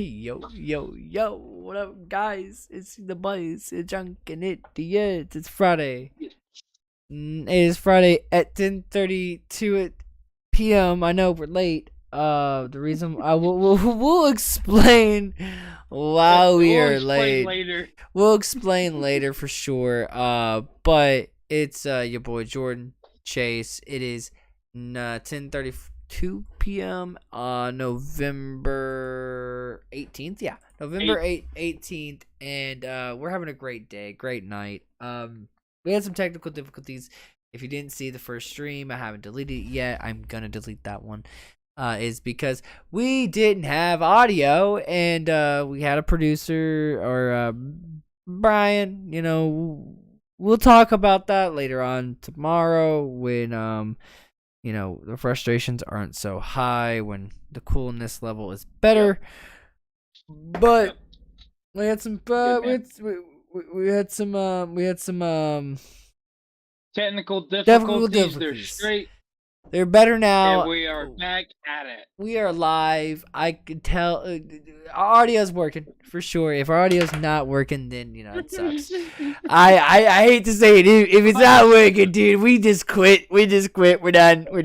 Yo, what up, guys? It's the boys, it's Junk and Idiots. It's Friday. It is Friday at 10:32 p.m. I know we're late. The reason I we'll explain why we We'll are explain late. later. We'll explain later for sure. But it's your boy Jordan Chase. It is 10:32 p.m. November 18th. Yeah, November 18th, and we're having a great day, great night. We had some technical difficulties. If you didn't see the first stream, I haven't deleted it yet. I'm gonna delete that one. Is because we didn't have audio, and we had a producer or Brian. We'll talk about that later on tomorrow when the frustrations aren't so high, when the coolness level is better. But we had some we had some technical difficulties. They're straight. They're better now. And we are back at it. We are live. I could tell our audio's working for sure. If our audio's not working, then it sucks. I hate to say it. If it's not working, dude, we just quit. We're done. We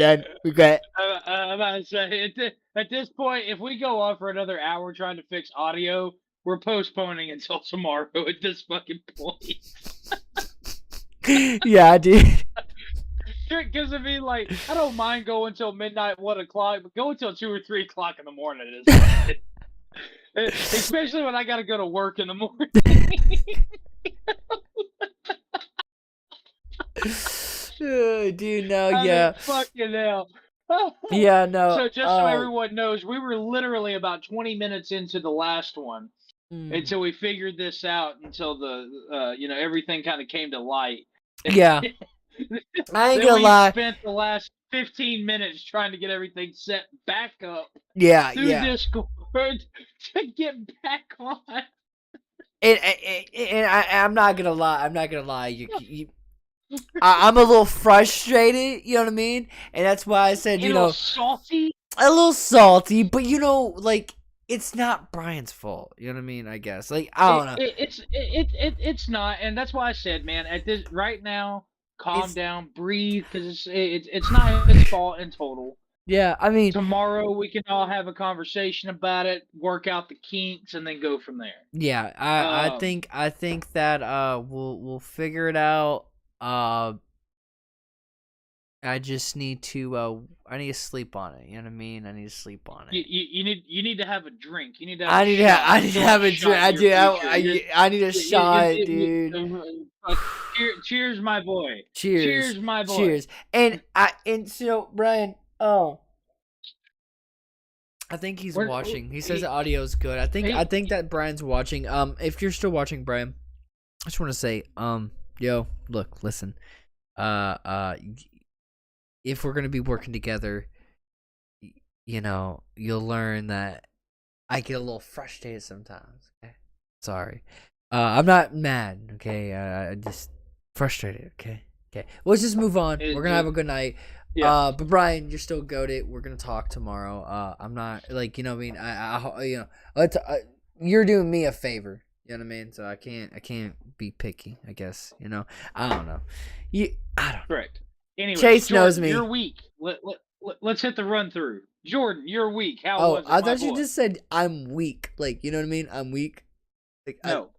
quit. I'm about to say at this point, if we go on for another hour trying to fix audio, we're postponing until tomorrow at this fucking point. Yeah, dude. Because I mean, like, I don't mind going till midnight, 1 o'clock, but going till 2 or 3 o'clock in the morning is especially when I gotta go to work in the morning. Dude, no, yeah. Fucking hell. Yeah, no. So just so everyone knows, we were literally about 20 minutes into the last one until we figured this out, until the everything kind of came to light. Yeah. I ain't gonna lie. We spent the last 15 minutes trying to get everything set back up. Yeah, through Discord to get back on. And I'm not gonna lie. I'm a little frustrated. You know what I mean? And that's why I said, salty. A little salty, but like, it's not Brian's fault. You know what I mean? I guess. Like, I don't know. It's not, and that's why I said, man, at this right now. Calm down, breathe, because it's not his fault in total. Yeah, I mean, tomorrow we can all have a conversation about it, work out the kinks, and then go from there. Yeah, I think that we'll figure it out. I just need to I need to sleep on it. You know what I mean? I need to sleep on it. You need to have a drink. You need to. I need to have a drink. I need a shot, dude. Cheers, my boy. Cheers, my boy. Cheers. And so Brian, I think he's watching. He says the audio's good. I think that Brian's watching. If you're still watching, Brian, I just want to say, yo, look, listen. If we're gonna be working together, you'll learn that I get a little frustrated sometimes. Okay, sorry. I'm not mad. Okay, I just frustrated. Okay. Let's just move on. We're gonna have a good night. Yeah. But Brian, you're still goated. We're gonna talk tomorrow. I'm not like what I mean. You're doing me a favor. You know what I mean? So I can't be picky. I guess I don't know. I don't. Correct. Anyway, Chase Jordan, knows me. You're weak. Let's hit the run through. Jordan, you're weak. How was it? I thought you just said I'm weak. Like, you know what I mean? I'm weak. Like, no.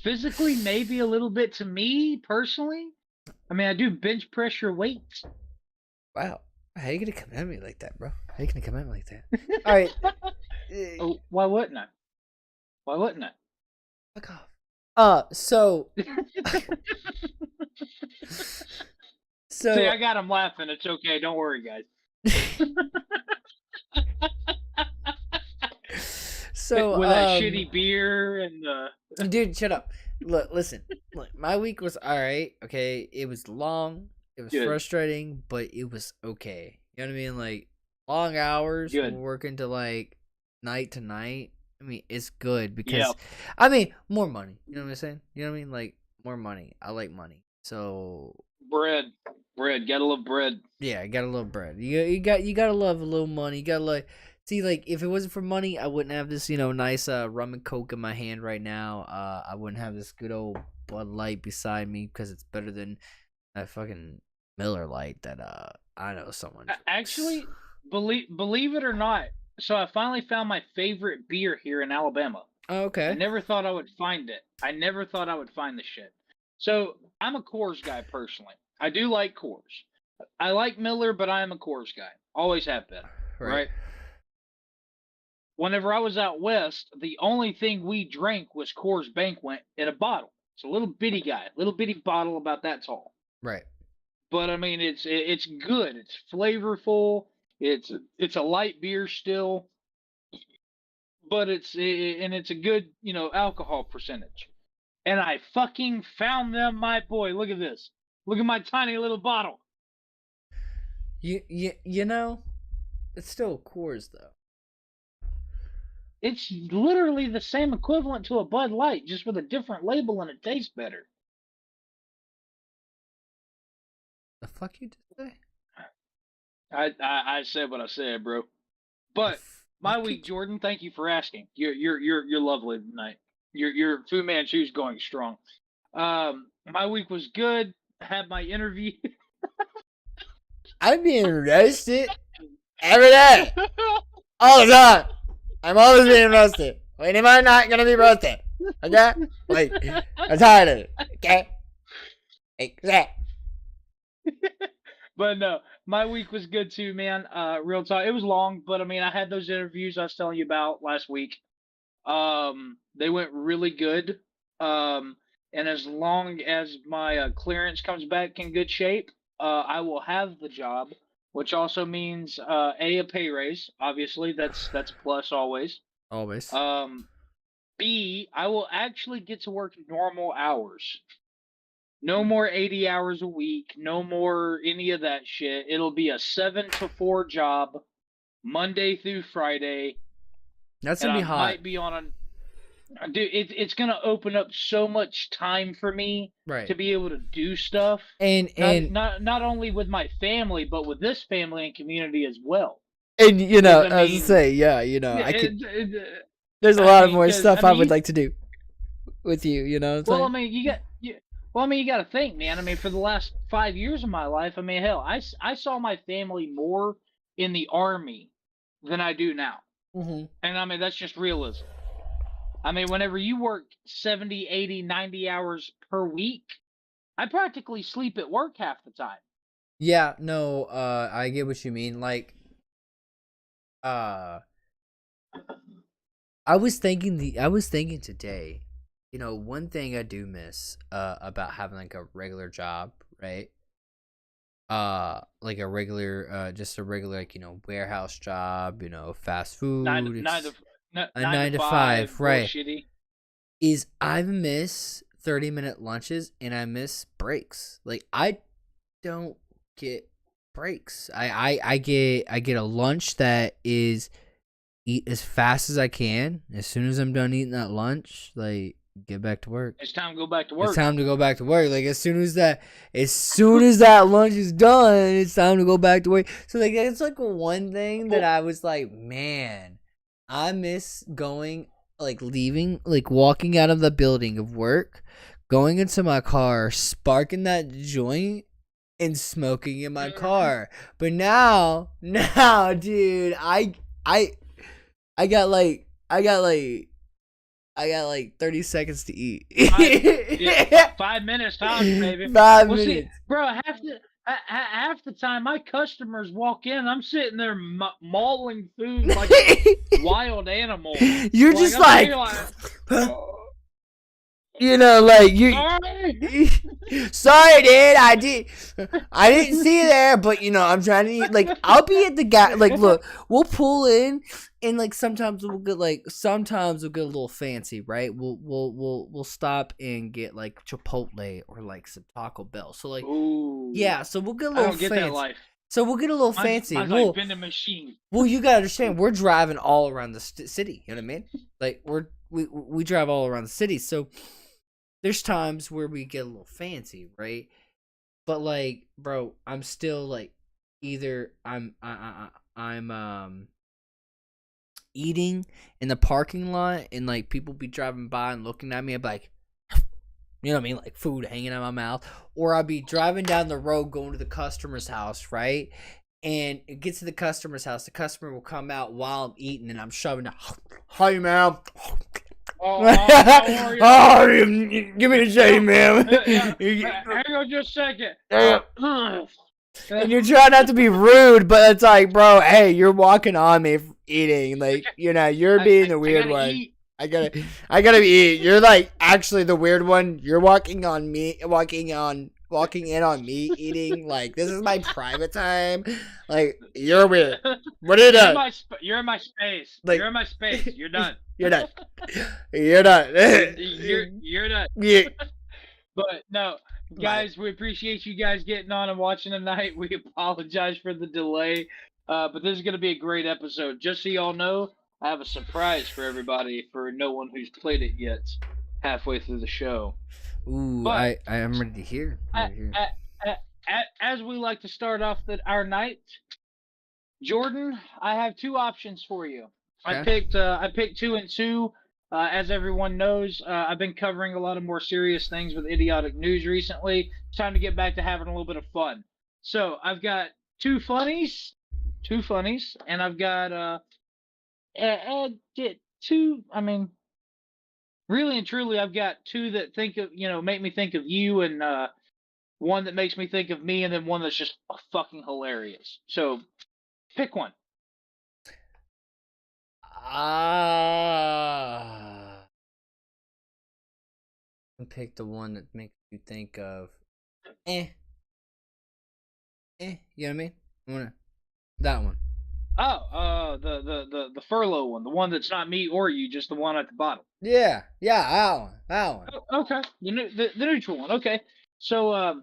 Physically, maybe a little bit to me personally. I mean, I do bench press your weights. Wow. How you gonna come at me like that, bro? How you gonna come at me like that? All right. Why wouldn't I? Why wouldn't I? Fuck off. So. So see, I got him laughing. It's okay. Don't worry, guys. So with that shitty beer and dude, shut up. Listen. My week was all right. Okay, it was long. It was frustrating, but it was okay. You know what I mean? Like, long hours. We're working to like night to night. I mean, it's good because I mean, more money. You know what I'm saying? You know what I mean? Like, more money. I like money. So bread, gotta love bread. Yeah, gotta love bread. You gotta love a little money. You gotta like See, like, if it wasn't for money, I wouldn't have this, nice rum and coke in my hand right now. I wouldn't have this good old Bud Light beside me because it's better than that fucking Miller Light that I know someone drinks. Actually, believe it or not, so I finally found my favorite beer here in Alabama. Oh, I okay. never thought I would find it. I never thought I would find the shit. So I'm a Coors guy personally. I do like Coors. I like Miller, but I am a Coors guy. Always have been. Right. Right. Whenever I was out west, the only thing we drank was Coors Banquet in a bottle. It's a little bitty guy, little bitty bottle about that tall. Right. But I mean, it's good. It's flavorful. It's a light beer still, but it's a good alcohol percentage. And I fucking found them, my boy. Look at this. Look at my tiny little bottle. You know, it's still Coors though. It's literally the same equivalent to a Bud Light, just with a different label, and it tastes better. The fuck you just say? I said what I said, bro. But my Fuck week, you. Jordan. Thank you for asking. You're lovely tonight. Your Fu Manchu's going strong. My week was good. Had my interview. I'm being roasted every day, all the time. I'm always being roasted. When am I not gonna be roasted? Okay? Like, I'm tired of it. Okay? Exactly. But no, my week was good too, man. Real talk. It was long, but I mean, I had those interviews I was telling you about last week. They went really good. Um, and as long as my clearance comes back in good shape, I will have the job, which also means a pay raise. Obviously, that's a plus always. Always. B, I will actually get to work normal hours. No more 80 hours a week. No more any of that shit. It'll be a 7 to 4 job, Monday through Friday, That's and gonna I be hot. might be on a dude, it's gonna open up so much time for me Right. to be able to do stuff. Not And not not only with my family, but with this family and community as well. you Because know, I as I mean, say, yeah, I could. There's a I lot of mean, more because I stuff I mean, would like to do with you. You know what I'm well, I saying? mean, well, I mean, you got to think, man. I mean, for the last 5 years of my life, I mean, hell, I saw my family more in the army than I do now, Mm-hmm. and I mean that's just realism. I mean, whenever you work 70, 80, 90 hours per week, I practically sleep at work half the time. Yeah. No. I get what you mean. Like. Uh. I was thinking today, one thing I do miss about having like a regular job, right? Like a regular just a regular like, warehouse job, fast Nine food, nine to a nine to 9 to five 5, right? bullshitty. Is I miss 30-minute lunches and I miss breaks. Like I don't get breaks. I get a lunch that is eat as fast as I can. As soon as I'm done eating that lunch, like get back to work. It's time to go back to It's work. time to go back to work. Like as soon as that lunch is done, it's time to go back to work. So like it's like one thing that Well, I was like, man, I miss going like leaving, like walking out of the building of work, going into my car, sparking that joint and smoking in my mhm. car. But now, dude, I I got like I got like I got like 30 seconds to eat. Yeah, 5 minutes tops, baby. 5 Well, see, minutes. bro, half the time my customers walk in, I'm sitting there mauling food like a wild animal. You're Like just I'm sitting like here like, oh, like you sorry. sorry dude, I didn't see you there, but I'm trying to eat. Like I'll be at the guy, like look, we'll pull in and like sometimes we'll get a little fancy, right? We'll stop and get like Chipotle or like some Taco Bell. So like Ooh, yeah, so we'll get a I little don't get that fancy. life. So we'll get a little fancy. Mine's like vending machine. Well, you gotta understand, we're driving all around the city. You know what I mean? Like we drive all around the city, so there's times where we get a little fancy, right? But like, bro, I'm still like, either I'm eating in the parking lot and like people be driving by and looking at me, I'd be like, you know what I mean? Like food hanging out my mouth. Or I'd be driving down the road going to the customer's house, right? And it gets to the customer's house. The customer will come out while I'm eating and I'm shoving it. Hi, ma'am. How are you? Oh, give me the shade, ma'am. Hang on just a second. And you're trying not to be rude, but it's like, bro, hey, you're walking on me eating. Like, you know, you're being the weird one. Eat. I gotta eat. You're like actually the weird one. You're walking in on me eating. Like, this is my private time. Like, you're weird. What are you doing? You're in my space. Like, you're in my space. You're done. You're done. You're done. You're done. Yeah. But no, guys, we appreciate you guys getting on and watching tonight. We apologize for the delay, but this is gonna be a great episode. Just so y'all know, I have a surprise for everybody, for no one who's played it yet, halfway through the show. Ooh, but I am ready to hear. As we like to start off our night, Jordan, I have two options for you. Okay. I picked 2 and 2. As everyone knows, I've been covering a lot of more serious things with idiotic news recently. It's time to get back to having a little bit of fun. So I've got two funnies, and I've got two. I mean, really and truly, I've got two that make me think of you, and one that makes me think of me, and then one that's just fucking hilarious. So pick one. Pick the one that makes you think of you know what I mean? That one. Oh, the furlough one, the one that's not me or you, just the one at the bottom. Yeah, that one. Oh, okay, the neutral one. Okay, so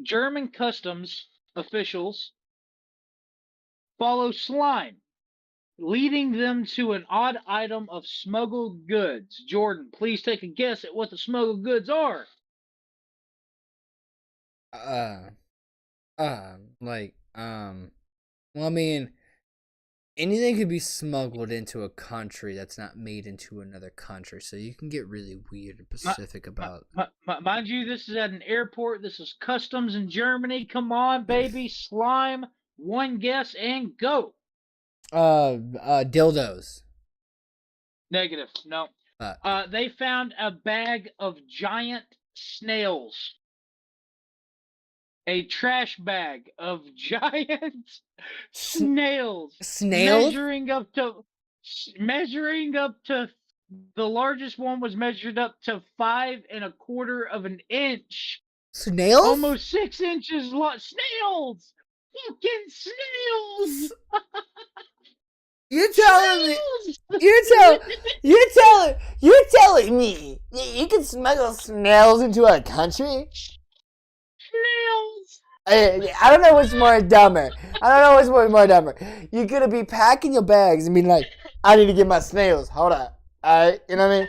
German customs officials follow slime, leading them to an odd item of smuggled goods. Jordan, please take a guess at what the smuggled goods are. Well, I mean, anything could be smuggled into a country that's not made into another country, so you can get really weird and specific about. Mind you, this is at an airport. This is customs in Germany. Come on, baby, slime. One guess and go. Dildos. Negative. No. They found a bag of giant snails. A trash bag of giant snails. Snails? Measuring up to the largest one was measured up to 5 1/4 of an inch. Snails? Almost 6 inches long. Snails! Fucking snails! You're telling me me you can smuggle snails into a country? Snails! I don't know what's more dumber. You're gonna be packing your bags and being like, I need to get my snails. Hold up. Alright, you know what I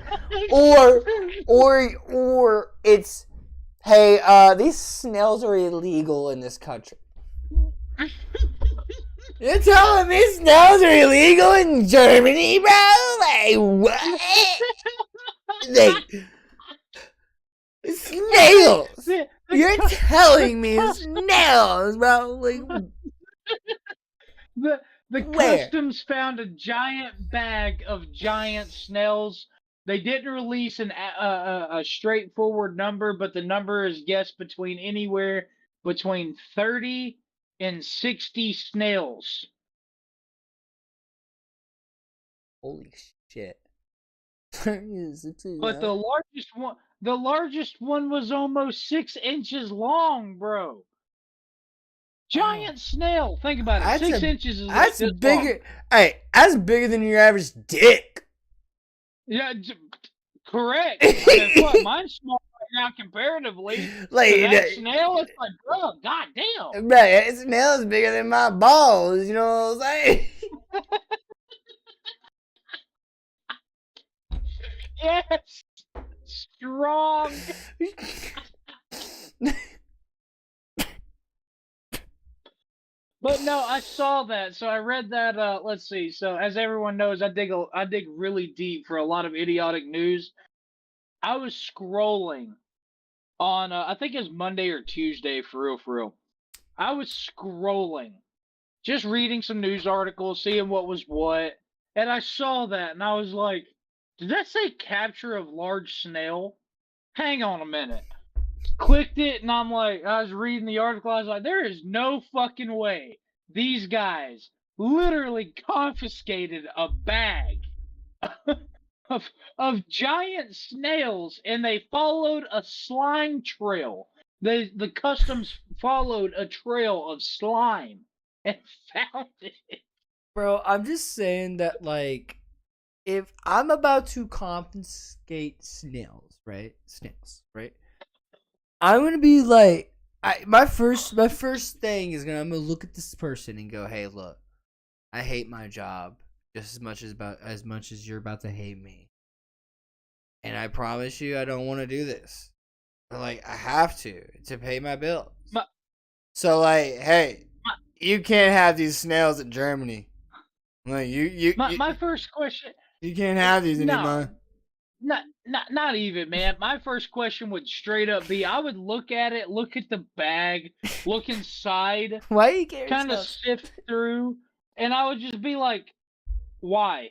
mean? Or it's, hey, these snails are illegal in this country. You're telling me snails are illegal in Germany, bro? Like, what? Like, snails! You're telling me snails, bro? Like, the customs found a giant bag of giant snails. They didn't release a straightforward number, but the number is guessed anywhere between 30 and 60 snails. Holy shit. But the largest one was almost 6 inches long, bro. Giant snail. Think about it. 6 inches is that's bigger. Long. Hey, that's bigger than your average dick. Yeah, correct. I mean, what, mine's small right now comparatively. Like that snail, it's like, bro, goddamn. That snail is bigger than my balls. You know what I'm saying? Yes. Strong. But no, I saw that. So I read that. Let's see. So as everyone knows, I dig really deep for a lot of idiotic news. I was scrolling on I think it's Monday or Tuesday for real, for real. I was scrolling, just reading some news articles, seeing what was what, and I saw that, and I was like, "Did that say capture of large snail?" Hang on a minute. Clicked it, and I'm like, I was reading the article. I was like, there is no fucking way these guys literally confiscated a bag of giant snails, and they followed a slime trail. The customs followed a trail of slime and found it. Bro, I'm just saying that, like, if I'm about to confiscate snails, right? I'm gonna be like, my first thing is I'm gonna look at this person and go, hey, look, I hate my job just as much as you're about to hate me, and I promise you, I don't want to do this. But, like, I have to pay my bills. My, So, like, hey, my, you can't have these snails in Germany. Like, my first question, you can't have these no, anymore. not even, man. My first question would straight up be, I would look at it, look at the bag, look inside, Why you carry kind of snails? sift through, and I would just be like, why?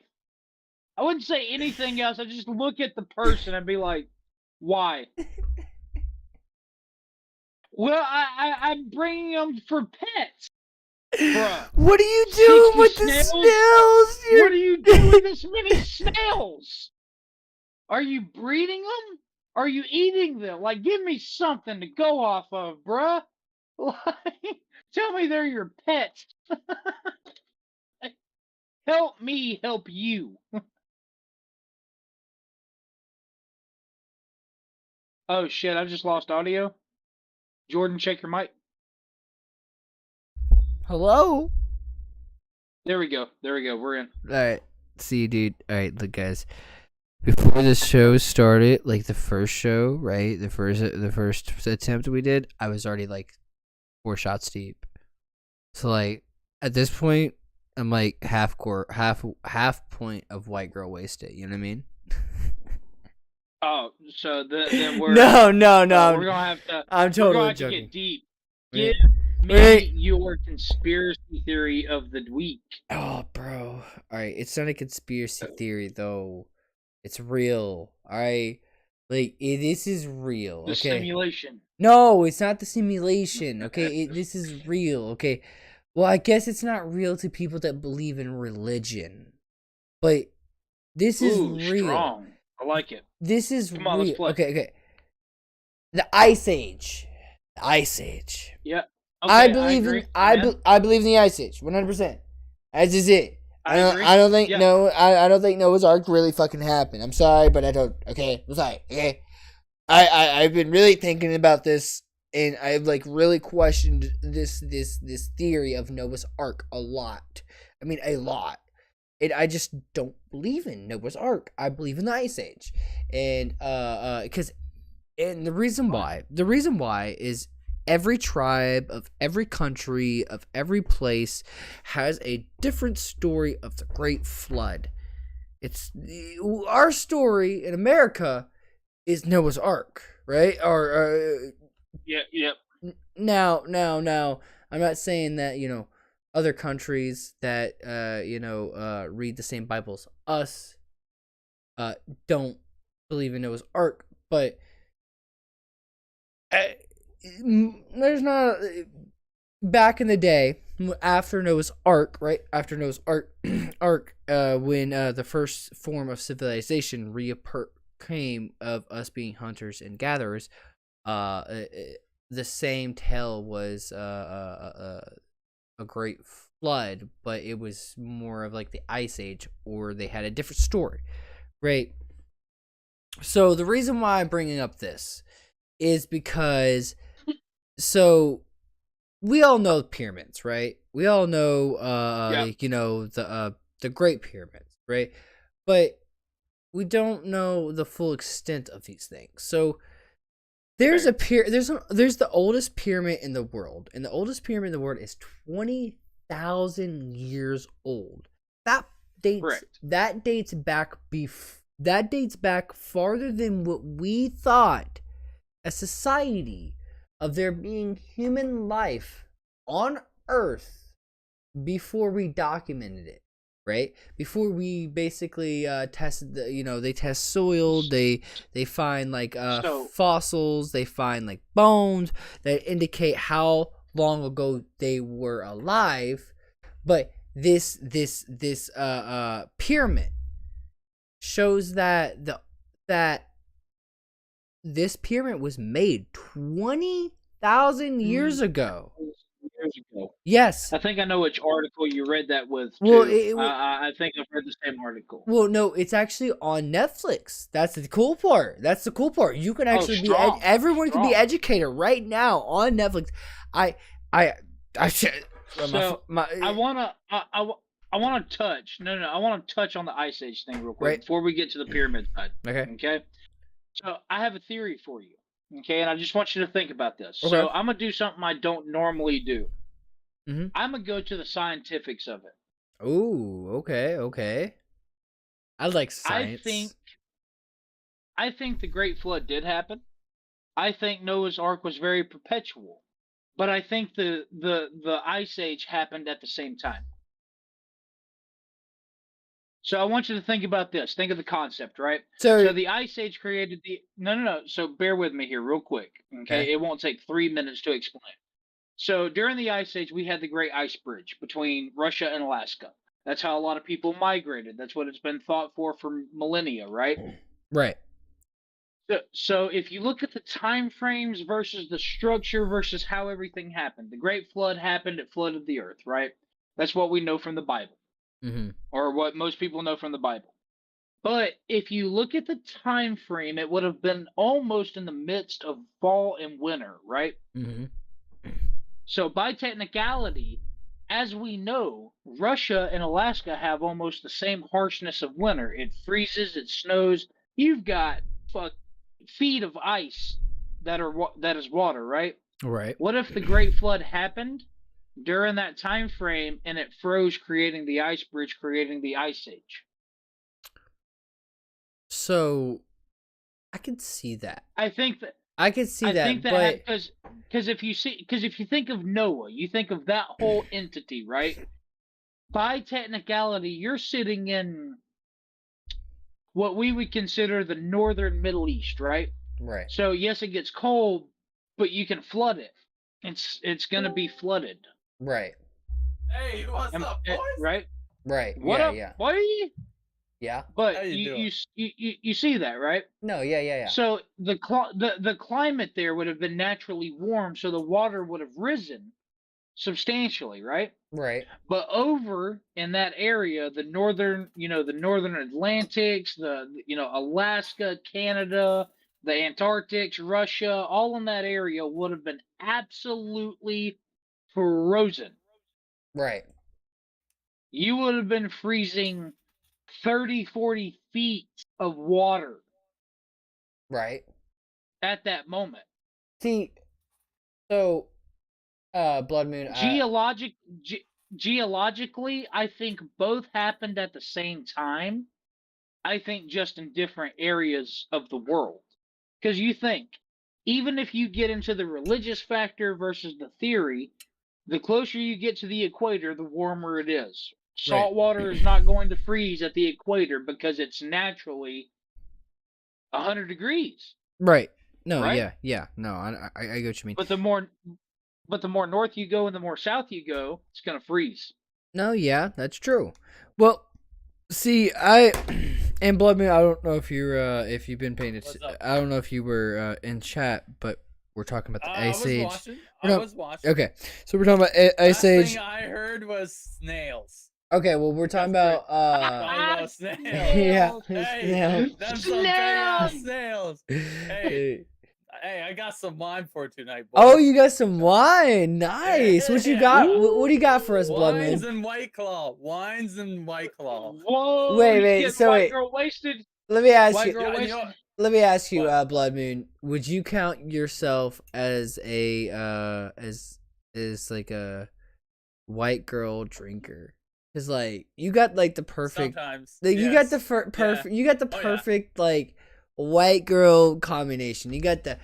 I wouldn't say anything else. I'd just look at the person and be like, why? Well, I'm bringing them for pets, bruh. What are you doing 60 with the snails? snails? What are you doing with this many snails? Are you breeding them? Are you eating them? Like, give me something to go off of, bruh. Like, tell me they're your pets. Help me help you. Oh shit, I just lost audio. Jordan, check your mic. Hello? There we go. There we go. We're in. Alright. See you, dude. Alright, look, guys. Before the show started, like the first show, right? The first attempt we did, I was already like 4 shots deep. So, like, at this point, I'm like half point of white girl wasted. You know what I mean? Oh, so then we're no. we're gonna have to. I'm We're totally gonna have to joking. get deep. Right. Give me your conspiracy theory of the week. Oh, bro. Alright, it's not a conspiracy theory, though. It's real. Alright? Like, this is real, The okay? simulation. No, it's not the simulation, okay? This is real, okay? Well, I guess it's not real to people that believe in religion. But this is real. Strong. I like it. This is Come on, real. let's play. Okay. The Ice Age. The Ice Age. Yeah. Okay, I believe agree. in I believe in the Ice Age, 100%. As is it. I agree. I don't think Yeah. I don't think Noah's Ark really fucking happened. I'm sorry, but I don't. Okay, I'm sorry. Okay, I've been really thinking about this, and I've like really questioned this theory of Noah's Ark a lot. I mean, a lot. And I just don't believe in Noah's Ark. I believe in the Ice Age, and the reason why is every tribe of every country of every place has a different story of the Great Flood. It's our story in America is Noah's Ark, right? Or Yeah. now, I'm not saying that other countries that read the same Bible as us don't believe in Noah's Ark, but there's not back in the day after Noah's Ark, right? After Noah's Ark, when the first form of civilization came of us being hunters and gatherers, the same tale was a great flood, but it was more of like the Ice Age, or they had a different story, right? So the reason why I'm bringing up this is because, so we all know pyramids, right? We all know, the Great Pyramids, right? But we don't know the full extent of these things. So There's Fair. there's the oldest pyramid in the world, and the oldest pyramid in the world is 20,000 years old. That dates Correct. that dates back that dates back farther than what we thought a society of there being human life on Earth before we documented it. Right before we basically tested they test soil, they find like fossils, they find like bones that indicate how long ago they were alive. But this pyramid shows that this pyramid was made 20,000 years ago. Years ago. Yes. I think I know which article you read that with. Well, I think I've read the same article. Well, no, it's actually on Netflix. That's the cool part. You can actually everyone can be educated right now on Netflix. I wanna touch. I want to touch on the Ice Age thing real quick before we get to the pyramid side. Okay. So I have a theory for you. Okay, and I just want you to think about this. Okay. So I'm gonna do something I don't normally do. I'm gonna go to the scientifics of it. Oh, okay. I like science. I think the Great Flood did happen. I think Noah's Ark was very perpetual, but I think the Ice Age happened at the same time. So I want you to think about this. Think of the concept, right? So the Ice Age created the... No. So bear with me here real quick, okay? It won't take 3 minutes to explain. So during the Ice Age, we had the Great Ice Bridge between Russia and Alaska. That's how a lot of people migrated. That's what it's been thought for millennia, right? Right. So if you look at the time frames versus the structure versus how everything happened, the Great Flood happened, it flooded the earth, right? That's what we know from the Bible. Or what most people know from the Bible. But if you look at the time frame, it would have been almost in the midst of fall and winter, right? So by technicality, as we know, Russia and Alaska have almost the same harshness of winter. It freezes, it snows. You've got feet of ice that is water, right? Right. What if the Great Flood happened during that time frame and it froze, creating the ice bridge, creating the Ice Age? So I could see that. I think that because if you think of Noah, you think of that whole entity, right? By technicality, you're sitting in what we would consider the northern Middle East, right? Right. So yes, it gets cold, but you can flood it. It's gonna be flooded. Right. Hey, what's up, boys? Right. What up, boy? Yeah. But you see that, right? No, yeah. So the climate there would have been naturally warm, so the water would have risen substantially, right? Right. But over in that area, the northern Atlantics, Alaska, Canada, the Antarctics, Russia, all in that area would have been absolutely frozen. Right. You would have been freezing 30, 40 feet of water. Right. At that moment. See, so, Blood Moon... Geologically, I think both happened at the same time. I think just in different areas of the world. Because you think, even if you get into the religious factor versus the theory, the closer you get to the equator, the warmer it is. Salt water is not going to freeze at the equator because it's naturally 100 degrees. Right. No, right? Yeah. No, I get what you mean. But the more north you go and the more south you go, it's going to freeze. No, yeah, that's true. Well, see, and Blood Moon, I don't know if you've been paying attention. I don't know if you were in chat, but we're talking about the Ice Age. I was watching. Okay, so we're talking about Ice Age. Last thing I heard was snails. Okay, well, we're talking about snails. Yeah, hey, that's some big snails. Hey, I got some wine for tonight, boys. Oh, you got some wine. Nice. What you got? What do you got for us, Blood Moon? Wines and White Claw. Wines and White Claw. Whoa. Wait. So wait. Girl wasted. Let me ask you. let me ask you, What? Blood Moon, would you count yourself as a as like a white girl drinker? Cause like you got like the perfect, Sometimes. you got the Yes. perfect, you got the Oh, yeah. perfect like white girl combination. You got the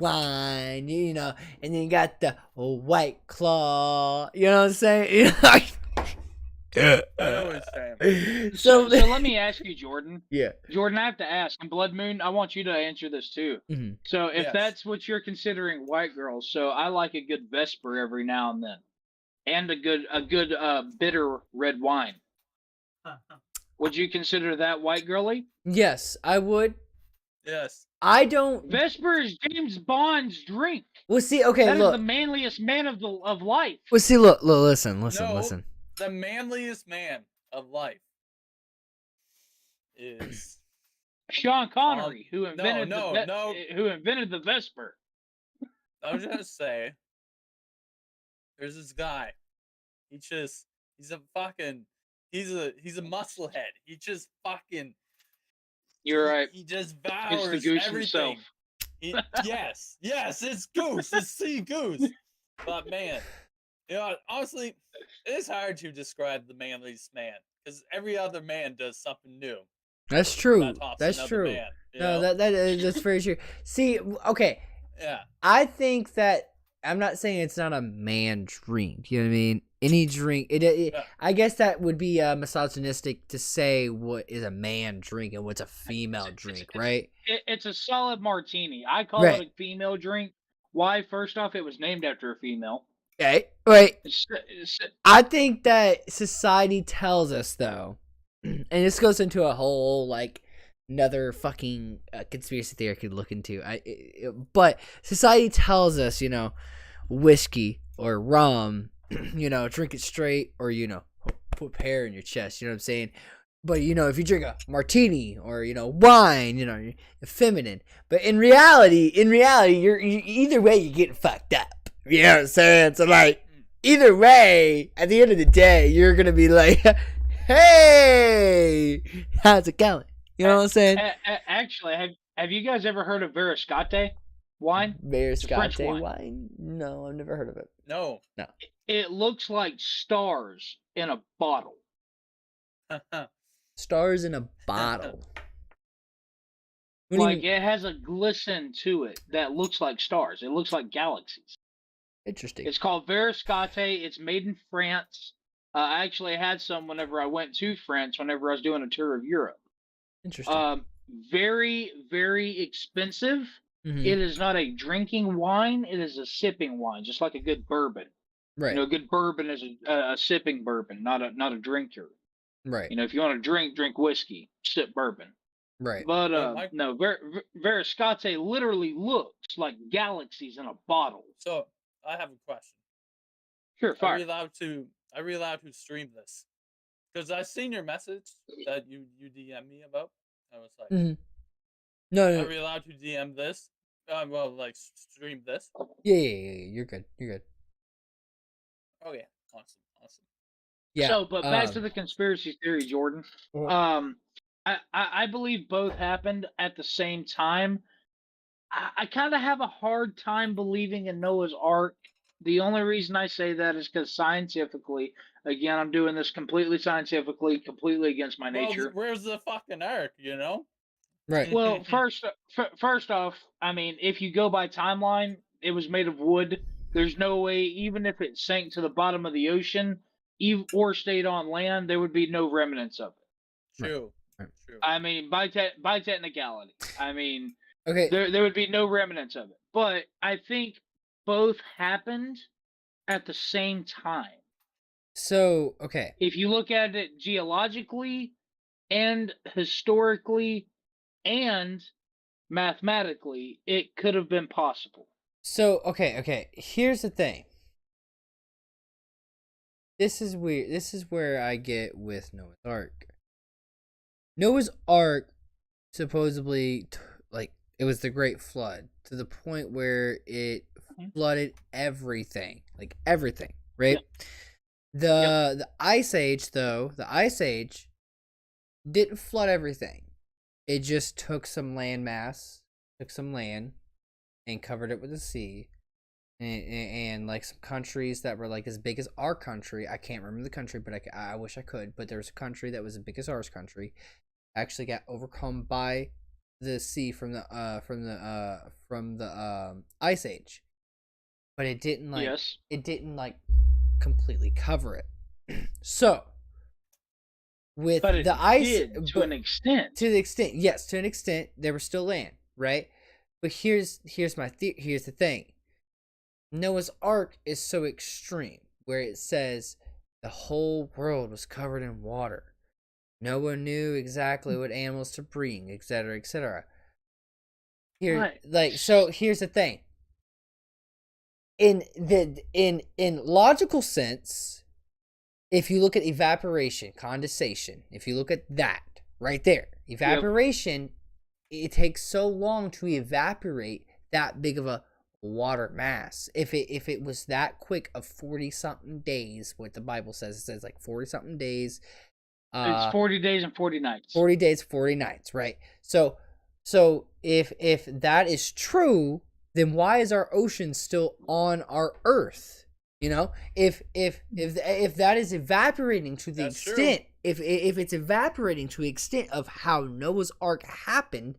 wine, you know, and then you got the white claw. You know what I'm saying? I know what you're saying. So let me ask you, Jordan. Yeah. Jordan, I have to ask. And Blood Moon, I want you to answer this too. Mhm. So if Yes. that's what you're considering white girls, so I like a good Vesper every now and then, and a good bitter red wine. Would you consider that white girly? Yes, I would. Yes. I don't. Vesper is James Bond's drink. Well, see, okay, That is look. the manliest man of life. Well, see, look, listen. No, the manliest man of life is Sean Connery, who invented no. who invented the Vesper. I was gonna say, there's this guy. He's a musclehead. He just fucking. You're right. He just It's devours the goose everything. himself. Yes, it's Goose. It's sea Goose. But man, you know, honestly, it is hard to describe the manliest man because every other man does something new. That's true. That tops That's another true. man, you No, know? that's very true. See, okay, Yeah. I think that I'm not saying it's not a man drink. You know what I mean? Any drink. Yeah. I guess that would be misogynistic to say what is a man drink and what's a female drink, right? It's a solid martini. I call Right. it a female drink. Why? First off, it was named after a female. Okay, right. It's- I think that society tells us though, and this goes into a whole like another fucking conspiracy theory I could look into. But society tells us, you know, whiskey or rum, you know, drink it straight, or you know, put pear in your chest. You know what I'm saying? But you know, if you drink a martini or you know wine, you know, you're feminine. But in reality, you're either way you're getting fucked up. You know what I'm saying? So like, either way, at the end of the day, you're gonna be like, "Hey, how's it going?" You know what I'm saying? Actually, have you guys ever heard of Verascate wine? It's a French Verascate wine. wine? No, I've never heard of it. No. It looks like stars in a bottle. Stars in a bottle. What do you Like mean? it has a glisten to it that looks like stars. It looks like galaxies. Interesting. It's called Verascate. It's made in France. I actually had some whenever I went to France, whenever I was doing a tour of Europe. Interesting. Very, very expensive. Mhm. It is not a drinking wine. It is a sipping wine, just like a good bourbon. Right. You know, a good bourbon is a sipping bourbon, not a drinker. Right. You know, if you want to drink whiskey, sip bourbon. Right. But Mike- no, Verascate literally looks like galaxies in a bottle. So I have a question. Sure, Are fire. we allowed to stream this? Because I seen your message that you DM me about. I was like, Mhm. No. are we allowed to DM this? Well, like stream this? Yeah. You're good. Okay, awesome. Yeah. So, but back to the conspiracy theory, Jordan. Mhm. I believe both happened at the same time. I kind of have a hard time believing in Noah's Ark. The only reason I say that is because scientifically, again, I'm doing this completely scientifically, completely against my nature. Well, where's the fucking ark? You know? Right. Well, first off, I mean, if you go by timeline, it was made of wood. There's no way, even if it sank to the bottom of the ocean, or stayed on land, there would be no remnants of it. True. Right. True. I mean, by technicality, I mean, Okay. there would be no remnants of it. But I think both happened at the same time. So, okay. If you look at it geologically and historically and mathematically, it could have been possible. So, okay. Here's the thing. This is weird. This is where I get with Noah's Ark. Noah's Ark supposedly, like, it was the Great Flood to the point where it flooded everything. Like, everything, right? Yep. The Ice Age, though, didn't flood everything. it just took some land mass, took some land, and covered it with the sea. And like some countries that were like as big as our country, I can't remember the country, but I wish I could. But there was a country that was as big as ours country, actually got overcome by the sea from the ice age, but it didn't completely cover it. So with But it the ice did to an extent. to an extent, there was still land, right? But here's the thing. Noah's Ark is so extreme, where it says the whole world was covered in water. Noah knew exactly what animals to bring, etc., etc. So here's the thing. In logical sense, if you look at evaporation, condensation, if you look at that right there, evaporation, it takes so long to evaporate that big of a water mass. If it was that quick of 40 something days, what the Bible says, it says like 40 something days. It's 40 days and 40 nights. 40 days, 40 nights, right? So if that is true, then why is our ocean still on our earth? You know, if that is evaporating to the extent, if it's evaporating to the extent of how Noah's Ark happened,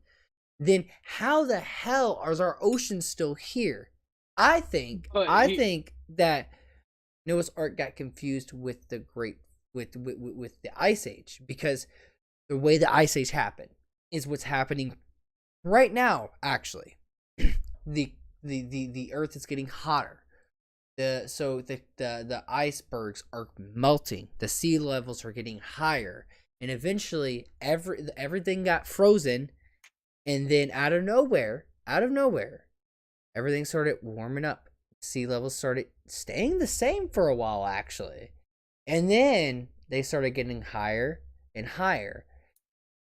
then how the hell are our oceans still here? I think that Noah's Ark got confused with the with the Ice Age, because the way the Ice Age happened is what's happening right now. Actually, the Earth is getting hotter. The icebergs are melting. The sea levels are getting higher, and eventually everything got frozen. And then out of nowhere, everything started warming up. Sea levels started staying the same for a while, actually. And then they started getting higher and higher.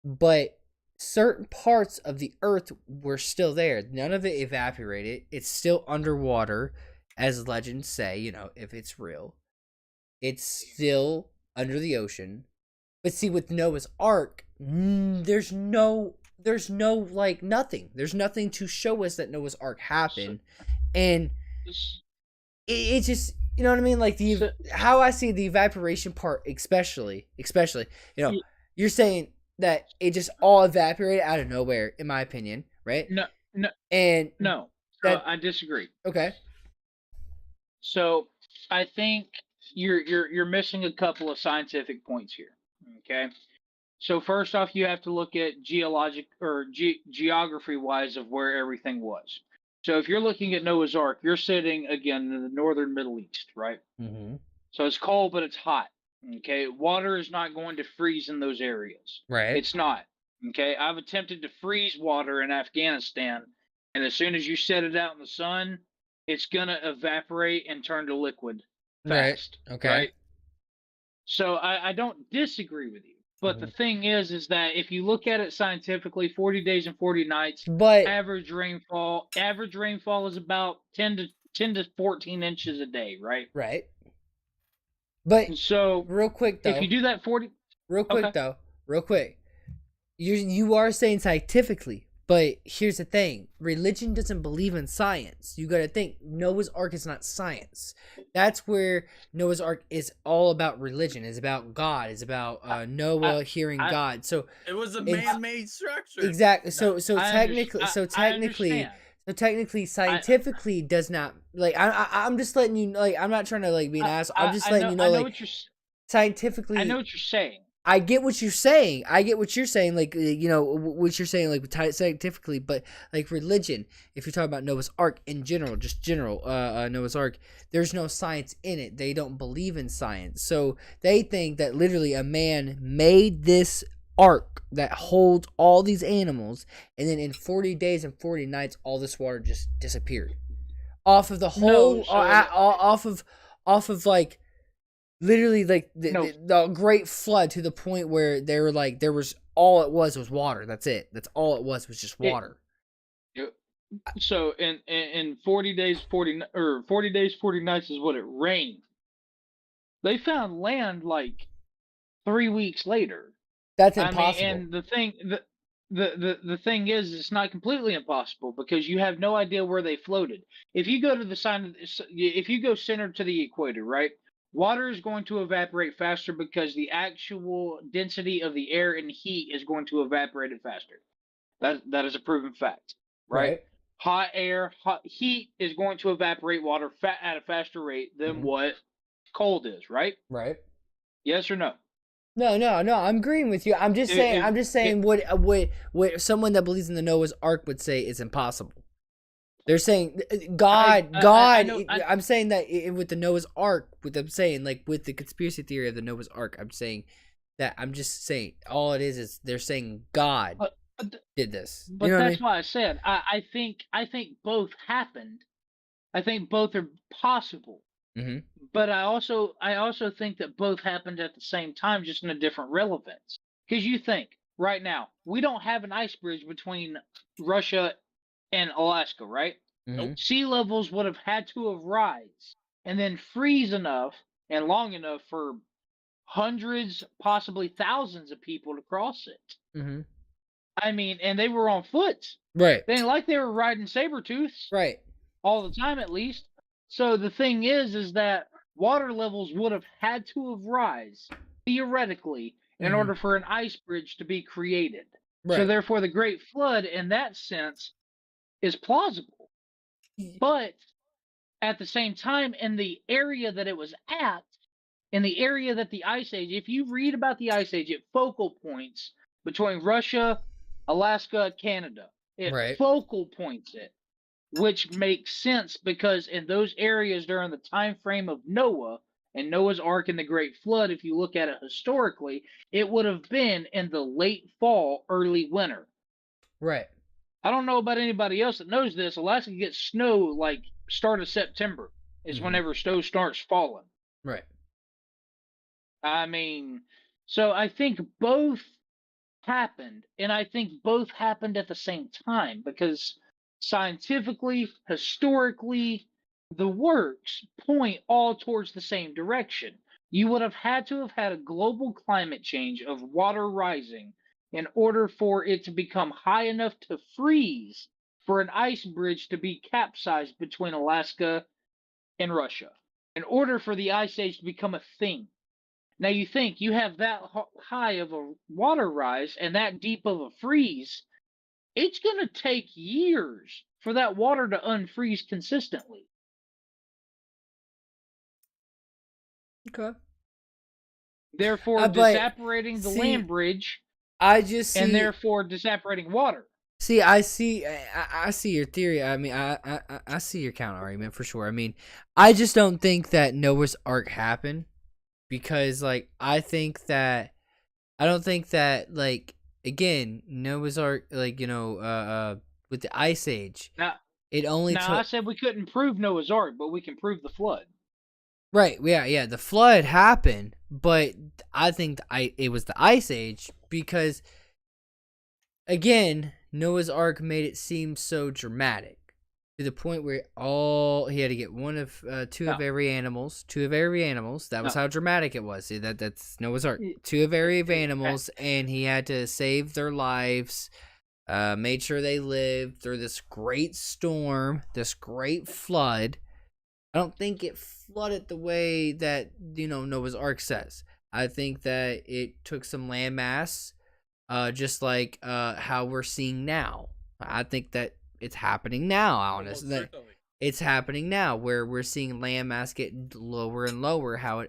But certain parts of the earth were still there. None of it evaporated. It's still underwater, as legends say, you know, if it's real. It's still under the ocean. But see, with Noah's Ark, there's no like nothing. There's nothing to show us that Noah's Ark happened. And it just, you know what I mean? Like how I see the evaporation part, especially, you know, you're saying that it just all evaporated out of nowhere, in my opinion, right? No. I disagree. Okay. So I think you're missing a couple of scientific points here. Okay. So first off, you have to look at geography wise of where everything was. So if you're looking at Noah's Ark, you're sitting again in the northern Middle East, right? Mm-hmm. So it's cold, but it's hot. Okay, water is not going to freeze in those areas. Right. It's not. Okay, I've attempted to freeze water in Afghanistan, and as soon as you set it out in the sun, it's gonna evaporate and turn to liquid fast. Right. Okay. Right? So I don't disagree with you. But the thing is that if you look at it scientifically, 40 days and 40 nights, but average rainfall is about 10 to 14 inches a day, right? Right. But and so real quick though, if you do that 40, real quick, you are saying scientifically, but here's the thing: religion doesn't believe in science. You got to think Noah's Ark is not science. That's where Noah's Ark is all about religion. It's about God. It's about Noah hearing God. So it was a man-made structure. Exactly. So technically, scientifically does not like. I'm just letting you like. I'm not trying to like be an ass. I'm just letting you know like. Scientifically, I know what you're saying. I get what you're saying. Like, you know, what you're saying, like, scientifically, but, like, religion, if you're talking about Noah's Ark in general, Noah's Ark, there's no science in it. They don't believe in science. So they think that literally a man made this ark that holds all these animals, and then in 40 days and 40 nights, all this water just disappeared. Off of the whole, off of, like, literally, like, the great flood, to the point where they were like, all it was water. That's it. That's all it was just water. So in 40 days, 40 nights is what it rained. They found land like 3 weeks later. That's impossible. And the thing, the thing is, it's not completely impossible because you have no idea where they floated. If you go to the sign, if you go center to the equator, right, water is going to evaporate faster because the actual density of the air and heat is going to evaporate it faster. That is a proven fact, right? Right. Hot air, hot heat is going to evaporate water at a faster rate than Mhm. what cold is, right? Right. Yes or no? No, no, no. I'm agreeing with you. I'm just saying. If, I'm just if, saying what someone that believes in the Noah's Ark would say is impossible. They're saying I know. I'm saying that with the Noah's Ark, with them saying like with the conspiracy theory of the Noah's Ark, I'm saying that I'm just saying all it is they're saying God But, did this. but You know what I that's mean? why I said I think both happened. I think both are possible. Mm-hmm. But I also think that both happened at the same time, just in a different relevance. Because you think right now we don't have an ice bridge between Russia and Alaska, right? Mm-hmm. Nope. Sea levels would have had to have rise and then freeze enough and long enough for hundreds, possibly thousands of people to cross it. Mm-hmm. I mean, and they were on foot. Right. They ain't like they were riding saber tooths Right. all the time, at least. So the thing is that water levels would have had to have rise theoretically in Mm-hmm. order for an ice bridge to be created. So Right. therefore, the Great Flood, in that sense, is plausible. But at the same time, in the area that it was at, in the area that the Ice Age, if you read about the Ice Age, it focal points between Russia, Alaska, Canada. It Right. focal points it, which makes sense because in those areas during the time frame of Noah and Noah's Ark and the Great Flood, if you look at it historically, it would have been in the late fall, early winter. Right. I don't know about anybody else that knows this. Alaska gets snow like start of September is Mm-hmm. whenever snow starts falling. Right. I mean, so I think both happened, and I think both happened at the same time because scientifically, historically, the works point all towards the same direction. You would have had to have had a global climate change of water rising in order for it to become high enough to freeze for an ice bridge to be capsized between Alaska and Russia. In order for the ice age to become a thing. Now you think you have that high of a water rise and that deep of a freeze, it's going to take years for that water to unfreeze consistently. Okay. Therefore, But disapparating the see, land bridge I just and see. therefore disapparating water. See, I see. I see your theory. I mean, I see your counter argument for sure. I mean, I just don't think that Noah's Ark happened because, like, I don't think that, like, again, Noah's Ark, like, with the Ice Age, Now, it only now I took. said we couldn't prove Noah's Ark, but we can prove the flood. Right, yeah, the flood happened, but I think it was the Ice Age because, again, Noah's Ark made it seem so dramatic to the point where he had to get two No, of every animals, two of every animals. That was no. how dramatic it was. See, that's Noah's Ark, two of every animals, and he had to save their lives. Made sure they lived through this great storm, this great flood. I don't think it flooded the way that Noah's Ark says. I think that it took some landmass, just like how we're seeing now. I think that it's happening now, Almost honestly. certainly. It's happening now where we're seeing landmass get lower and lower, how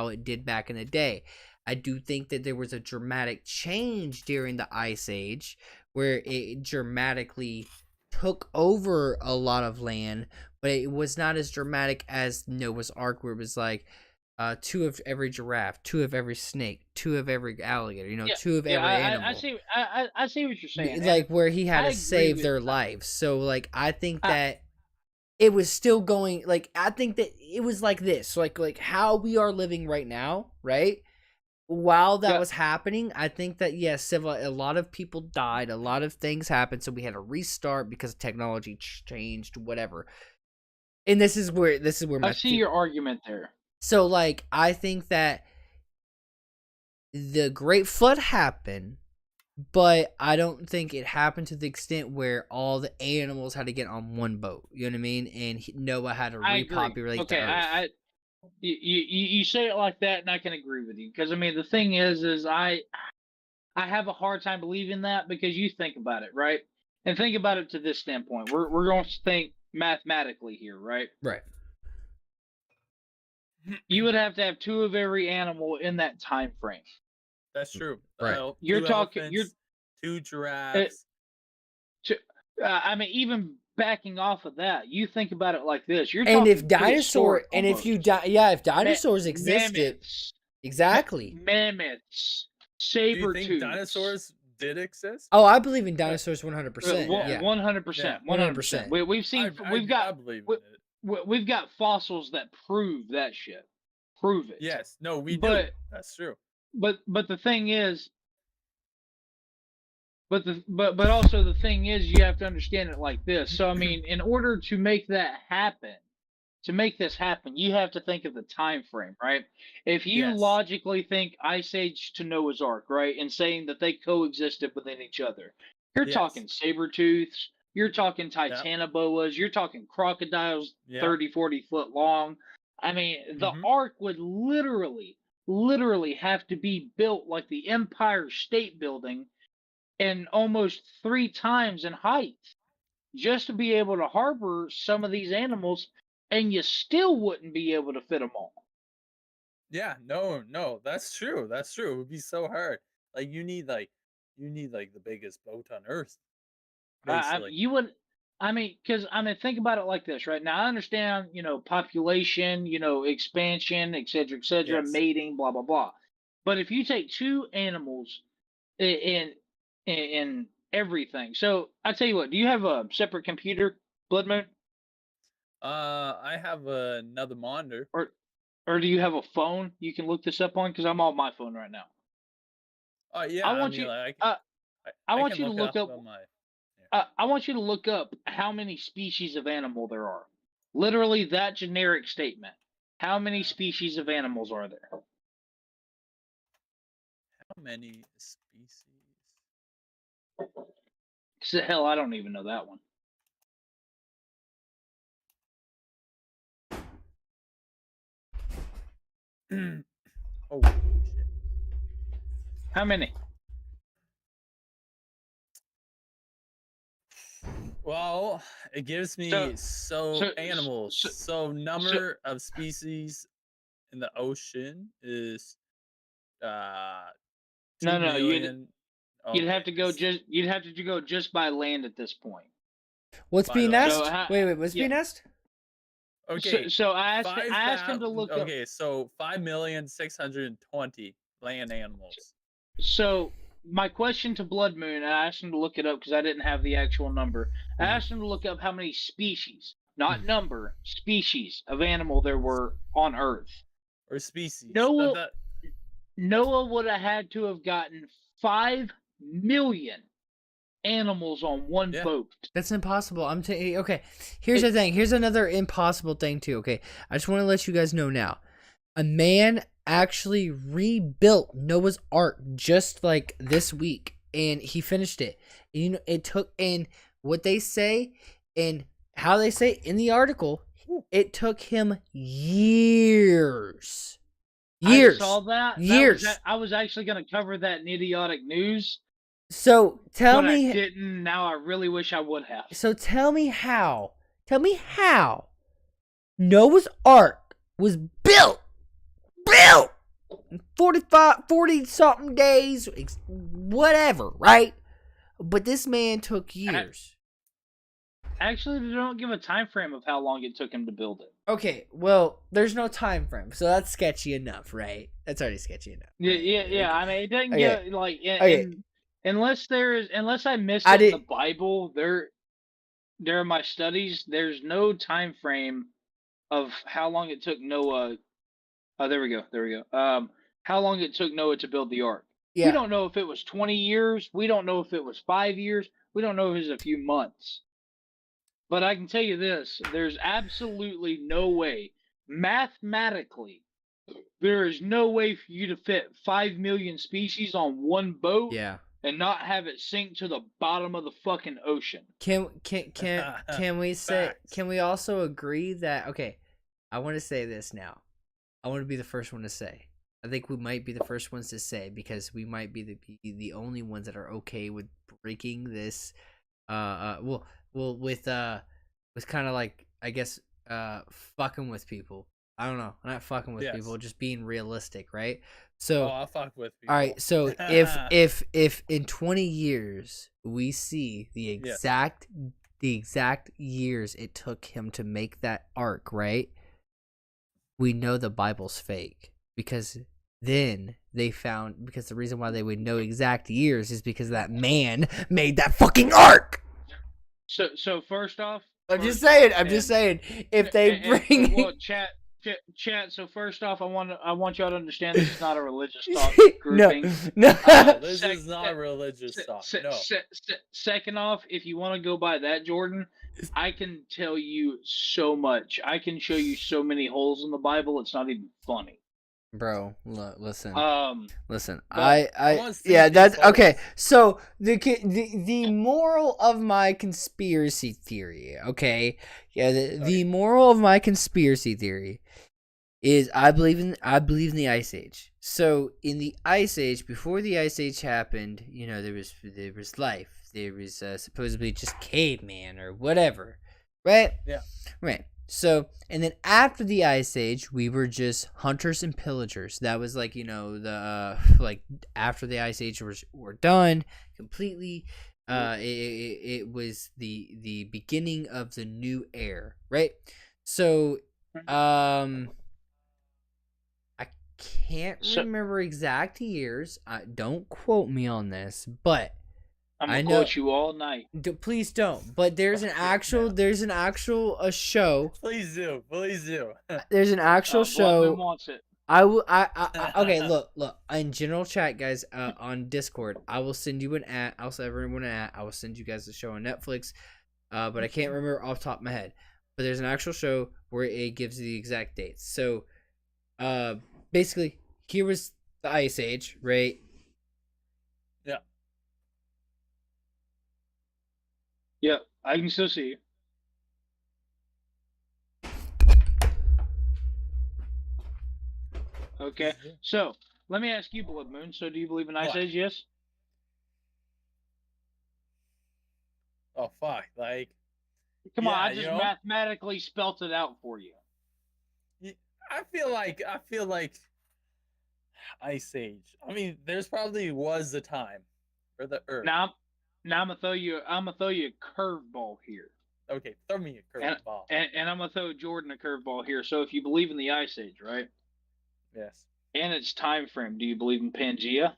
it did back in the day. I do think that there was a dramatic change during the Ice Age where it dramatically took over a lot of land, but it was not as dramatic as Noah's Ark, where it was like two of every giraffe, two of every snake, two of every alligator, Yeah, two of yeah. every I animal. see. I see what you're saying, and Like where he had I to agree save with. their lives. So like I think I, that it was still going, like I think that it was like this, like how we are living right now, right? While that yeah, was happening, I think that yes, a lot of people died, a lot of things happened, so we had to restart because technology changed, whatever. And this is where I see your argument there. so like I think that the Great Flood happened, but I don't think it happened to the extent where all the animals had to get on one boat. You know what I mean? And Noah had to I agree. repopulate the Okay, earth. you say it like that, and I can agree with you. Because I mean, the thing is I have a hard time believing that because you think about it, right? And think about it to this standpoint. We're going to think mathematically here, right? Right. You would have to have two of every animal in that time frame. That's true. Right. You're Two talking. elephants, two Uh, giraffes. I mean, even backing off of that, you think about it like this. You're And talking if dinosaur, prehistoric and if you almost. if dinosaurs existed, Mammoths, exactly. mammoths, Do you saber think tooths. dinosaurs did exist? Oh, I believe in dinosaurs 100%. Yeah. 100%. 100%. We've seen. I believe in it. We've got fossils that prove that shit. Prove it. Yes. No, we do. But That's true. but the thing is, but also the thing is, you have to understand it like this. So I mean, in order to make that happen, to make this happen, you have to think of the time frame, right? If you Yes. logically think Ice Age to Noah's Ark, right, and saying that they coexisted within each other, you're Yes. talking saber tooths, you're talking titanoboas, you're talking crocodiles Yep. 30, 40 foot long. I mean, the Mhm. Ark would literally have to be built like the Empire State Building and almost 3 times in height just to be able to harbor some of these animals, and you still wouldn't be able to fit them all. Yeah. No. That's true. That's true. It would be so hard. Like you need like the biggest boat on Earth, basically. You would, I mean, because I mean, think about it like this, right? Now I understand, population, expansion, et cetera, Yes. mating, blah blah blah. But if you take two animals in everything, so I tell you what, do you have a separate computer, Blood Moon, I have another monitor. or do you have a phone you can look this up on? Because I'm on my phone right now. Oh yeah. I I want mean, you. like I I want can you to look look it up. on my. I want you to look up how many species of animal there are. Literally that generic statement. How many species of animals are there? How many species? Hell, I don't even know that one. Oh shit. How many? Well, it gives me animals. So number of species in the ocean is 2 No, million. you'd have to go just by land at this point. What's By being the way. asked? So, Wait, what's being asked? Okay. So I asked him to look up. Okay, so 5,620 land animals. So my question to Blood Moon, I asked him to look it up because I didn't have the actual number. I asked him to look up how many species, not number, species of animal there were on Earth. Or species. Noah would have had to have gotten 5 million animals on one boat. That's impossible. I'm telling you. Okay, here's the thing. Here's another impossible thing too. Okay, I just want to let you guys know now. A man actually rebuilt Noah's Ark just like this week, and he finished it. And, it took, and what they say and how they say in the article, it took him years. I saw that. Years. I was actually going to cover that in Idiotic News. So tell me. I didn't. Now I really wish I would have. So tell me how. Tell me how Noah's Ark was built 40 something days, whatever, right? But this man took years. Actually, they don't give a time frame of how long it took him to build it. Okay, well, there's no time frame, so that's sketchy enough, right? That's already sketchy enough. Yeah. I mean, it doesn't get like unless I missed it in the Bible. During my studies, there's no time frame of how long it took Noah. Oh, there we go. How long it took Noah to build the ark? Yeah. We don't know if it was 20 years. We don't know if it was 5 years. We don't know if it was a few months. But I can tell you this: there's absolutely no way, mathematically, there is no way for you to fit 5 million species on one boat. Yeah. and not have it sink to the bottom of the fucking ocean. Can we say? Facts. Can we also agree that? Okay, I want to say this now. I want to be the first one to say. I think we might be the first ones to say because we might be the only ones that are okay with breaking this. With kind of like I guess fucking with people. I don't know, not fucking with Yes. people, just being realistic, right? So I'll fuck with people. all right, so if in 20 years we see the exact years it took him to make that ark, right? We know the Bible's fake because then they found because the reason why they would know exact years is because that man made that fucking ark. So first off, I'm just saying if they bring well, chat. So first off, I want y'all to understand this is not a religious talk grouping. no. This is not a religious talk. No. Second off, if you want to go by that, Jordan, I can tell you so much. I can show you so many holes in the Bible. It's not even funny. Bro, listen. Listen. wanna see Yeah, these that's holes. okay. So the moral of my conspiracy theory, okay? Yeah, the moral of my conspiracy theory is I believe in the Ice Age. So in the Ice Age, before the Ice Age happened, you know, there was life. There was supposedly just caveman or whatever, right? Yeah. Right. So, and then after the Ice Age, we were just hunters and pillagers. That was like, you know, the like after the Ice Age were done completely. It was the beginning of the new era, right? So, I can't remember exact years. Don't quote me on this, but I'm I gonna know- quote you all night. please don't. But there's an actual show. Please do. There's an actual Bloodman show. wants it. Okay, look. In general chat, guys, on Discord, I will send you an ad. I'll send everyone an ad. I will send you guys the show on Netflix. But I can't remember off the top of my head. But there's an actual show where it gives you the exact dates. So, basically, here was the Ice Age, right? Yeah. Yeah, I can still see you. Okay, so let me ask you, Blood Moon. So, do you believe in Ice What? Age? Yes. Oh fuck! Like, Come on, Yeah, I you just know? mathematically spelt it out for you. I feel like Ice Age. I mean, there's probably was a time for the Earth. Now I'm gonna throw you a curveball here, Okay, throw me a curveball. and I'm gonna throw Jordan a curveball here. So, if you believe in the Ice Age, right, Yes. and its time frame, do you believe in Pangea?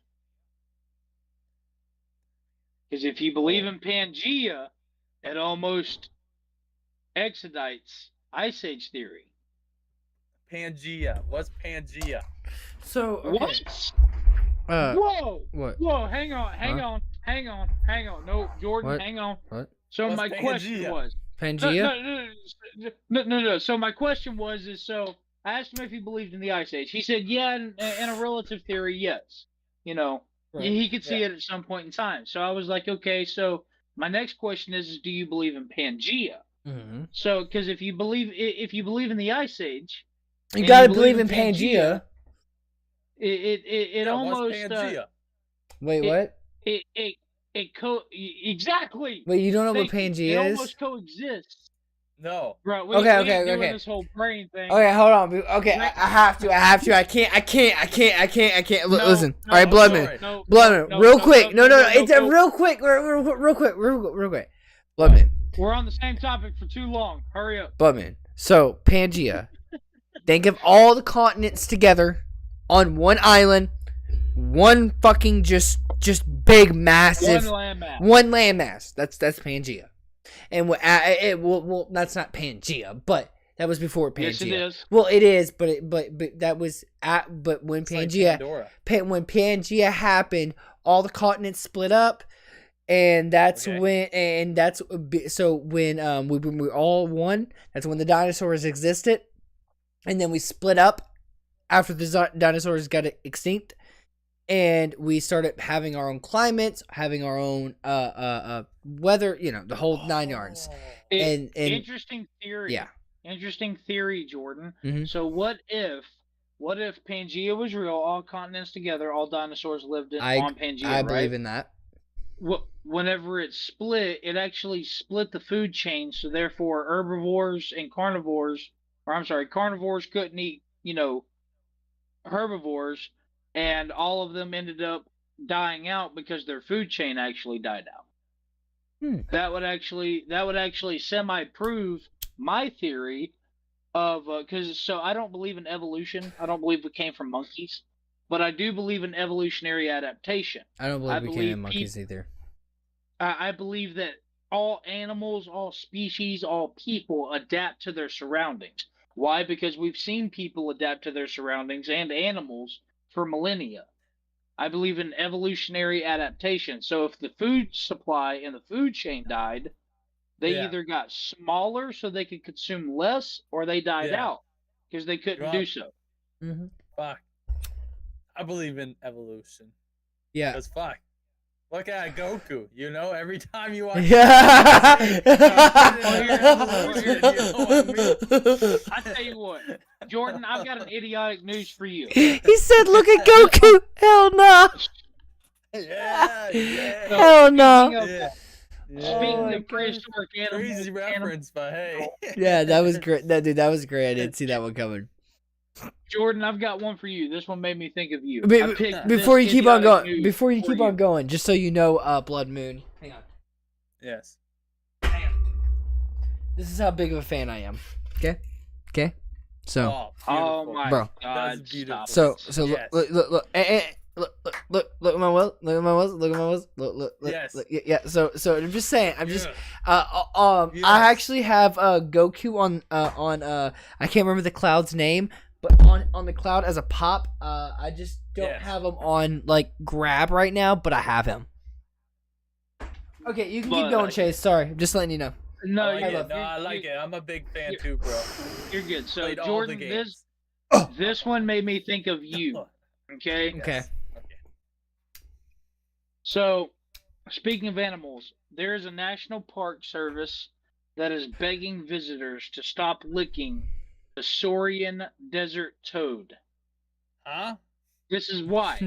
Because if you believe in Pangea, it almost expedites Ice Age theory. Pangea. What's Pangea? So What? Whoa. What? What? Whoa! Hang on. No, Jordan, What? hang on. What? So What's my question Pangea? was. Pangea? No. So my question was, so I asked him if he believed in the Ice Age. He said, yeah, in a relative theory, yes. You know, he could see it at some point in time. So I was like, okay. So my next question is do you believe in Pangea? Mm-hmm. So, because if you believe in the Ice Age, You and gotta you believe in Pangea. it Yeah, almost what's Pangea? Wait, what? Exactly. Wait, you don't know what Thank you. Pangea It is? almost coexists. No. Right. Okay. Doing this whole brain thing. Okay, hold on. Okay, I have to. I can't. No, Listen. no, All right, Bloodman. sorry. No, Bloodman, no, real no, quick. No. It's a no. real quick. Real quick. Bloodman. We're on the same topic for too long. Hurry up. Bloodman. So, Pangea. Think of all the continents together on one island. One fucking just big massive One landmass. landmass. That's Pangea. And that's not Pangea, but that was before Pangea. Yes, it is. Well, it is, but that was when It's like Pangea Pandora. when Pangea happened, all the continents split up, and that's Okay. when we were all one. That's when the dinosaurs existed, and then we split up after the dinosaurs got extinct, and we started having our own climates, having our own weather, the whole 9 yards. And Interesting theory. yeah. Interesting theory, Jordan. Mhm. So what if Pangea was real, all continents together, all dinosaurs lived on Pangea, I right? believe in that. Whenever it split, it actually split the food chain, so therefore herbivores and carnivores, carnivores couldn't eat, herbivores, and all of them ended up dying out because their food chain actually died out. That would actually semi-prove my theory of so I don't believe in evolution. I don't believe we came from monkeys, but I do believe in evolutionary adaptation. I don't believe we came from monkeys either. I believe that all animals, all species, all people adapt to their surroundings. Why? Because we've seen people adapt to their surroundings and animals for millennia. I believe in evolutionary adaptation. So if the food supply and the food chain died, they either got smaller so they could consume less, or they died out because they couldn't do so. Fuck. I believe in evolution. Yeah. Because fuck. Look at Goku, every time you watch I tell you what, Jordan, I've got an idiotic news for you. He said, look at Goku. Hell no. Yeah. Hell no. Speaking of prehistoric animals. Crazy reference, but hey. Yeah, that was great. That was great. I didn't see that one coming. Jordan, I've got one for you. This one made me think of you. Before you keep on going, just so you know, Blood Moon. Hang on. Yes. This is how big of a fan I am. Okay. So. Oh my bro. God! That's beautiful. So Yes. look at my wheels. Look at my wheels. Look. Yes. Yeah. So I'm just saying. Yes. I actually have Goku on I can't remember the cloud's name, but on the cloud as a pop. I just don't have him on like grab right now, but I have him. Okay, you can keep going, Chase. Sorry, I'm just letting you know. No, I like it. I'm a big fan too, bro. You're good. So Played all Jordan, the games. this one made me think of you. Okay. Okay. So, speaking of animals, there is a national park service that is begging visitors to stop licking the Saurian desert toad. Huh? This is why.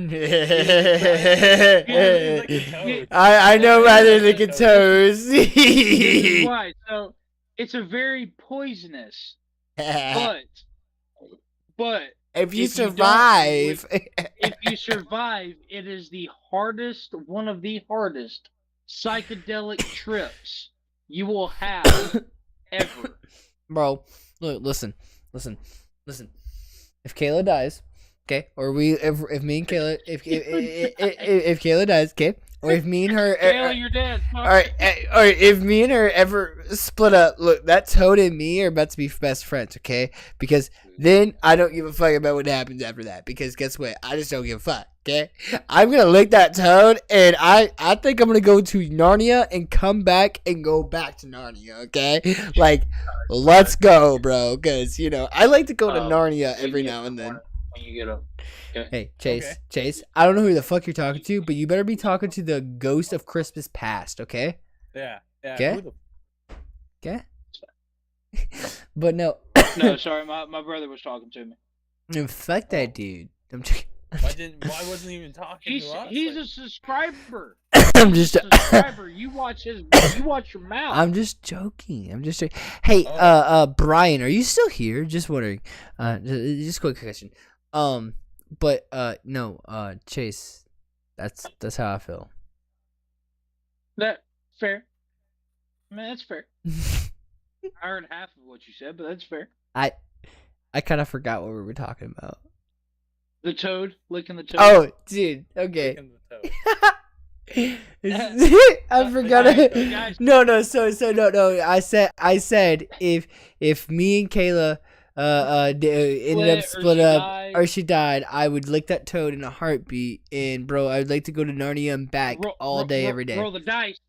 I know rather lick at toes. This is why. So, it's a very poisonous, but if you survive, if you survive, it is one of the hardest psychedelic trips you will have ever. Bro, look, listen. If Kayla dies, okay, or if me and Kayla, if Kayla dies, okay, or if me and her, Kayla, you're dead. All right, if me and her ever split up, look, that toad and me are about to be best friends, okay? Because then I don't give a fuck about what happens after that. Because guess what? I just don't give a fuck, okay? I'm gonna lick that toad, and I think I'm gonna go to Narnia and come back and go back to Narnia, okay? Like, let's go, bro. Because I like to go to Narnia every now and then. When you get up. Okay. Hey, Chase, I don't know who the fuck you're talking to, but you better be talking to the ghost of Christmas past, okay? Yeah. Okay? Okay? But no. No, sorry, my brother was talking to me. Fuck that dude. I'm Why wasn't he even talking to us? He's a subscriber. I'm just a subscriber. You watch your mouth. I'm just joking. Hey, Brian, are you still here? Just wondering. Just a quick question. But no, Chase, that's how I feel. That fair. I mean, that's fair. I heard half of what you said, but that's fair. I kind of forgot what we were talking about. The toad, licking the toad. Oh, dude. Okay. Licking the toad. I forgot it. No. So no. I said if me and Kayla ended up split up or she died, I would lick that toad in a heartbeat. And bro, I would like to go to Narnia and back all day, every day. Roll the dice.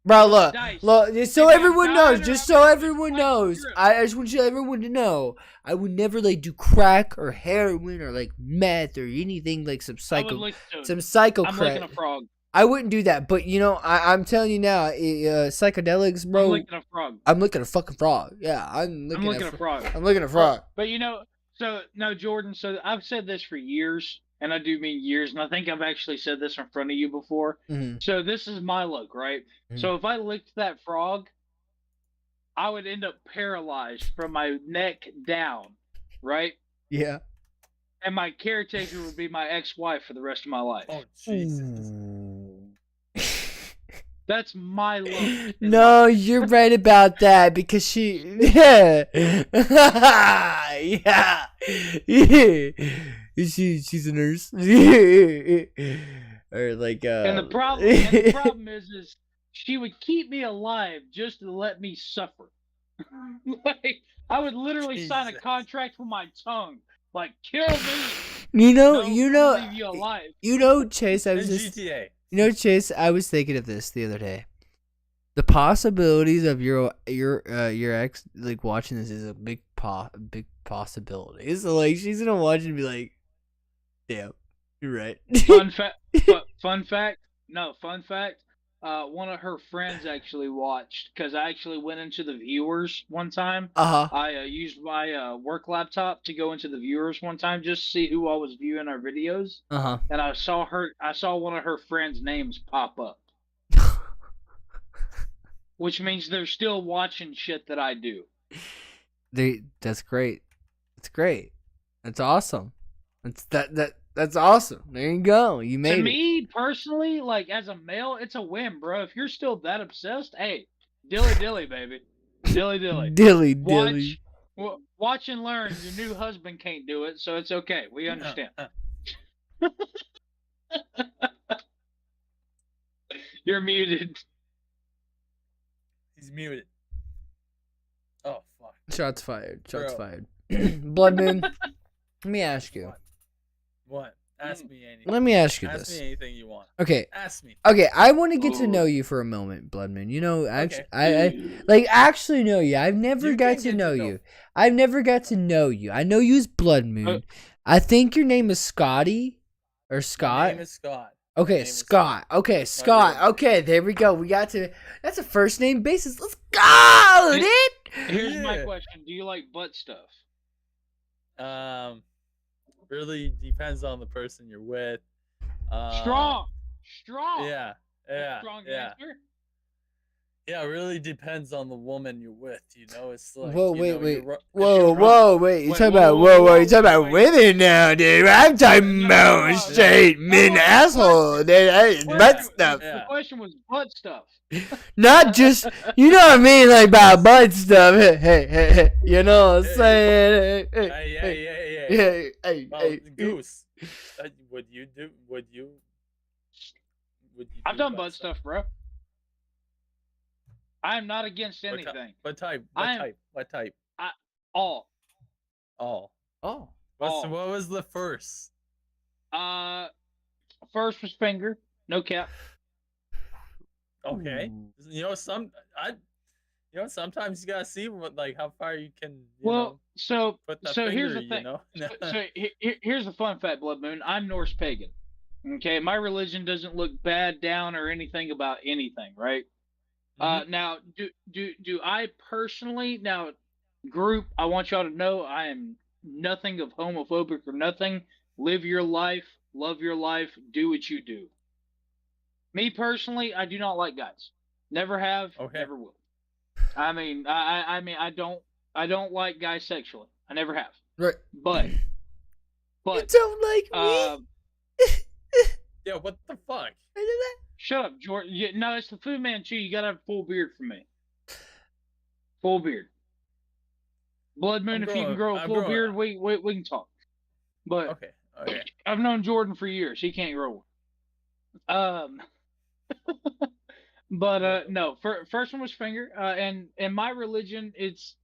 Bro, look, Dice. just so If I'm everyone dying knows, or just I'm so gonna everyone fight knows, Europe. I just want everyone to know, I would never like do crack or heroin or like meth or anything like some I would lick toad. psycho I'm crack. licking a frog. I wouldn't do that, but you know, I'm telling you now, psychedelics, bro. I'm licking a frog. I'm licking a fucking frog. Yeah, I'm licking a frog. I'm licking a frog. But you know, so no, Jordan. So I've said this for years, and I do mean years, and I think I've actually said this in front of you before. Mm-hmm. So this is my look, right? Mhm. So if I licked that frog, I would end up paralyzed from my neck down, right? Yeah. And my caretaker would be my ex-wife for the rest of my life. Oh Jesus! That's my look. No, you're right about that because she, yeah, yeah, she's a nurse, or like, and the problem is she would keep me alive just to let me suffer. Like I would literally sign a contract with my tongue, like kill me. You know, leave you alive. You know, Chase. I was just, GTA. You know, Chase. I was thinking of this the other day. The possibilities of your ex like watching this is a big possibility. So like she's gonna watch and be like, "Damn, you're right." Fun fact. One of her friends actually watched because I actually went into the viewers one time. I used my work laptop to go into the viewers one time just to see who all was viewing our videos. And I saw one of her friends' names pop up. Which means they're still watching shit that I do. That's great. That's great. That's awesome. That's awesome. There you go. You made it. To me personally, like as a male, it's a win, bro. If you're still that obsessed, hey, dilly baby, dilly. Dilly. Watch and learn. Your new husband can't do it, so it's okay. We understand. You're muted. He's muted. Oh fuck. Shots fired. Blood Moon. Let me ask you. What? Ask me anything. Let me ask you this. Ask me anything you want. Okay. Ask me. Okay, I want to get to know you for a moment, Blood Moon. You know, I like actually know you. I've never got to know you. I've never got to know you. I know you as Blood Moon. I think your name is Scotty or Scott. My name is Scott. Okay, Scott. Okay, Scott. Okay, there we go. We got to. That's a first name basis. Let's go, dude. Here's my question: do you like butt stuff? Really depends on the person you're with. Strong. Yeah. Strong answer. Yeah, it really depends on the woman you're with. You know, it's like. Whoa, wait. You talking about women now, dude? I'm talking about straight men asshole. Butt stuff. The question was butt stuff. Not just, you know what I mean, like about butt stuff. Hey, you know what I'm saying? Hey, Goose. Would you? I've done butt stuff, bro. I'm not against anything. What type? All. What was the first? First was finger, no cap. Okay. You know, sometimes you gotta see what, like, how far you can. So finger, here's the thing. So here's the fun fact, Blood Moon. I'm Norse pagan. Okay, my religion doesn't look bad down or anything about anything, right? Now, do I personally group? I want y'all to know I am nothing of homophobic or nothing. Live your life, love your life, do what you do. Me personally, I do not like guys. Never have, never will. I mean, I don't like guys sexually. I never have. Right. But you don't like me. Yeah, what the fuck? Shut up, Jordan. No, it's the Fu Manchu. You gotta have full beard for me. Full beard. Blood Moon, if you can grow a full beard, we can talk. But okay. I've known Jordan for years. He can't grow one. But no. First one was finger. And in my religion, it's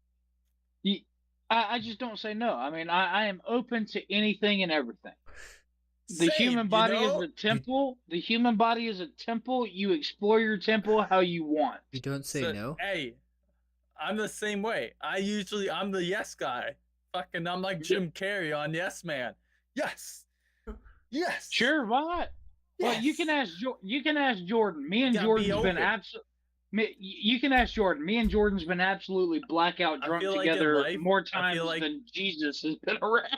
I just don't say no. I mean, I am open to anything and everything. The human body is know? a temple. The human body is a temple. You explore your temple how you want. You don't say no. Hey, I'm the same way. I'm the yes guy. Fucking, I'm like Jim Carrey on Yes Man. Yes. Yes. Sure, why not? Well, you can ask Jordan. Me and Jordan's been You can ask Jordan. Me and Jordan's been absolutely blackout drunk together more times than Jesus has been around.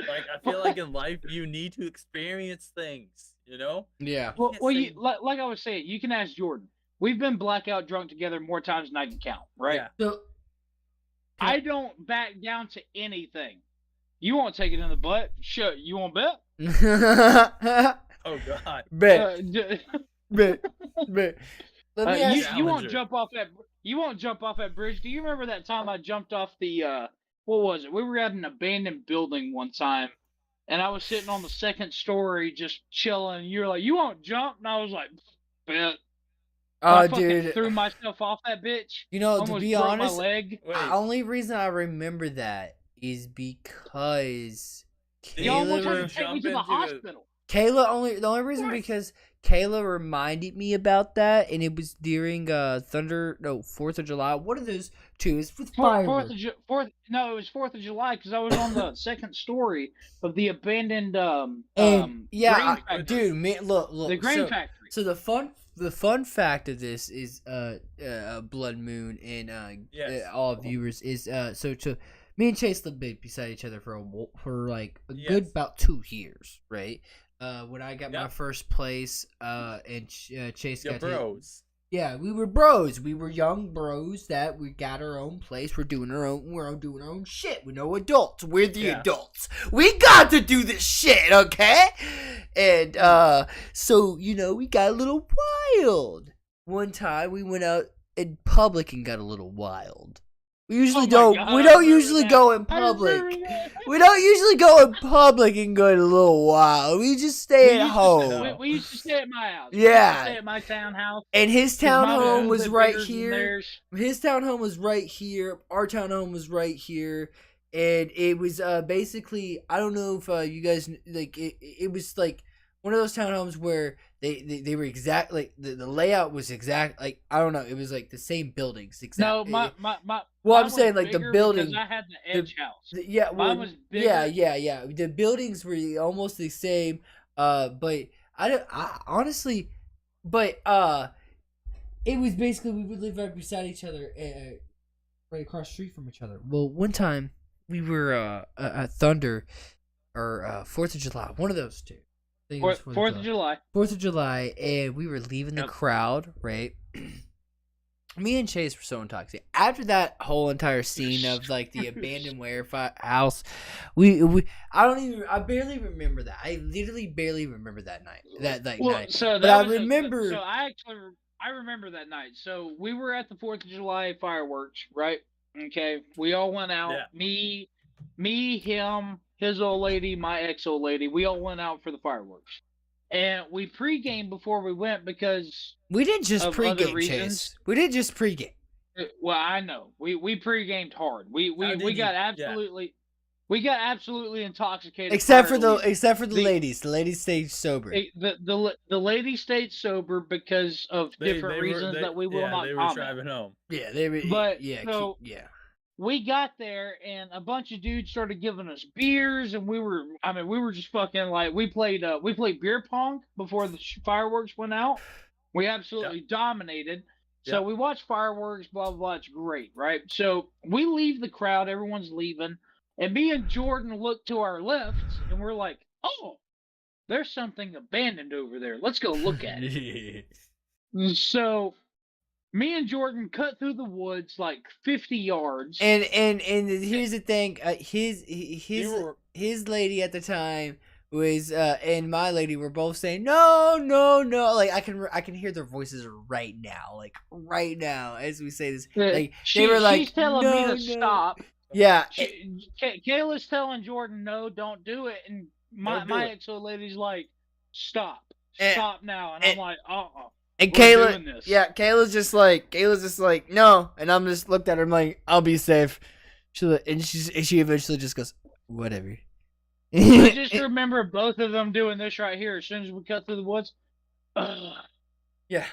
Like, I feel like in life you need to experience things, you know? Yeah. Well, like I was saying, you can ask Jordan. We've been blackout drunk together more times than I can count, right? Yeah. So, I don't back down to anything. You won't take it in the butt. Sure, you won't bet? Oh God. bet. Bet. Let me ask you won't jump off that. You won't jump off that bridge. Do you remember that time I jumped off the? What was it? We were at an abandoned building one time, and I was sitting on the second story just chilling. And you were like, "You won't jump," and I was like, "Bet." Oh, dude, threw myself off that bitch. You know, almost to be broke honest, my leg. the only reason I remember that is because You almost had Kayla. to take me to the hospital. The only reason because Kayla reminded me about that, and it was during 4th of July. One of those two is with fireworks. It was 4th of July because I was on the second story of the abandoned And yeah, grain factory. dude, man, look, The grain factory. So the fun fact of this is Blood Moon and all viewers is me and Chase lived beside each other for like a good about 2 years, right? When I got my first place, and Chase got bros. Yeah, we were bros. We were young bros that we got our own place. We're doing our own shit. We're no adults. We're the adults. We got to do this shit, okay? And so we got a little wild. One time we went out in public and got a little wild. We usually we don't usually go in public. We don't usually go in public and go a little wild. We just stay at home. We used to stay at my house. Yeah. We used to stay at my townhouse. And his townhome was right here. His townhome was right here. Our townhome was right here. And it was basically, I don't know if you guys, like, it was like one of those townhomes where they were exact, like the layout was exact, like, I don't know, it was like the same buildings. No, I'm saying like the building. I had the edge house. Mine was bigger. Yeah. The buildings were almost the same. But it was basically we would live right beside each other, right across the street from each other. Well, one time we were at Thunder or 4th of July, one of those two. 4th of July. 4th of July, and we were leaving the crowd, right? Me and Chase were so intoxicated. After that whole entire scene of like the abandoned warehouse, I barely remember that. I literally barely remember that night. That night. I remember that night. So we were at the 4th of July fireworks, right? Okay, we all went out. Yeah. Me, him, his old lady, my ex-old lady. We all went out for the fireworks. And we pre-gamed before we went because we didn't just pre-game, Chase. We didn't just pre-game. Well, I know. We pre-gamed hard. We got absolutely intoxicated. Except for the ladies. The ladies stayed sober. The ladies stayed sober because of different reasons that we will not comment. They were driving home. Yeah, they were. But we got there and a bunch of dudes started giving us beers, and we were just fucking like, we played beer pong before the fireworks went out. We absolutely dominated. So we watched fireworks, blah, blah, blah. It's great, right? So we leave the crowd, everyone's leaving, and me and Jordan look to our left, and we're like, oh, there's something abandoned over there. Let's go look at it. So me and Jordan cut through the woods like 50 yards. And here's the thing, his lady at the time was and my lady were both saying no. Like I can hear their voices right now as we say this. Like they were like, she's telling me to stop. Yeah. Kayla's telling Jordan no, don't do it, and my ex-old lady's like, stop now, and I'm like, And Kayla's just like, no, and I'm just looked at her, I'm like, I'll be safe. She eventually just goes, whatever. I just remember both of them doing this right here as soon as we cut through the woods. Yeah.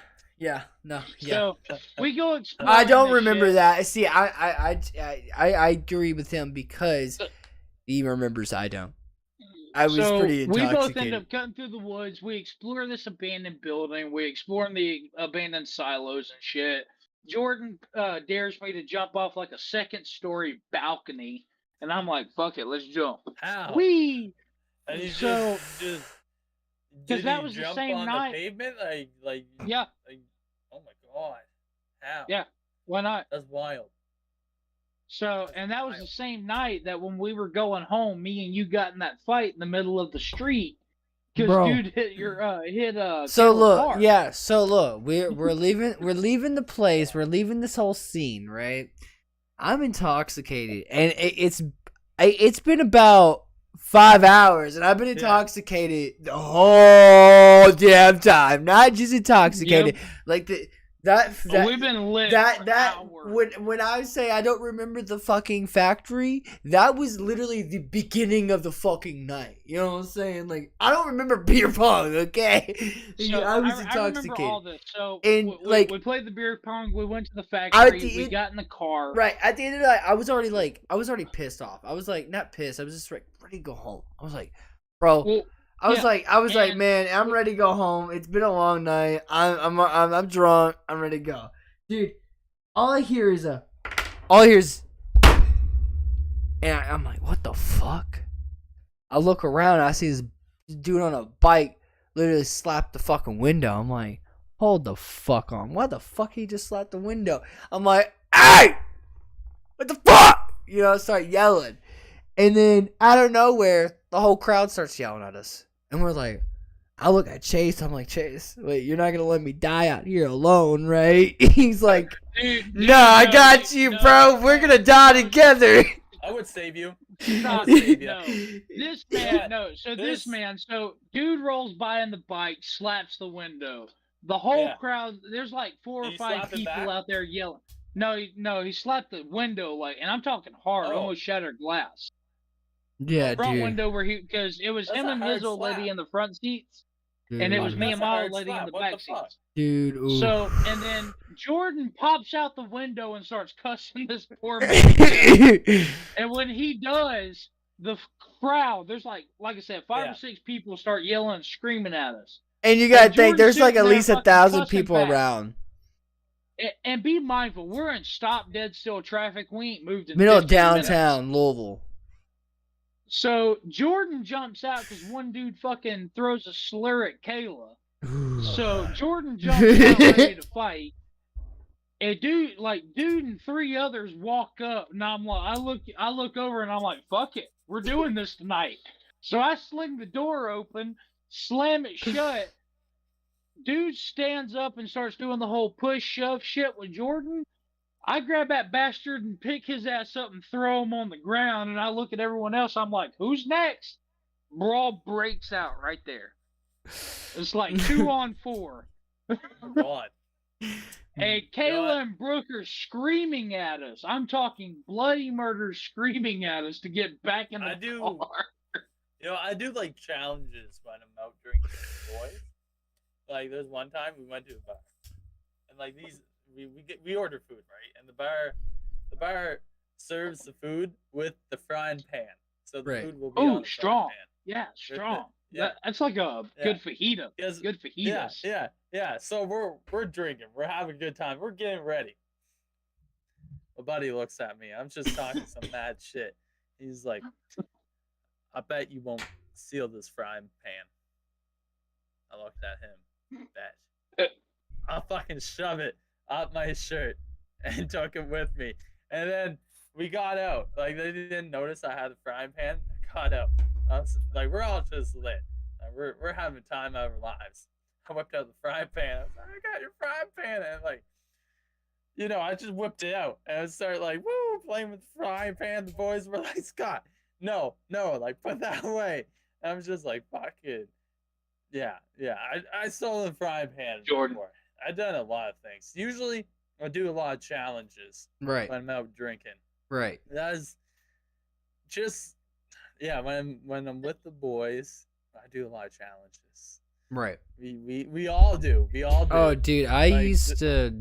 No. Yeah. So we go explore. I don't remember that. See, I agree with him because he remembers. I don't. I was pretty intoxicated. We both end up cutting through the woods. We explore this abandoned building. We explore the abandoned silos and shit. Jordan dares me to jump off like a second-story balcony, and I'm like, "Fuck it, let's jump." How? Wee. And you So, just because that was the same on night. The pavement, like yeah. Like, oh my god, how? Yeah. Why not? That's wild. So, and that was the same night that when we were going home, me and you got in that fight in the middle of the street because dude hit your So look, car. yeah. So look, we're leaving the place. We're leaving this whole scene, right? I'm intoxicated, and it's been about 5 hours, and I've been intoxicated the whole damn time. Not just intoxicated, like we've been lit when I say I don't remember the fucking factory, that was literally the beginning of the fucking night. You know what I'm saying? Like, I don't remember beer pong, okay? So I was intoxicated. I remember all this. So and we played the beer pong, we went to the factory, we got in the car. Right, at the end of the night, I was already pissed off. I was like, not pissed, I was just like ready to go home. I was like, bro, I was like, man, I'm ready to go home. It's been a long night. I'm drunk. I'm ready to go, dude. All I hear is, and I'm like, what the fuck? I look around and I see this dude on a bike literally slap the fucking window. I'm like, hold the fuck on. Why the fuck he just slapped the window? I'm like, hey, what the fuck? You know, I start yelling, and then out of nowhere, the whole crowd starts yelling at us. And we're like, I look at Chase. I'm like, Chase, wait, you're not going to let me die out here alone, right? He's like, no, I got you, bro. We're going to die together. I would save you. No. This man, so dude rolls by on the bike, slaps the window. The whole crowd, there's like 4 or 5 people out there yelling. No, he slapped the window, like, and I'm talking hard, almost shattered glass. Yeah, front window where because it was him and his old lady in the front seats, and it was me and my old lady in the back seats. Dude, ooh. So, and then Jordan pops out the window and starts cussing this poor man. And when he does, the crowd, there's like I said, 5 or 6 people start yelling and screaming at us. And you gotta think, there's like at least 1,000 people around. And be mindful, we're in stop dead still traffic. We ain't moved in middle of downtown Louisville. So Jordan jumps out because one dude fucking throws a slur at Kayla. So Jordan jumps out ready to fight. And dude and 3 others walk up, and I'm like, I look over and I'm like, fuck it, we're doing this tonight. So I sling the door open, slam it shut. Dude stands up and starts doing the whole push shove shit with Jordan. I grab that bastard and pick his ass up and throw him on the ground, and I look at everyone else. I'm like, who's next? Brawl breaks out right there. It's like 2 on 4. God. And Kayla and Brooke are screaming at us. I'm talking bloody murder screaming at us to get back in the car. You know, I do like challenges when I'm out drinking with the boys. Like, there's one time we went to a bar, and like we order food, right? And the bar serves the food with the frying pan, so the food will be on the strong. Pan. Yeah, strong. That's like a good fajita. Good fajitas. Yeah. So we're drinking. We're having a good time. We're getting ready. My buddy looks at me. I'm just talking some mad shit. He's like, I bet you won't seal this frying pan. I looked at him. Bet. I'll fucking shove it up my shirt and took it with me. And then we got out. Like, they didn't notice I had a frying pan. I got out. I was, like, we're all just lit. Like, we're having time of our lives. I whipped out the frying pan. I was like, I got your frying pan. And like, you know, I just whipped it out. And I started like, woo, playing with the frying pan. The boys were like, Scott, no, like, put that away. And I was just like, fuck it. Yeah. I stole the frying pan before. I've done a lot of things. Usually, I do a lot of challenges when I'm out drinking. Right. That's just yeah, when I'm with the boys, I do a lot of challenges. Right. We all do. We all do. Oh, dude, I Like, used to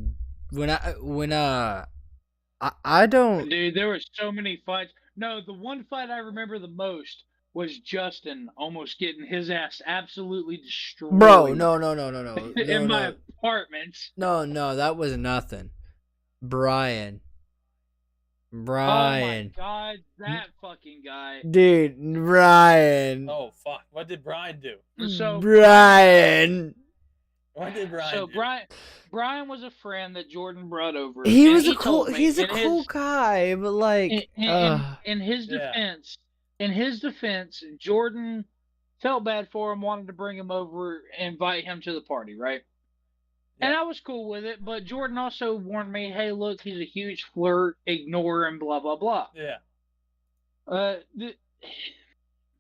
I don't. Dude, there were so many fights. No, the one fight I remember the most was Justin almost getting his ass absolutely destroyed. Bro, no, in my apartment. no, that was nothing. Brian. Oh my Brian. god, that fucking guy. Dude, Brian. oh fuck! What did Brian do? So Brian. What did Brian So do? Brian was a friend that Jordan brought over. He and was told me he's a in cool his- guy, but like in his Yeah. defense, Jordan felt bad for him, wanted to bring him over, invite him to the party, right? And Yeah. I was cool with it, but Jordan also warned me, "Hey, look, he's a huge flirt. Ignore him. Blah blah blah." Yeah.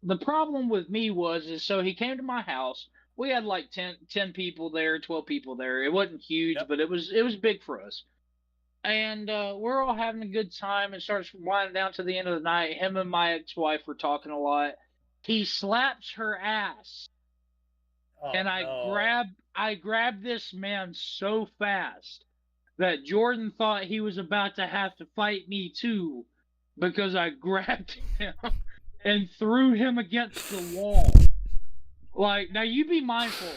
The problem with me is so he came to my house. We had like 10 people there, 12 people there. It wasn't huge, Yep. but it was big for us. And we're all having a good time. It starts winding down to the end of the night. Him and my ex-wife were talking a lot. He slaps her ass, Oh, and I grabbed this man so fast that Jordan thought he was about to have to fight me too, because I grabbed him and threw him against the wall. Like, now you be mindful.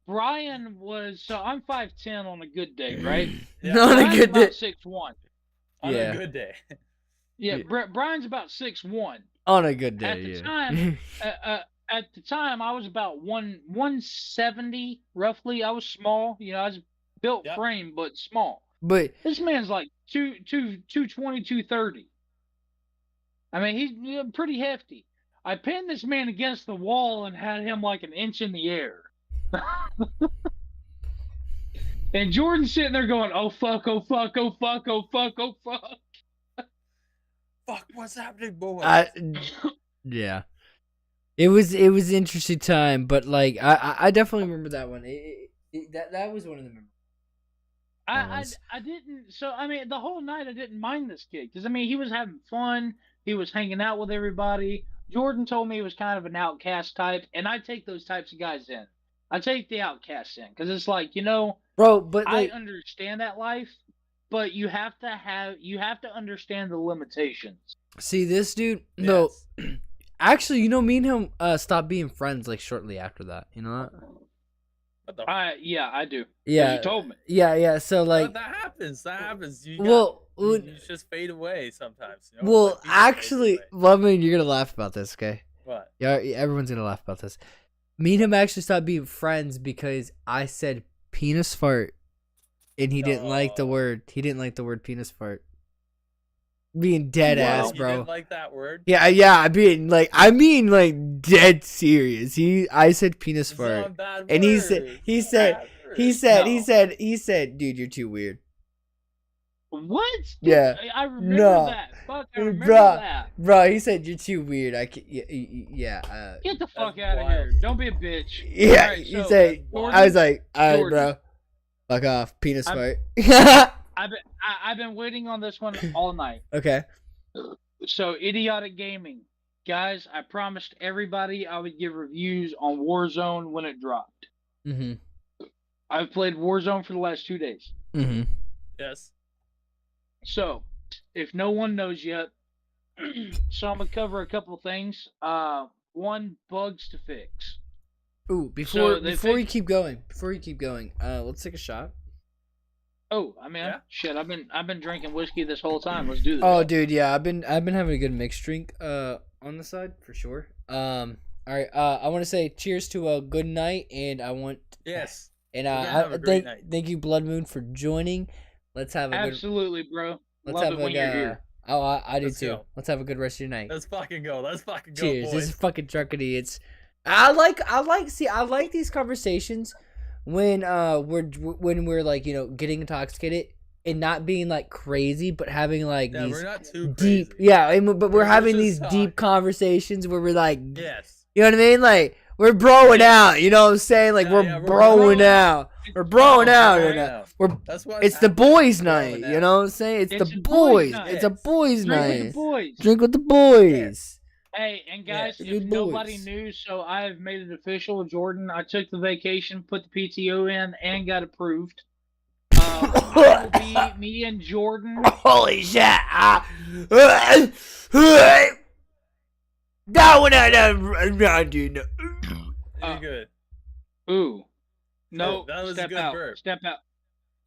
Brian was, so I'm 5'10" on a good day, right? Yeah. Not a Brian's good about day. 6'1". On Yeah. a good day. Yeah, Yeah. Brian's about 6'1". On a good day, At the yeah. time, at the time, I was about 170 roughly. I was small, I was built Yep. frame, but small. But This man's like 220, 230. I mean, he's pretty hefty. I pinned this man against the wall and had him like an inch in the air. And Jordan's sitting there going, "Oh fuck, oh fuck, oh fuck, oh fuck, oh fuck." Fuck, what's happening, boy? yeah. It was an interesting time, but like I definitely remember that one. That was one of the memories. I didn't. So I mean, the whole night I didn't mind this kid because I mean he was having fun. He was hanging out with everybody. Jordan told me he was kind of an outcast type, and I take those types of guys in. I take the outcasts in because it's like Bro, but like, I understand that life, but you have to understand the limitations. see this dude? No, Yes. actually, me and him stopped being friends like shortly after that. You know that? What the Yeah, I do. 'Cause Yeah, you told me. yeah. So like, that happens. That happens. You just fade away sometimes. well, Like, people fade actually, away. well, I mean, you're gonna laugh about this, okay? What? Yeah, everyone's gonna laugh about this. Me and him actually stopped being friends because I said penis fart, and he didn't like the word. He didn't like the word penis fart. Being dead Wow. ass, You bro. didn't like that word? Yeah. I mean like dead serious. I said penis It's fart, not a bad and word. It's not a bad word. he said, dude, you're too weird. What? Yeah. I remember No. that. Fuck, I remember Bruh. that. Bro, he said you're too weird. I can, yeah. Get the fuck That's out of here. wild. Don't be a bitch. Yeah, Alright, he so, said. Jordan- I was like, all right, Jordan. bro, fuck off, penis I'm- fart. I've been waiting on this one all night. Okay. So, idiotic gaming. Guys, I promised everybody I would give reviews on Warzone when it dropped. Mhm. I've played Warzone for the last 2 days. Mhm. Yes. So, if no one knows yet, so I'm gonna cover a couple things. One, bugs to fix. Ooh, before they you keep going, let's take a shot. Oh, I mean, Yeah. shit, I've been drinking whiskey this whole time. Let's do this. Oh, dude, yeah, I've been having a good mixed drink on the side for sure. All right, I want to say cheers to a good night, and I want Yes. and We're gonna have a great night. thank you Blood Moon for joining. Let's have a good Absolutely, bro. let's Love have it a when you're here. oh, I do Let's too. go. Let's have a good rest of your night. Let's fucking go. Let's fucking go, Cheers. boys. This is fucking drunken idiots. I like these conversations when we're like, getting intoxicated and not being like crazy, but having like Yeah, these we're not too deep crazy. but we're We're having just these talking. deep conversations where we're like, Yes. you know what I mean? Like we're broing out, you know what I'm saying? Like Yeah, we're yeah, we're broing broing out. We're broing out Broing right now. out. We're That's what it's the boys' night, Broing you out. know what I'm saying? It's It's the a boys' boys. night. It's a boys' Drink with night. the boys. Drink with the boys. Hey, and guys, Yeah. if Good nobody boys. knew, so I have made it official. Jordan, I took the vacation, put the PTO in, and got approved. I will be me and Jordan. Holy shit! That one I did. You're good. Ooh, no, that was a step good out, burp. step out,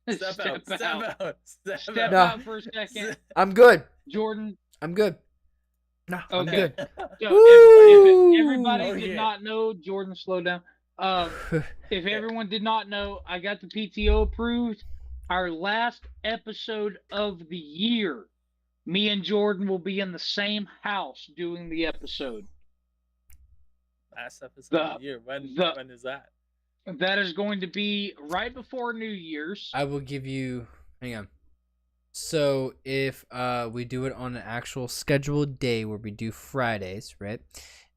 Step out. Step out. Step step out. No. out for a second, I'm good. Jordan. I'm good. No, I'm Okay. good. So Woo! if everybody Oh, did yeah. not know, Jordan, slow down. If everyone did not know, I got the PTO approved. Our last episode of the year, me and Jordan will be in the same house doing the episode. Last episode The- of the year. When is that? That is going to be right before New Year's. I will give you. Hang on. So if we do it on an actual scheduled day where we do Fridays, right?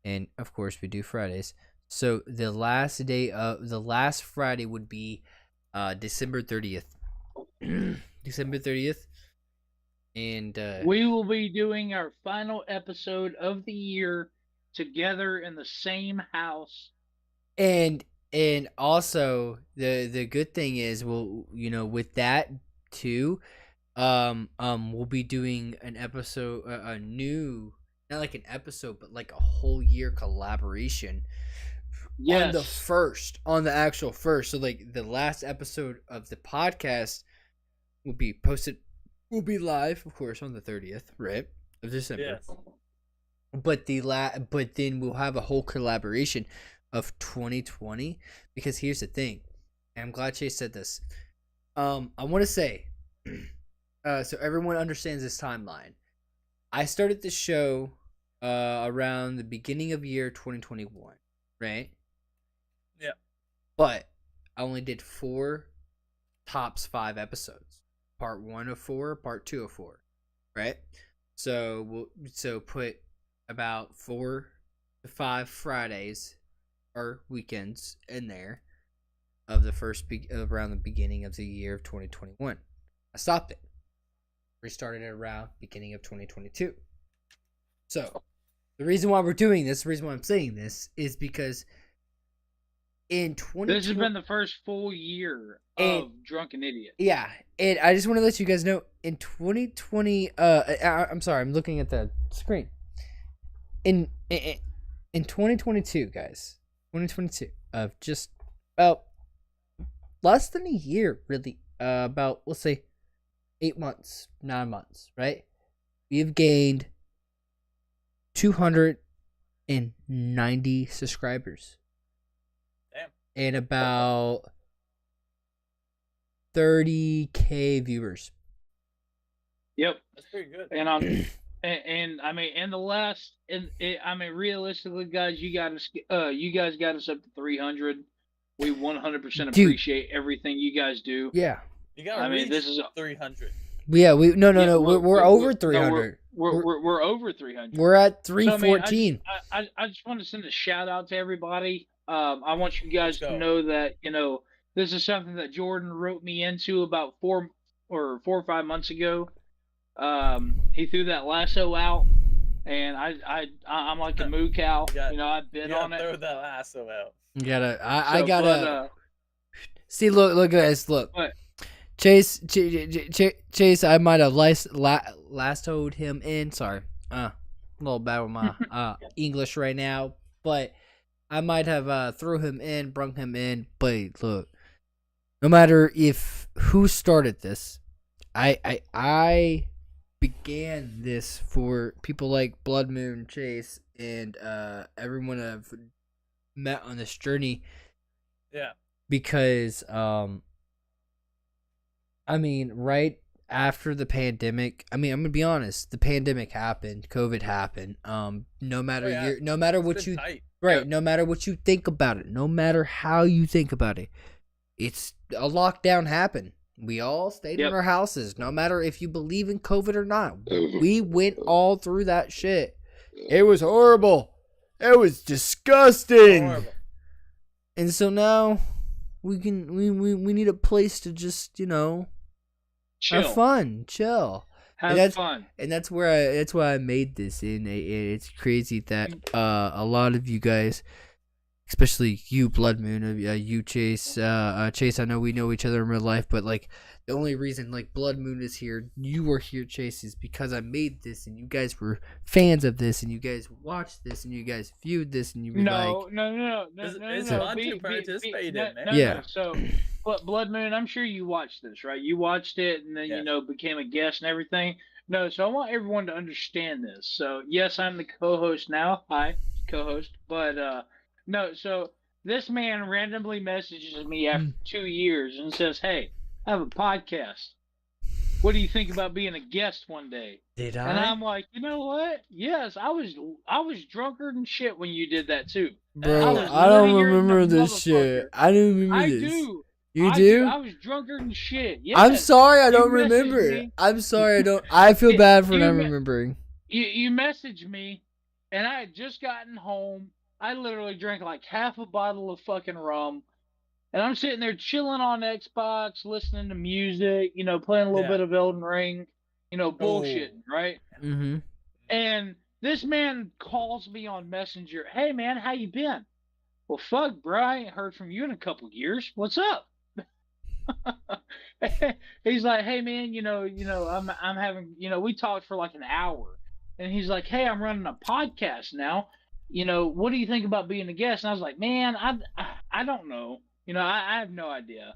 And of course we do Fridays. So the last Friday would be December 30th. December 30th. And We will be doing our final episode of the year together in the same house. and also the good thing is with that too, we'll be doing an episode, a new, not like an episode but like a whole year collaboration Yes. on the actual first. So like the last episode of the podcast will be live, of course, on the 30th, right, of December. Yes. But but then we'll have a whole collaboration of 2020, because here's the thing, and I'm glad Chase said this. I want to say, so everyone understands this timeline. I started the show around the beginning of year 2021, right? Yeah. But I only did 4 tops 5 episodes. Part 1 of 4, part 2 of 4, right? So put about 4 to 5 Fridays or weekends in there of the around the beginning of the year of 2021. I stopped it. Restarted it around beginning of 2022. So the reason why we're doing this, the reason why I'm saying this, is because in 2020, This has been the first full year of Drunken Idiot. yeah, and I just want to let you guys know, in 2020, I'm sorry, I'm looking at the screen. In 2022, guys, 2022, of just about less than a year, really, about, let's say, 8 months, 9 months, right? We've gained 290 subscribers. Damn. And about 30K viewers. Yep. That's pretty good. And and I mean, in the last, I mean, realistically, guys, you guys got us up to 300. We 100% appreciate everything you guys do. Yeah. You gotta reach this is 300. Yeah, we're over 300. We're over 300. We're at 314. 314. I just want to send a shout out to everybody. I want you guys to know that, this is something that Jordan wrote me into about 4 or 5 months ago. He threw that lasso out, and I'm like a moo cow. I bid on it. Throw that lasso out. You gotta. I gotta. See, look, guys, look. What? Chase, I might have lassoed him in. Sorry, a little bad with my English right now, but I might have threw him in, brung him in. But look, no matter who started this, I began this for people like Blood Moon, Chase, and everyone I've met on this journey. Yeah. Because I mean, right after the pandemic, I mean, I'm gonna be honest, the pandemic happened, COVID happened. No matter no matter what you tight. right, no matter what you think about it, no matter how you think about it, it's a lockdown happened. We all stayed in our houses, no matter if you believe in COVID or not. We went all through that shit. It was horrible. It was disgusting. Horrible. And so now we need a place to just, Chill. have fun, chill. Have fun. And that's why I made this. And it's crazy that a lot of you guys, especially you, Blood Moon, you, Chase. Chase, I know we know each other in real life, but like the only reason like Blood Moon is here, you were here, Chase, is because I made this, and you guys were fans of this, and you guys watched this, and you guys viewed this, and you were No. It's fun to participate in, man. Yeah. So, but Blood Moon, I'm sure you watched this, right? You watched it, and then Yes. became a guest and everything. No, so I want everyone to understand this. So yes, I'm the co-host now. Hi, co-host. But no, so this man randomly messages me after 2 years and says, "Hey, I have a podcast. What do you think about being a guest one day?" Did I? And I'm like, you know what? Yes, I was drunker than shit when you did that too. Bro, was I don't littier than remember a this shit. motherfucker. I don't remember I this. do. You I do? I was drunker than shit. Yes. I'm sorry, I You don't messaged remember. me. I'm sorry, I don't. I feel bad for You not me- remembering. You messaged me, and I had just gotten home. I literally drank like half a bottle of fucking rum, and I'm sitting there chilling on Xbox, listening to music, playing a little bit of Elden Ring, bullshitting, right? Mm-hmm. And this man calls me on Messenger. Hey man, how you been? Well, fuck, bro, I ain't heard from you in a couple years. What's up? He's like, hey man, I'm having, we talked for like an hour, and he's like, hey, I'm running a podcast now. What do you think about being a guest? And I was like, man, I don't know. I have no idea.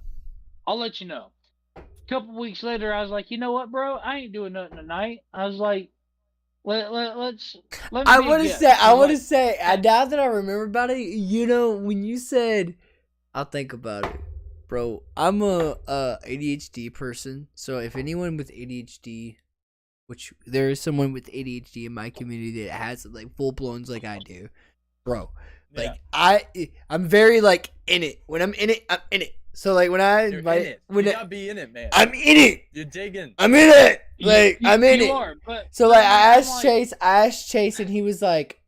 I'll let you know. A couple weeks later, I was like, you know what, bro? I ain't doing nothing tonight. I was like, let me I be a want to guest. say, He's like, now that I remember about it, when you said, I'll think about it, bro. I'm a ADHD person, so if anyone with ADHD, which there is someone with ADHD in my community that has like full blowns like I do, bro. Like I'm very like in it. When I'm in it, I'm in it. So like when I You're invite, in it. You gotta be in it, man. I'm in it. You're digging. I'm in it. Like I'm in you it. are, but So like I I'm asked Chase, and he was like,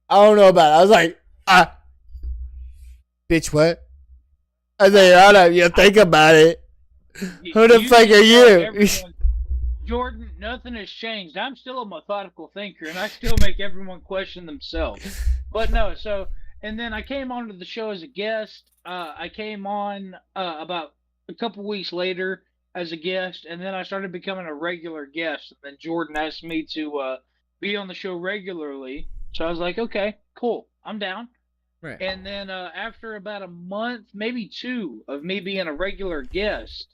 I don't know about it. I was like, bitch, what? I was like, hold up, you think about it. Who the fuck are you? Jordan, nothing has changed. I'm still a methodical thinker, and I still make everyone question themselves. But no, so, and then I came onto the show as a guest. I came on about a couple weeks later as a guest, and then I started becoming a regular guest. And then Jordan asked me to be on the show regularly. So I was like, okay, cool, I'm down. Right. And then after about a month, maybe two, of me being a regular guest,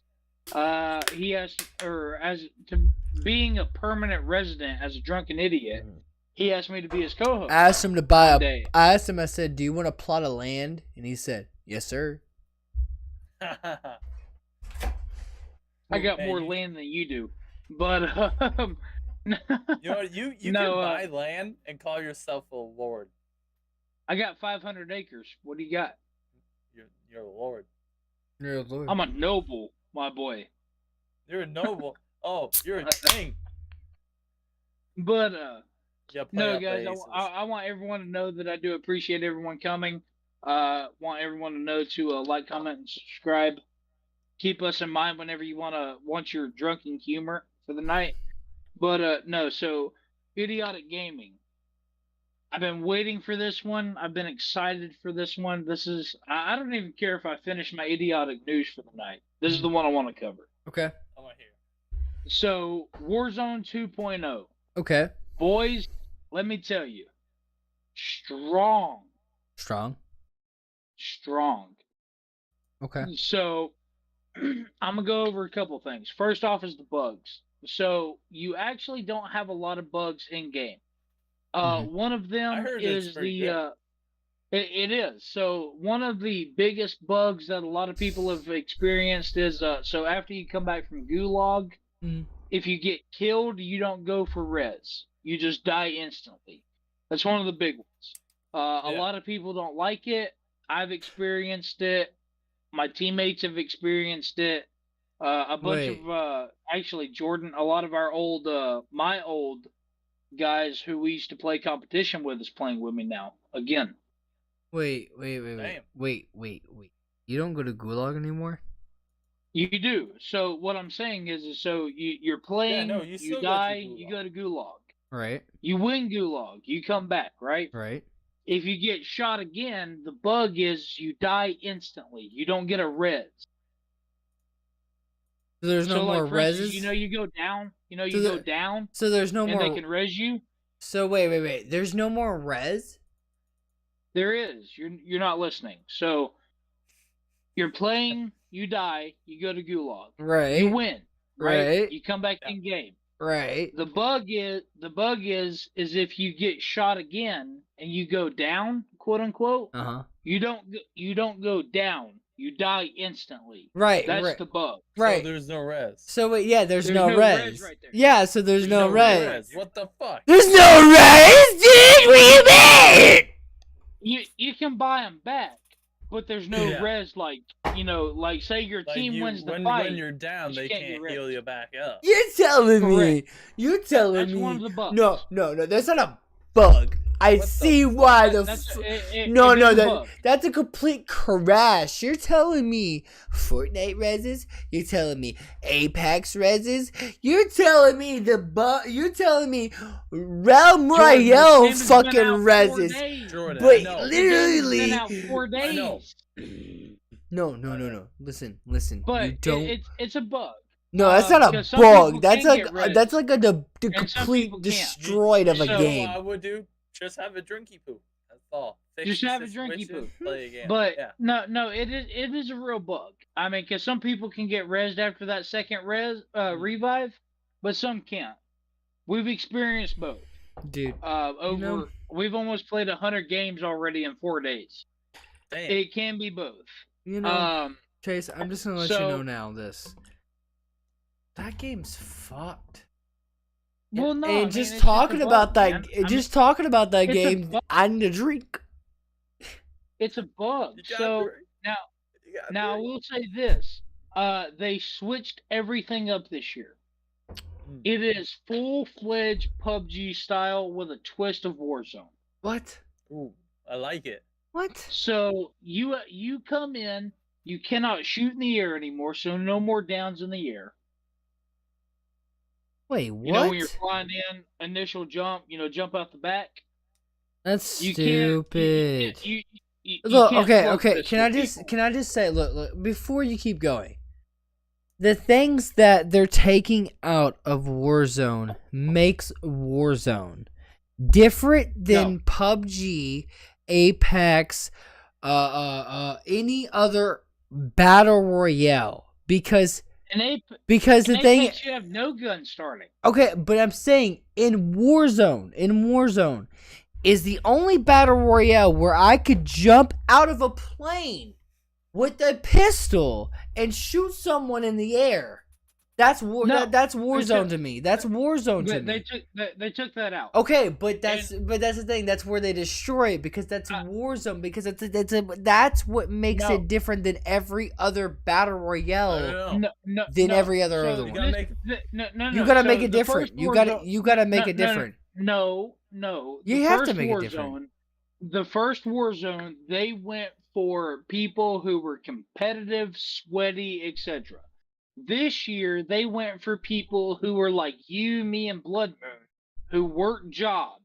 he asked, or as to being a permanent resident as a drunken idiot, he asked me to be his co-host. I asked him to buy one day. I asked him, I said, do you want a plot of land? And he said, yes, sir. I got more land than you do, but you know what? You can buy land and call yourself a lord. I got 500 acres. What do you got? You're a lord. You're a lord. I'm a noble, my boy. You're a noble. Oh, you're a king. But no, guys, I want everyone to know that I do appreciate everyone coming. Want everyone to know to like, comment, and subscribe. Keep us in mind whenever you want your drunken humor for the night. But no, so Idiotic Gaming. I've been waiting for this one. I've been excited for this one. I don't even care if I finish my idiotic news for the night. This is the one I want to cover. Okay. I want to hear. So, Warzone 2.0. Okay. Boys, let me tell you. Strong. Okay. So, I'm going to go over a couple things. First off is the bugs. So, you actually don't have a lot of bugs in game. One of them is it is. So one of the biggest bugs that a lot of people have experienced is so after you come back from Gulag, if you get killed, you don't go for res. You just die instantly. That's one of the big ones. A lot of people don't like it. I've experienced it. My teammates have experienced it. A bunch of actually Jordan, a lot of our my old guys who we used to play competition with is playing with me now again. Wait. You don't go to Gulag anymore? You do. So what I'm saying is so you're playing, no, you you still go die, through you Gulag. go to Gulag. Right. You win Gulag, you come back, right? Right. If you get shot again, the bug is you die instantly. You don't get a res. So there's no So more like for instance, reses. you go down, So you go down So there's no and they more. can res you. So wait. There's no more res. There is. You're not listening. So you're playing, you die, you go to Gulag. Right. You win, right? Right. You come back in game. Right. The bug is if you get shot again and you go down, quote unquote, Uh-huh. you don't go down. You die instantly. Right. That's right. the bug. Right. So there's no res. So wait, yeah, there's There's no no res. res right there. Yeah, so there's no res. What the fuck? There's no res, dude. What do you mean? You can buy them back, but there's no Yeah. res like like say your Like team wins the when fight. you're down, you they can't can't get heal res. you back up. You're telling me. Correct. You're telling That's me. one of the bugs. No. That's not a bug. I What the see fuck? why the. That's No, it no, is a bug. that's a complete crash. You're telling me Fortnite reses? You're telling me Apex reses? You're telling me You're telling me Realm Royale Jordan, this game has been fucking out 4 reses? days. Jordan, But I know. The game has literally. been out 4 I know. days. No. Listen. But You don't. it's a bug. No, that's not a because some people bug. That's can like get res. that's like the And some complete people can't. destroyed of a So, What game. I would do, just have a drinky poo. That's all. Fix Just the have a drinky situation, poo. Play a game. But yeah. no, it is a real bug. I mean, because some people can get resed after that second revive, but some can't. We've experienced both. Dude. We've almost played 100 games already in 4 days. Damn. It can be both. Chase, I'm just gonna let you know now this. That game's fucked. Well, no, And I mean, just it's talking a bug, about that, man. just talking about that it's a game, bug. I need a drink. It's a bug. You gotta So drink. now, You gotta now I drink. will say this: they switched everything up this year. It is full-fledged PUBG style with a twist of Warzone. What? Ooh, I like it. What? So you come in, you cannot shoot in the air anymore, so no more downs in the air. Wait, what? You know when you're flying in, initial jump, jump out the back. That's You stupid. can't. You Look, can't float okay. this Can I with just people. say, look, before you keep going, the things that they're taking out of Warzone makes Warzone different than PUBG, Apex, any other battle royale because the thing Apex, you have no gun starting. okay, but I'm saying in Warzone is the only battle royale where I could jump out of a plane with a pistol and shoot someone in the air. That's that's Warzone to me. That's Warzone to me. They took that out. Okay, but that's the thing. That's where they destroy it because that's Warzone. Because that's what makes it different than every other battle royale. Every other So one. You gotta make it different. You gotta make it different. No. You have to make it different. The first Warzone, they went for people who were competitive, sweaty, etc. This year, they went for people who were like you, me, and Blood Moon, who work job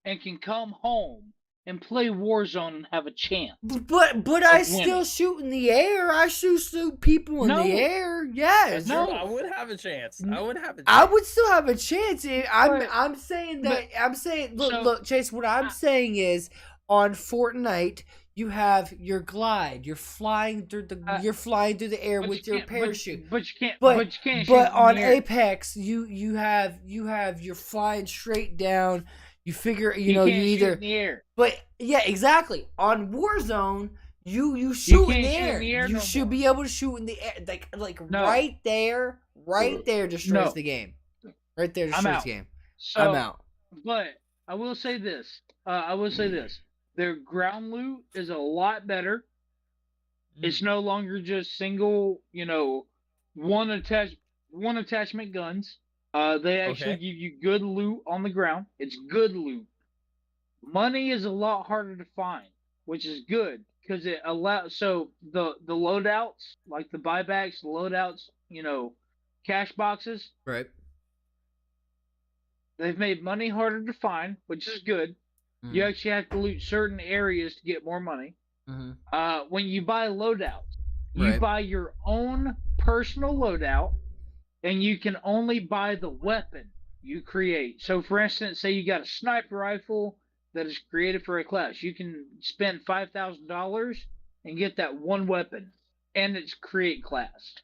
and can come home and play Warzone and have a chance. But I still shoot in the air. I shoot people in the air. Yes. No, I would have a chance. I would still have a chance. I'm saying that. I'm saying. Look, Chase. What I'm saying is, on Fortnite, you have your glide. You're flying through the air with your parachute. But you can't. But on Apex, you have you're flying straight down. You figure you either shoot in the air. But yeah, exactly. On Warzone, you shoot in the air. You should be able to shoot in the air, like right there destroys the game. Right there destroys the game. So, I'm out. But I will say this. Their ground loot is a lot better. It's no longer just single, one attachment guns. They actually give you good loot on the ground. It's good loot. Money is a lot harder to find, which is good. because it allows so the loadouts like the buybacks, loadouts, cash boxes. Right. They've made money harder to find, which is good. You Mm-hmm. actually have to loot certain areas to get more money. Mm-hmm. When you buy loadouts, you Right. buy your own personal loadout, and you can only buy the weapon you create. So, for instance, say you got a sniper rifle that is created for a class, you can spend $5,000 and get that one weapon, and it's create class.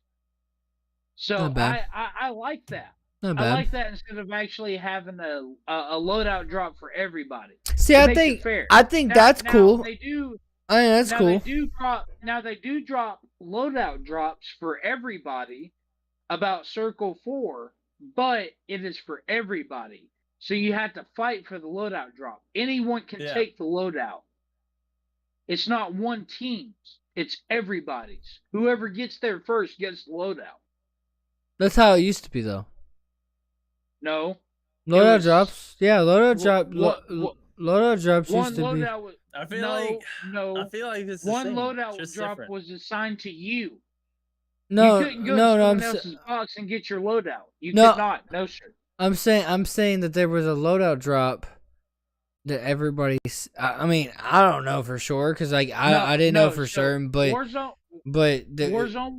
So Not bad. I like that. Not I bad. like that instead of actually having a loadout drop for everybody. See, It I makes it think fair. that's Now cool. they do I mean, that's now cool. they do drop loadout drops for everybody about Circle 4, but it is for everybody. So you have to fight for the loadout drop. Anyone can Yeah. take the loadout. It's not one team's. It's everybody's. Whoever gets there first gets the loadout. That's how it used to be, though. No. Loadout drops. Yeah, loadout drops One used to be. loadout was I feel no. it's the One same, loadout just drop different. was assigned to you. No, You couldn't go to no, someone I'm else's box and get your loadout. You No. could not. No, sir. I'm saying that there was a loadout drop that everybody's. I mean, I don't know for sure because I didn't know for so certain, but Warzone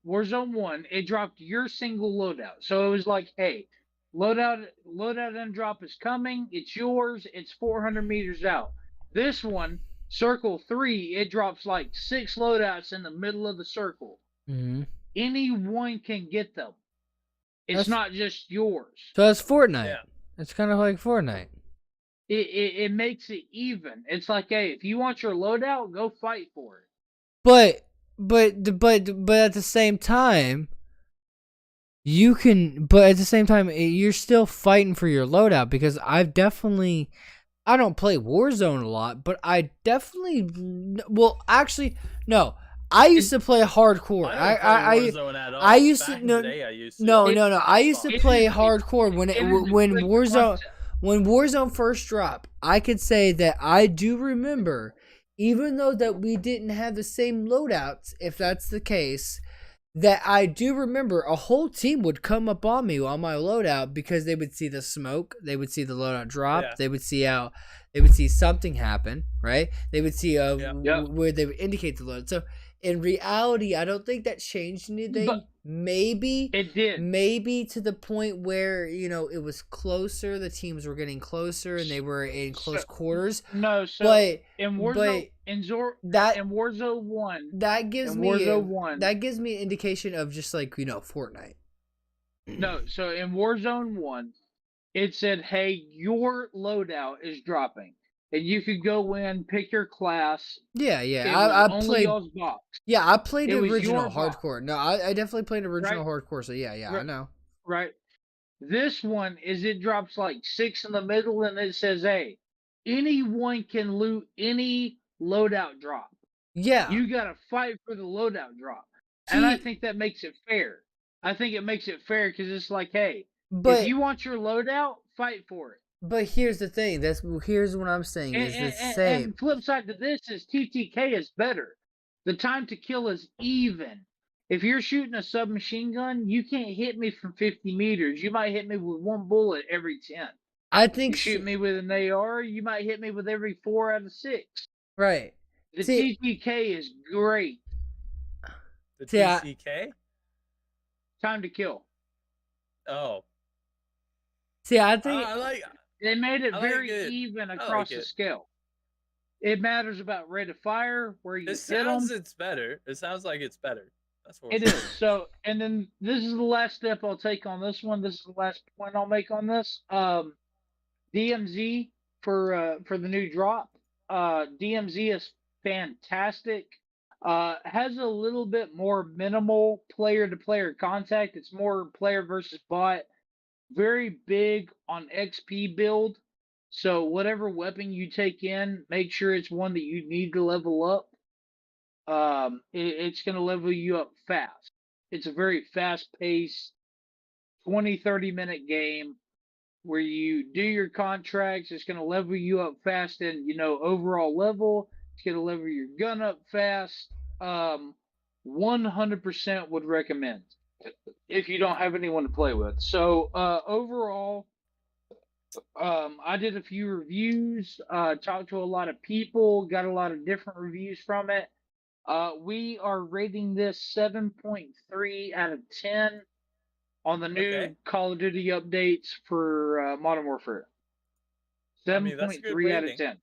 1, it dropped your single loadout. So it was like, hey, loadout and drop is coming. It's yours. It's 400 meters out. This one, Circle 3, it drops like 6 loadouts in the middle of the circle. Mhm. Anyone can get them. It's not just yours. So that's Fortnite. Yeah. It's kind of like Fortnite. It makes it even. It's like, hey, if you want your loadout, go fight for it. But at the same time, you can. But at the same time, you're still fighting for your loadout because I don't play Warzone a lot, but I definitely. Well, actually, no. I used to play hardcore. I used to I used to play hardcore when Warzone first dropped. I could say that I do remember, even though that we didn't have the same loadouts, if that's the case, that I do remember a whole team would come up on me on my loadout because they would see the smoke, they would see the loadout drop, they would see something happen, right? They would see where they would indicate the loadout. So in reality, I don't think that changed anything. But maybe it did. Maybe to the point where it was closer. The teams were getting closer, and they were in close quarters. No, so but in Warzone, in Warzone 1, that gives me an indication of just like Fortnite. No, so in Warzone 1, it said, "Hey, your loadout is dropping." And you could go in, pick your class. Yeah. I played. Box. Yeah, I played original hardcore. No, I definitely played original hardcore. So yeah, I know. Right. This one it drops like 6 in the middle, and it says, "Hey, anyone can loot any loadout drop." Yeah. You gotta fight for the loadout drop, and I think that makes it fair. I think it makes it fair because it's like, hey, if you want your loadout, fight for it. But here's the thing. Here's what I'm saying is the same. And flip side to this is TTK is better. The time to kill is even. If you're shooting a submachine gun, you can't hit me from 50 meters. You might hit me with 1 bullet every 10. I think you shoot me with an AR, you might hit me with every 4 out of 6. Right. The TTK is great. The TTK? Time to kill. Oh. See, I think they made it very even across the scale. It matters about rate of fire, where you hit them. It's better. It sounds like it's better. That's what it is. So, and then this is the last step I'll take on this one. This is the last point I'll make on this. DMZ for the new drop. DMZ is fantastic. Has a little bit more minimal player-to-player contact. It's more player versus bot. Very big on XP build. So whatever weapon you take in, make sure it's one that you need to level up. It's going to level you up fast. It's a very fast-paced 20-30 minute game where you do your contracts. It's going to level you up fast in overall level. It'll level your gun up fast. 100% would recommend if you don't have anyone to play with. So overall, I did a few reviews, talked to a lot of people, got a lot of different reviews from it. We are rating this 7.3 out of 10 on the new Okay. Call of Duty updates for Modern Warfare. I mean, that's a good 7.3 out of rating. 10.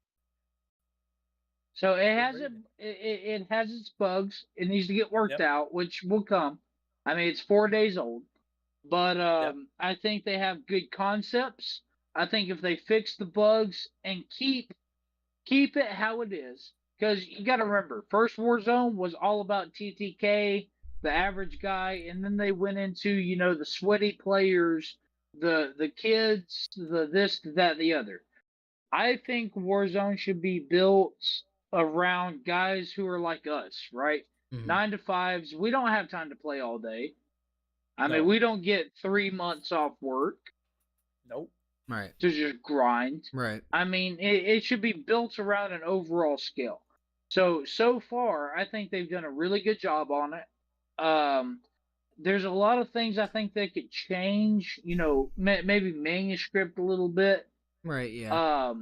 So it Good has rating. it has its bugs. It needs to get worked Yep. out, which will come. I mean, it's 4 days old, but Yep. I think they have good concepts. I think if they fix the bugs and keep it how it is, because you got to remember, first Warzone was all about TTK, the average guy, and then they went into the sweaty players, the kids, the this, that, the other. I think Warzone should be built around guys who are like us, right? Mhm. 9 to 5s. We don't have time to play all day. I mean, No. we don't get 3 months off work Nope. Right. to just grind. Right. I mean, it should be built around an overall scale. So far, I think they've done a really good job on it. There's a lot of things I think they could change. Maybe manuscript a little bit. Right. Yeah.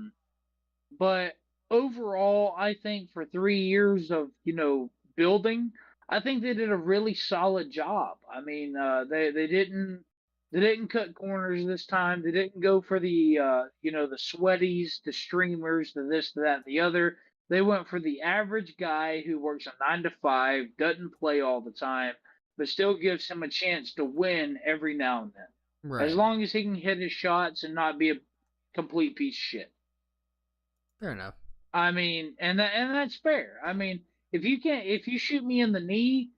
But overall, I think for 3 years of building, I think they did a really solid job. I mean, they didn't cut corners this time. They didn't go for the the sweaties, the streamers, the this, the that, the other. They went for the average guy who works a 9 to 5, doesn't play all the time, but still gives him a chance to win every now and then. Right. As long as he can hit his shots and not be a complete piece of shit. Fair enough. I mean, and that's fair. I mean, if you shoot me in the knee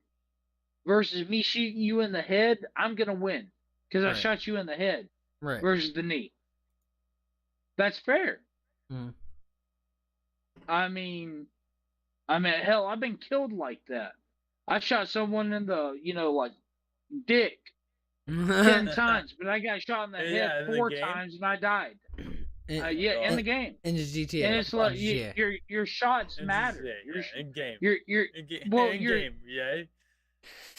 versus me shooting you in the head, I'm gonna win because I Right. shot you in the head Right. versus the knee. That's fair. Mhm. I mean, hell, I've been killed like that. I shot someone in the like dick 10 times, but I got shot in the Yeah, head in the 4 times and I died. Yeah, in the game. In the GTA. And it's like Yeah. your shots In matter. GTA, in game. You're Well, well, in you're game, yeah.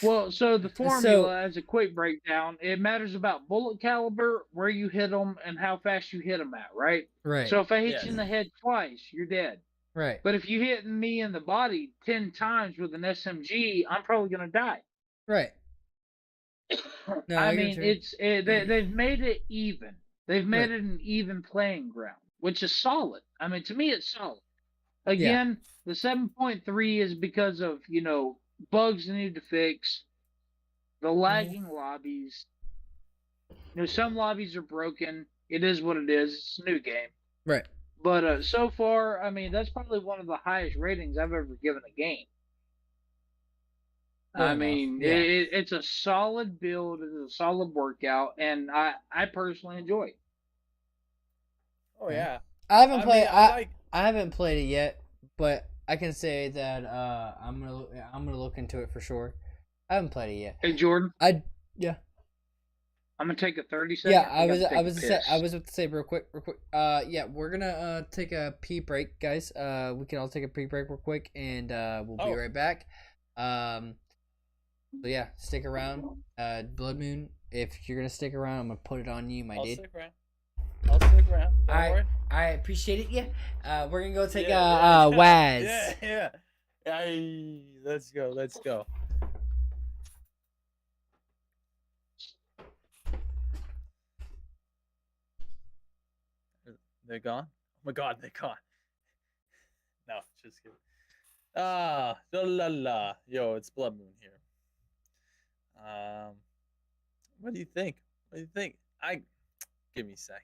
well. So the formula, as a quick breakdown, it matters about bullet caliber, where you hit them, and how fast you hit them at. Right. Right. So if I hit Yes. you in the head twice, you're dead. Right. But if you hit me in the body 10 times with an SMG, I'm probably gonna die. Right. No, I I get mean, you. they've made it even. They've made Right. it an even playing ground, which is solid. I mean, to me, it's solid. Again, the 7.3 is because of bugs they need to fix, the lagging lobbies. Some lobbies are broken. It is what it is. It's a new game. Right. But so far, I mean, that's probably one of the highest ratings I've ever given a game. Fair I enough. mean, Yeah. it's a solid build. It's a solid workout, and I personally enjoy it. Oh yeah. I haven't played. mean, I I haven't played it yet, but I can say that I'm gonna look into it for sure. I haven't played it yet. Hey, Jordan, Yeah. I'm gonna take a 30-second. Yeah, I was about to say real quick. Yeah, we're gonna take a pee break, guys. We can all take a pee break real quick, and we'll be right back. So yeah, stick around. Blood Moon, if you're gonna stick around, I'm gonna put it on you, my I'll dude. stick around. Don't worry. I appreciate it. Yeah. We're gonna go take Yeah, Waz. Yeah. Hey, let's go. They're gone? Oh my god, they're gone. No, just kidding. La. Yo, it's Blood Moon here. What do you think? Give me a second.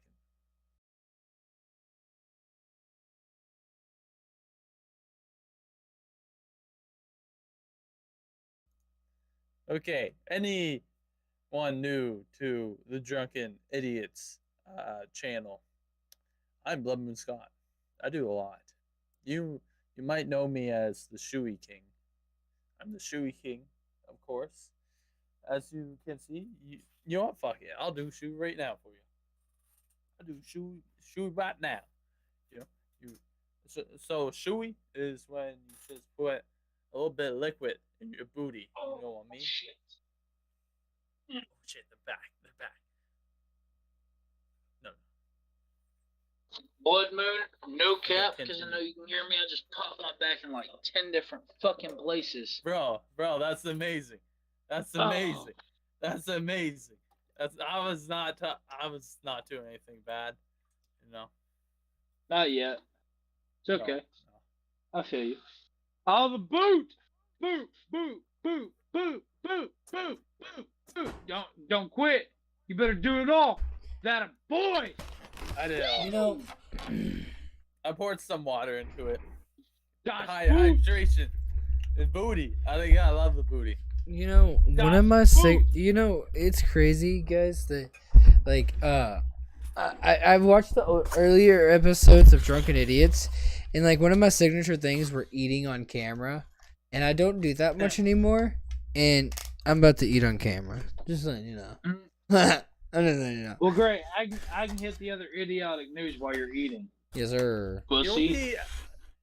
Okay, anyone new to the Drunken Idiots channel? I'm Blood Moon Scott. I do a lot. You might know me as the Shoey King. I'm the Shoey King, of course. As you can see, you know what? Fuck it. I'll do Shoey right now for you. I'll do Shoey right now. You So Shui is when you just put a little bit of liquid in your booty. You know what I mean? Shit. Oh shit, the back. No. Blood moon, no cap, Okay, because I know continue. you can hear me. I just popped my back in like 10 different fucking places. Bro, that's amazing. That's Oh. amazing. That's amazing. I was not doing anything bad, you know. Not yet. It's No, okay. no. I feel you. All the boot! Boot! Boot! Boot! Boot! Boot! Boot! Boot! Boot! Don't quit. You better do it all. That a boy! I did. You know, I poured some water into it. Das Hydration. The booty. I love the booty. you know, one of my you know, it's crazy, guys, that like I've watched the earlier episodes of Drunken Idiots, and like one of my signature things were eating on camera, and I don't do that much anymore, and I'm about to eat on camera. Just letting you know. I'm just letting you know. Well, great. I can hit the other idiotic news while you're eating. Yes, sir. Pussy.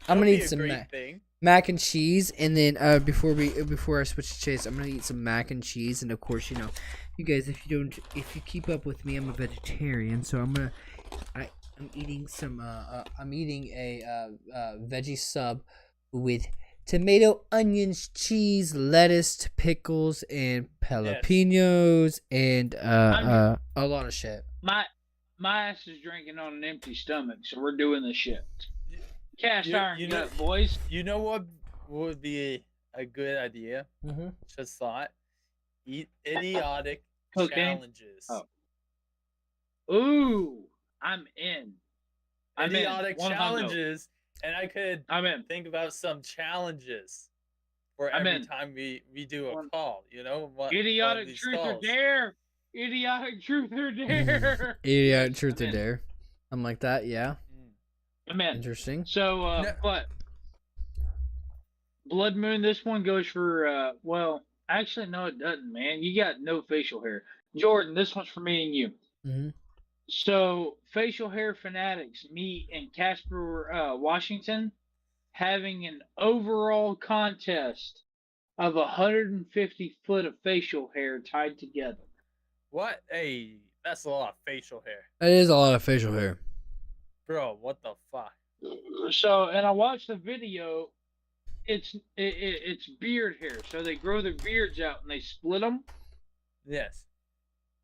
I'm gonna eat a some great thing. mac and cheese, and then before I switch to Chase, I'm gonna eat some mac and cheese, and of course, you know, you guys, if you keep up with me, I'm a vegetarian, so I'm eating some I'm eating a veggie sub with tomato, onions, cheese, lettuce, pickles, and jalapenos, and a lot of shit. My ass is drinking on an empty stomach, so we're doing this shit. Cast iron gut, boys. You know what would be a good idea? Mm-hmm. Just thought. Eat idiotic Cocaine? challenges. Oh. Ooh, I'm in. Idiotic challenges, and I could I'm in. think about some challenges for every time we do a call. You know what? Idiotic truth or dare. Idiotic truth or dare. Idiotic truth or dare. I'm like that, yeah. I'm in. Interesting. So, but Blood Moon, this one goes for well, actually no, it doesn't, man. You got no facial hair. Jordan, this one's for me and you. Mm-hmm. So, facial hair fanatics, me and Casper Washington, having an overall contest of 150 foot of facial hair tied together. What? Hey, that's a lot of facial hair. That is a lot of facial hair. Bro, what the fuck? So, and I watched the video. It's beard hair. So they grow their beards out and they split them. Yes.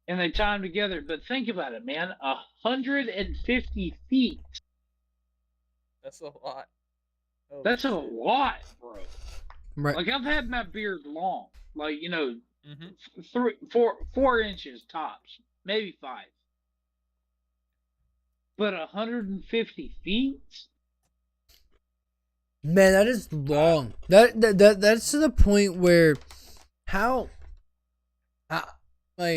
And they tie them together. But think about it, man. 150 feet. That's a lot. Oh, that's a lot, bro. Right. Like, I've had my beard long. Like, you know, mm-hmm. 4 inches tops. Maybe 5. But 150 feet? Man, that is long. That's to the point where how do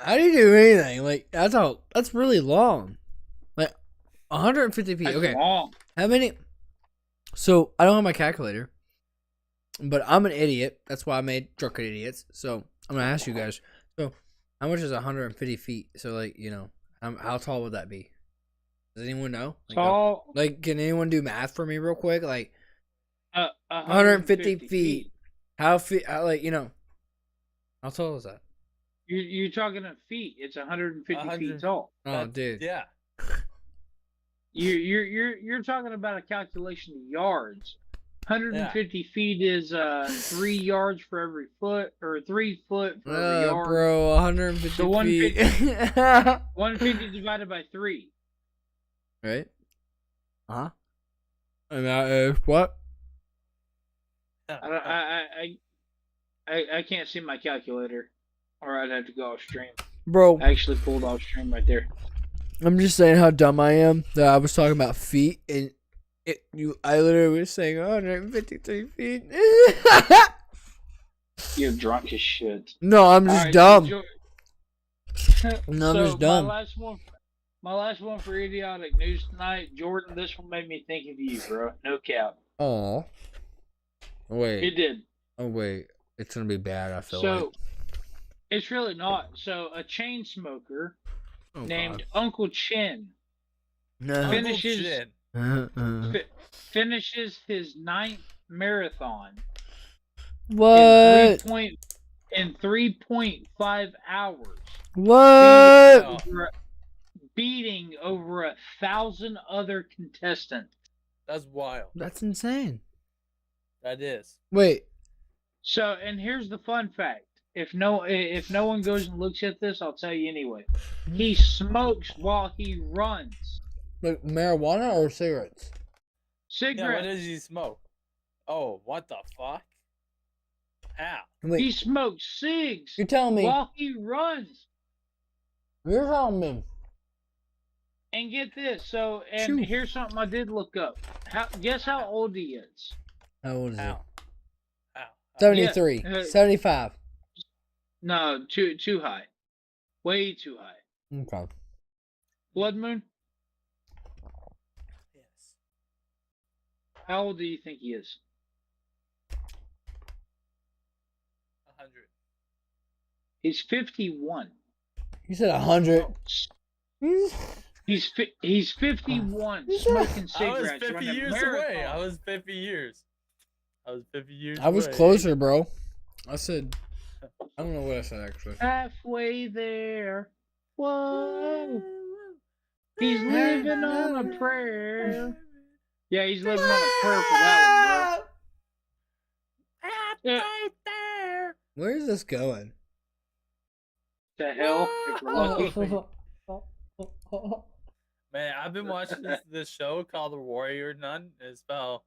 you do anything? Like that's really long. Like 150 feet. That's okay. Long. How many? So I don't have my calculator, but I'm an idiot. That's why I made Drunken Idiots. So I'm gonna ask you guys. So how much is 150 feet? So like, you know, how tall would that be? Does anyone know? Tall. Like, can anyone do math for me real quick? Like, 150 feet. How like, you know, how tall is that? You're talking in feet. It's 150 feet tall. Oh, dude. Yeah. You're talking about a calculation of yards. 150 feet is 3 yards for every foot, or 3 foot for every yard. Bro, 150 so 150, feet. 150 divided by 3. Right? Uh-huh. And that is what? I can't see my calculator, or I'd have to go off stream. Bro, I actually pulled off stream right there. I'm just saying how dumb I am that I was talking about feet, and I literally was saying 153 feet. You're drunk as shit. No, I'm just dumb. No, I'm so just dumb. My last one for idiotic news tonight, Jordan. This one made me think of you, bro. No cap. Oh. Wait. It did. Oh wait, it's gonna be bad. I feel like. It's really not. So a chain smoker named Uncle Chin finishes his 9th marathon What? in 3.5 hours, What? beating over 1,000 other contestants. That's wild. That's insane. That is. Wait. So, and here's the fun fact: if no one goes and looks at this, I'll tell you anyway. He smokes while he runs. Like marijuana or cigarettes? Yeah, what Cigarettes. does he smoke? Oh, what the fuck? How? Wait, He smokes cigs you're telling me? while he runs. You're telling me? And get this. So, and Shoo. here's something I did look up. Guess how old he is? How old is he? How? How? 73. Yeah, 75. No, too high. Way too high. Okay. Blood Moon. Yes. How old do you think he is? 100. He's 51. You said 100. He's 51 smoking cigarettes. I was 50 running a years marathon. away. I was 50 years. I was 50 years I was away. closer, bro. I said, I don't know what I said actually. Halfway there. Whoa. He's living on a prayer. Yeah, he's living on a prayer for that one, bro. Yeah. Right there. Where is this going? The hell? If we're lucky. Man, I've been watching this show called The Warrior Nun. It's about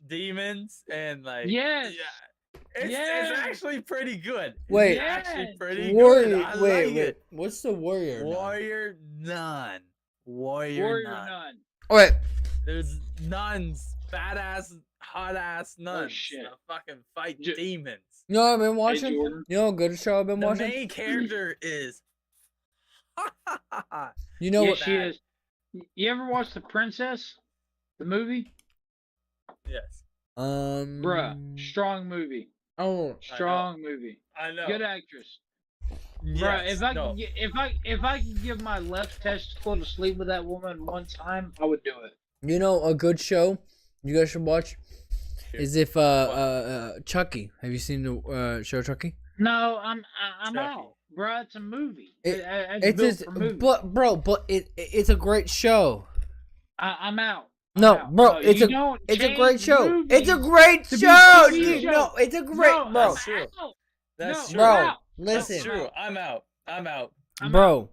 demons and like Yes. yeah. It's Yes. actually pretty good. Wait. It's actually pretty Warrior. good. I Wait. like it. What's the warrior? nun? Warrior Nun. Warrior Nun. Nun. Wait. There's nuns, badass, hot ass nuns shit. that fucking fight J- demons. You know what I've been Hey, watching? Jordan. You know what good show I've been The watching? main character is. You know Yeah, what? she is. You ever watch The Princess? The movie? Yes, Bruh. Strong movie. Oh. Strong movie. I know. Good actress. Yes, Bruh, if I no. could if I could give my left testicle to sleep with that woman one time, I would do it. You know a good show you guys should watch is if Chucky. Have you seen the show Chucky? No, I'm Chucky. out. Bruh, it's a movie. It- It's It's built just, for movies. but it's a great show. I'm out. I'm No, out. bro, No, it's you a don't it's a change great show. movies It's a great to be show, TV dude. shows. No, it's a great No, bro. I'm true. out. That's No, true. Bro, I'm out. listen. That's true. I'm out. I'm out. I'm Bro.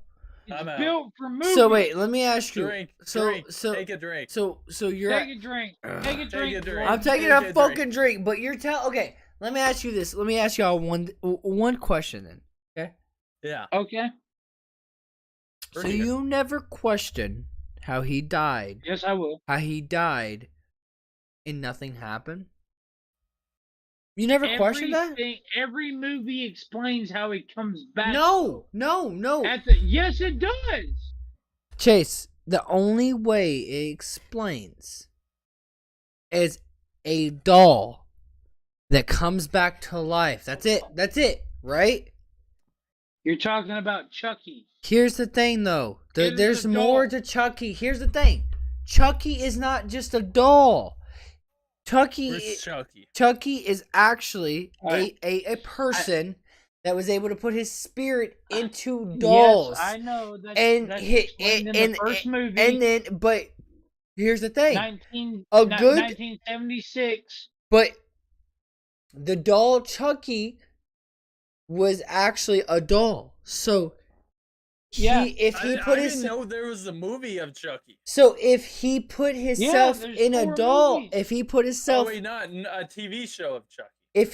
It's I'm out. built for movies. So wait, let me ask you. Drink. So drink. so Take a drink. so you're Take a drink. Take a drink. Take a drink. I'm taking Take a a drink. fucking drink, but you're okay. Let me ask you this. Let me ask y'all one question then. Okay. Yeah. Okay. So Pretty good. you never question how he died. Yes, I will. How he died and nothing happened? You never questioned that? Every movie explains how he comes back. No. Yes, it does. Chase, the only way it explains is a doll that comes back to life. That's it, right? You're talking about Chucky. Here's the thing, though. It is There's a more doll. to Chucky. Here's the thing. Chucky is not just a doll. Where's Chucky? Chucky is actually Alright. a person that was able to put his spirit into dolls. Yes, I know. That's explained in the first movie. And then, but here's the thing. 1976. But the doll Chucky was actually a doll. So if he put I his didn't know there was a movie of Chucky. so if he put himself there's in a 4 doll, movies. if he put Oh himself wait, not a TV show of Chucky. if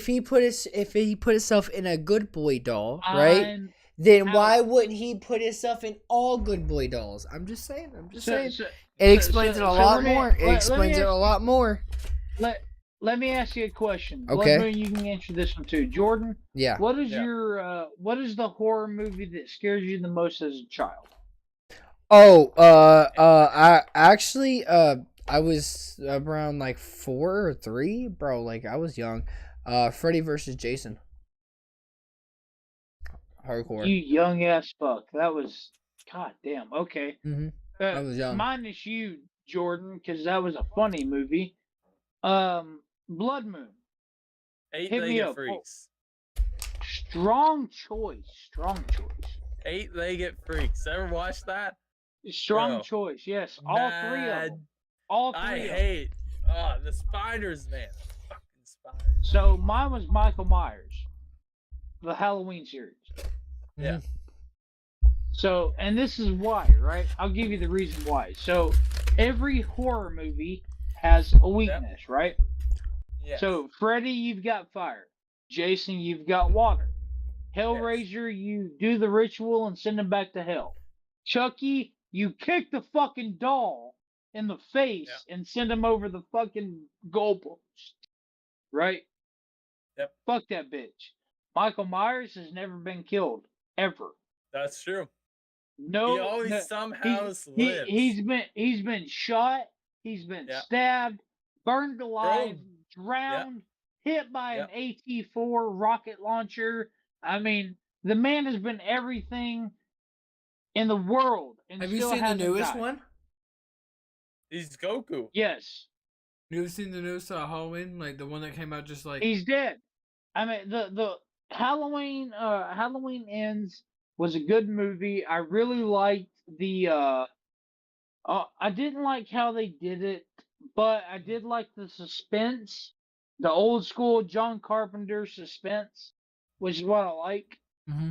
he put himself in a good boy doll, right? I'm Then out. why wouldn't he put himself in all good boy dolls? I'm just saying. so- It explains it a lot let me- more. It let explains me it a lot more. Let me ask you a question. Okay. Blood Moon, you can answer this one too. Jordan, Yeah. what is Yeah. what is the horror movie that scares you the most as a child? Oh, I was around like 4 or 3, bro. Like I was young. Freddy versus Jason. Hardcore. You young ass fuck. That was god damn. Okay. Mm-hmm. I was young. Minus you, Jordan, because that was a funny movie. Blood Moon. Hit me Eight-legged up. freaks. Strong choice. Strong choice. Eight-legged freaks. Ever watch that? Strong Bro, choice. Yes, all three of Mad. them. All three I of them. hate the spiders, man. The fucking spiders. So mine was Michael Myers, the Halloween series. Yeah. So, and this is why, right? I'll give you the reason why. So, every horror movie has a weakness, right? Yes. So, Freddy, you've got fire. Jason, you've got water. Hellraiser, you do the ritual and send him back to hell. Chucky, you kick the fucking doll in the face and send him over the fucking goalpost. Right? Yep. Fuck that bitch. Michael Myers has never been killed. Ever. That's true. No, He always somehow lives. He's been shot. He's been stabbed, burned alive, drowned, hit by an AT-4 rocket launcher. I mean, the man has been everything in the world. And have you seen the newest one? He's Goku. Yes. You've seen the newest Halloween, like the one that came out just like. He's dead. I mean, the Halloween Ends was a good movie. I really liked the I didn't like how they did it, but I did like the suspense, the old school John Carpenter suspense, which is what I like. Mm-hmm.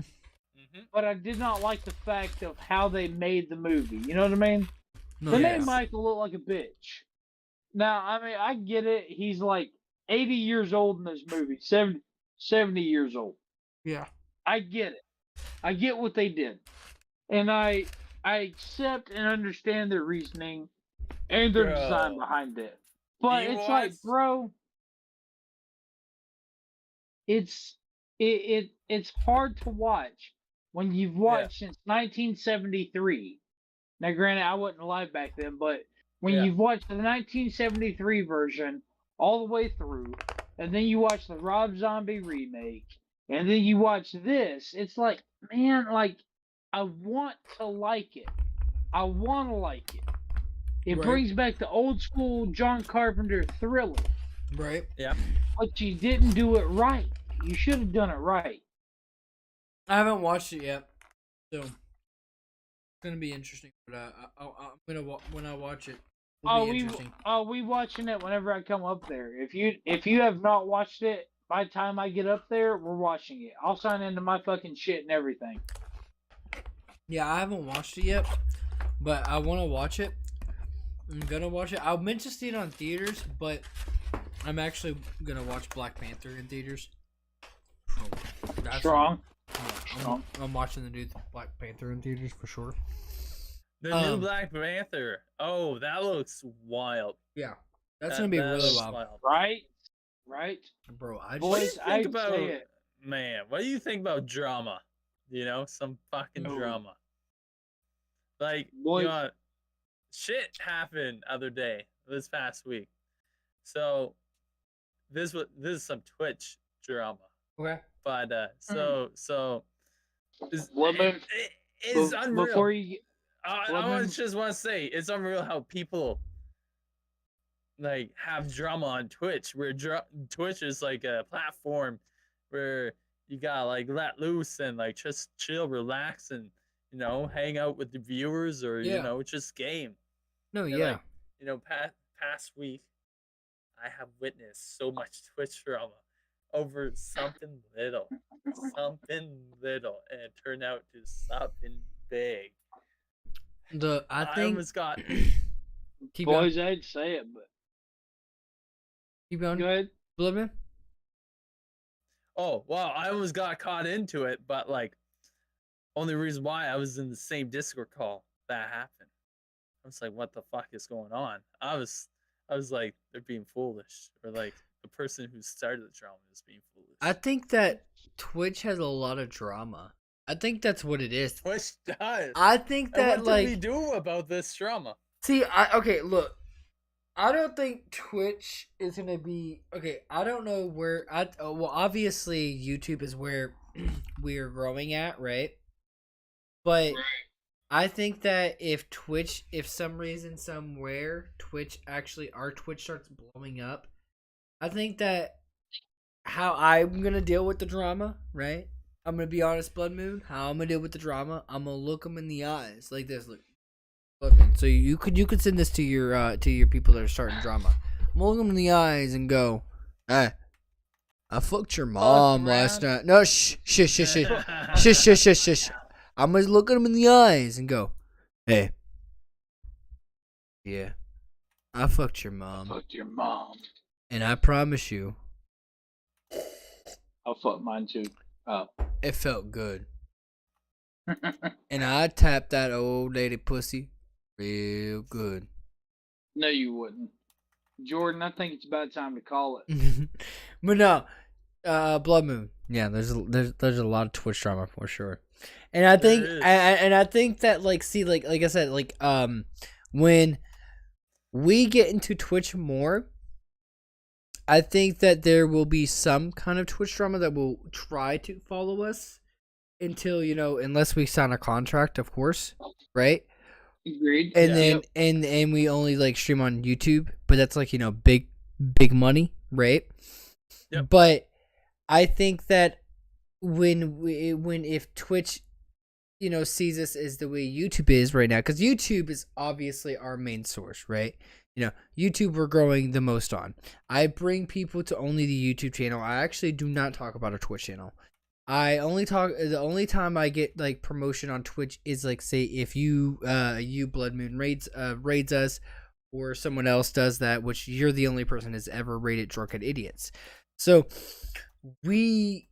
But I did not like the fact of how they made the movie. You know what I mean? No, they made Michael look like a bitch. Now, I mean, I get it. He's like 80 years old in this movie, 70 years old. Yeah. I get it. I get what they did. And I accept and understand their reasoning and their design behind it. But it's like, bro, it's hard to watch when you've watched since 1973. Now, granted, I wasn't alive back then, but when you've watched the 1973 version all the way through, and then you watch the Rob Zombie remake, and then you watch this, it's like, man, like, I want to like it. I want to like it. It brings back the old school John Carpenter thriller. Right. Yeah. But you didn't do it right. You should have done it right. I haven't watched it yet, so it's gonna be interesting. But I'm gonna when I watch it. We watching it whenever I come up there. If you have not watched it, by the time I get up there, we're watching it. I'll sign into my fucking shit and everything. Yeah, I haven't watched it yet, but I want to watch it. I'm gonna watch it. I meant to see it on theaters, but I'm actually gonna watch Black Panther in theaters. That's Strong. I'm watching the new Black Panther in theaters for sure. The new Black Panther. Oh, that looks wild. Yeah, that's gonna be really wild. Right? Bro, man, what do you think about drama? You know, some fucking drama. Like, you know, shit happened other day, this past week. So, this is some Twitch drama. Okay. But so it's unreal. Before you, I just want to say it's unreal how people like have drama on Twitch. Where Twitch is like a platform where you gotta like let loose and like just chill, relax, and you know hang out with the viewers or you know just game. No, and, yeah. Like, you know, past week, I have witnessed so much Twitch drama over something little, and it turned out to something big. I think almost got. Boys, I'd say it, but keep going. Go ahead, Bloodman. Oh wow! I almost got caught into it, but like, only reason why I was in the same Discord call that happened. I was like, "What the fuck is going on?" I was like, "They're being foolish," or like the person who started the drama is being foolish. I think that Twitch has a lot of drama. I think that's what it is. Twitch does. I think that and what do we do about this drama? See, okay, look. I don't think Twitch is gonna be okay. I don't know where. Well, obviously YouTube is where we are growing at, right? But I think that if some reason somewhere our Twitch starts blowing up, I think that how I'm gonna deal with the drama, right? I'm gonna be honest, Blood Moon. How I'm gonna deal with the drama? I'm gonna look them in the eyes like this. Look, Blood Moon. So you could send this to your people that are starting drama. I'm gonna look them in the eyes and go, "Hey, I fucked your mom last night." No, shh. I'm gonna look at them in the eyes and go, "Hey, yeah, I fucked your mom, Fuck your mom. and I promise you, I'll fuck mine too. Oh. it felt good." And I tapped that old lady pussy real good. No, you wouldn't. Jordan, I think it's about time to call it. But no, Blood Moon. Yeah, there's a lot of Twitch drama for sure. And I think I think that like I said, like when we get into Twitch more, I think that there will be some kind of Twitch drama that will try to follow us until, unless we sign a contract, of course, right? Agreed. And then and we only like stream on YouTube, but that's like, big money, right? Yep. But I think that if Twitch, sees us as the way YouTube is right now, because YouTube is obviously our main source, right? YouTube we're growing the most on. I bring people to only the YouTube channel. I actually do not talk about a Twitch channel. The only time I get like promotion on Twitch is like, say, if you Blood Moon raids us, or someone else does that, which you're the only person that's ever raided Drunken Idiots. So we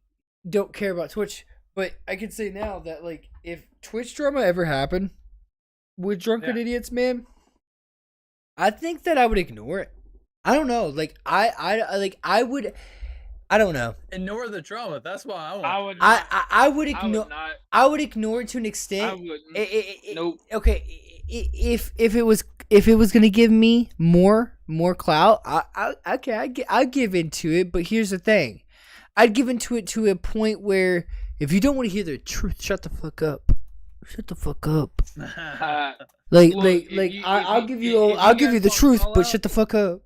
don't care about Twitch, but I can say now that like if Twitch drama ever happened with Drunken Idiots, man, I think that I would ignore it. I don't know, like I would. I don't know. Ignore the drama. That's why I want. I would not. I would ignore. I would ignore it to an I extent. wouldn't. Nope. Okay, if it was gonna give me more clout, I'd give into it. But here's the thing, I'd give into it to a point where if you don't want to hear the truth, shut the fuck up. Shut the fuck up. I'll give you the truth, but shut the fuck up.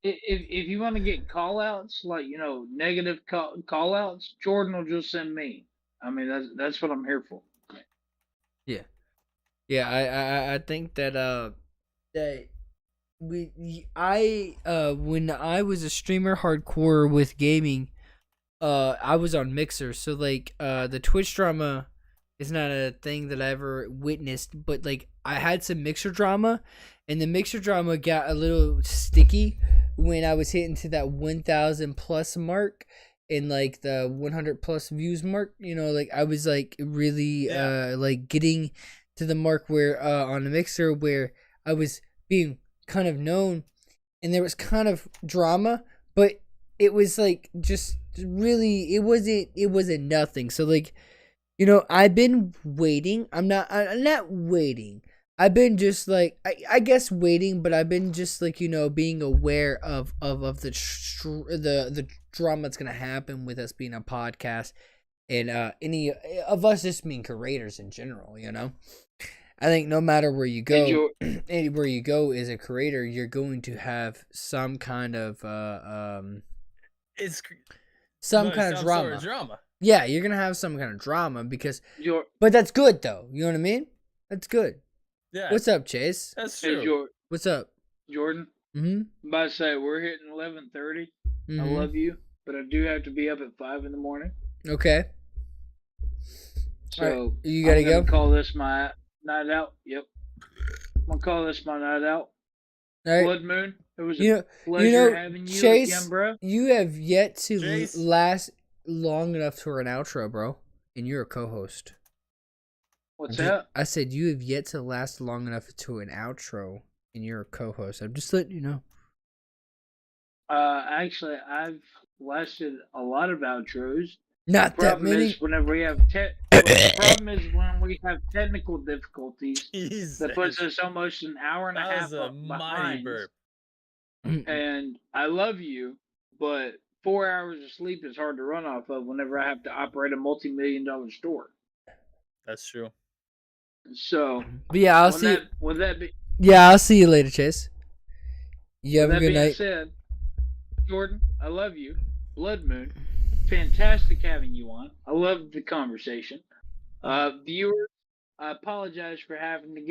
If you want to get call outs, like, negative call outs, Jordan will just send me. I mean, that's what I'm here for. Yeah. I think that when I was a streamer hardcore with gaming, I was on Mixer, so like the Twitch drama is not a thing that I ever witnessed, but like I had some Mixer drama, and the Mixer drama got a little sticky when I was hitting to that 1,000 plus mark and like the 100 plus views mark. Like I was like really like getting to the mark where on the Mixer where I was being kind of known, and there was kind of drama, but it was like just really it wasn't nothing. So like, I've been waiting. I'm not waiting. I've been just like I guess waiting, but I've been just like, being aware of the drama that's gonna happen with us being a podcast, and any of us just being creators in general. I think no matter where you go, anywhere you go as a creator, you're going to have some kind of some kind of drama. Sort of drama. Yeah, you're gonna have some kind of drama but that's good though. You know what I mean? That's good. Yeah. What's up, Chase? That's true. Hey, What's up? Jordan? Mm-hmm. I'm about to say we're hitting 11:30. Mm-hmm. I love you, but I do have to be up at 5 in the morning. Okay. So right. You gotta go. Call this my night out. Yep. I'm gonna call this my night out. All right. Blood Moon. It was a pleasure having you Chase, again, bro. You have yet to last long enough for an outro, bro, and you're a co-host. What's that? I said you have yet to last long enough to an outro, and you're a co-host. I'm just letting you know. Actually, I've lasted a lot of outros. Not that many. Whenever we have the problem is when we have technical difficulties, that puts us almost an hour and a half behind. Burp. And I love you, but 4 hours of sleep is hard to run off of whenever I have to operate a multi-million-dollar store. That's true. So, But yeah, I'll when see. I'll see you later, Chase. You have a good night. Said, Jordan, I love you. Blood Moon, fantastic having you on. I love the conversation. Viewers, I apologize for having to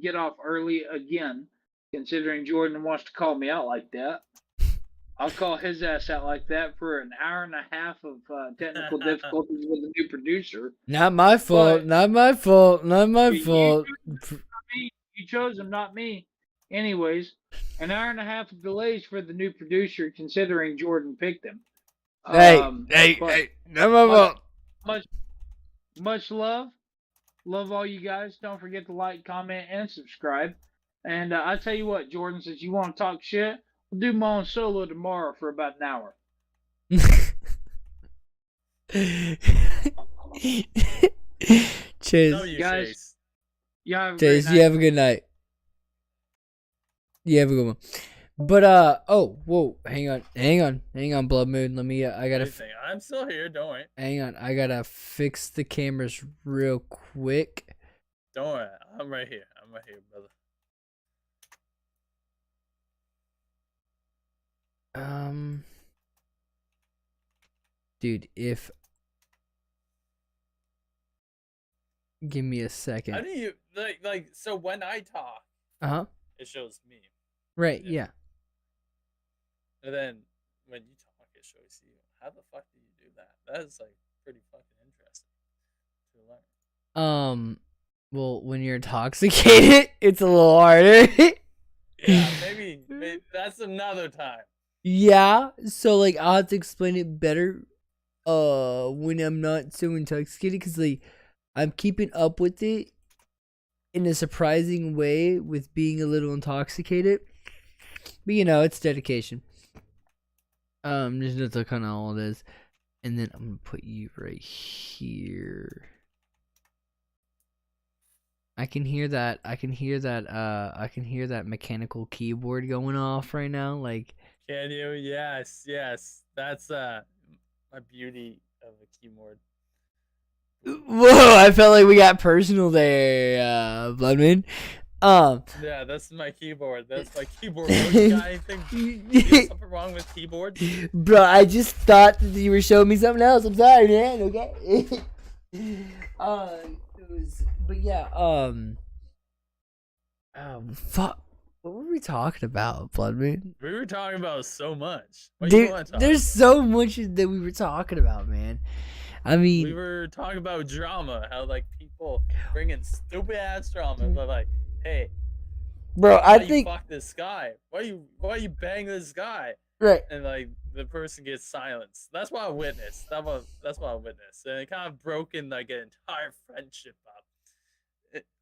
get off early again, considering Jordan wants to call me out like that. I'll call his ass out like that for an hour and a half of technical difficulties with the new producer. Not my fault. Not my fault. Not my fault. You chose him, not me. Anyways, an hour and a half of delays for the new producer, considering Jordan picked him. Hey, not my fault. Much love. Love all you guys. Don't forget to like, comment, and subscribe. And I tell you what, Jordan, since you want to talk shit, we'll do my own solo tomorrow for about an hour. Cheers. Guys, Chase, you have a good night. You have a good one. But whoa, hang on, Blood Moon. Let me. I gotta. I'm still here. Don't worry. Hang on, I gotta fix the cameras real quick. Don't worry, I'm right here, brother. Dude, give me a second. How do you like? So when I talk, it shows me. Right. Yeah. And then when you talk, it shows you. How the fuck do you do that? That is like pretty fucking interesting to learn. Well, when you're intoxicated, it's a little harder. Yeah, maybe that's another time. Yeah, so like I'll have to explain it better when I'm not so intoxicated, because like I'm keeping up with it in a surprising way with being a little intoxicated. But you know, it's dedication. Just that's kind of all it is. And then I'm gonna put you right here. I can hear that mechanical keyboard going off right now. Like, can you? Yes. That's my beauty of a keyboard. Whoa, I felt like we got personal there, Bloodman. Yeah, that's my keyboard. That's my keyboard. You got anything? Something wrong with keyboards? Bro, I just thought that you were showing me something else. I'm sorry, man. Okay. But yeah, fuck. What were we talking about, Bloodmoon? We were talking about so much. There's so much that we were talking about, man. I mean, we were talking about drama, how like people bring in stupid ass drama. They're like, hey, bro, I think you fuck this guy. Why you bang this guy? Right. And like the person gets silenced. That's what I witnessed. That's what I witnessed. And it kind of broken like an entire friendship up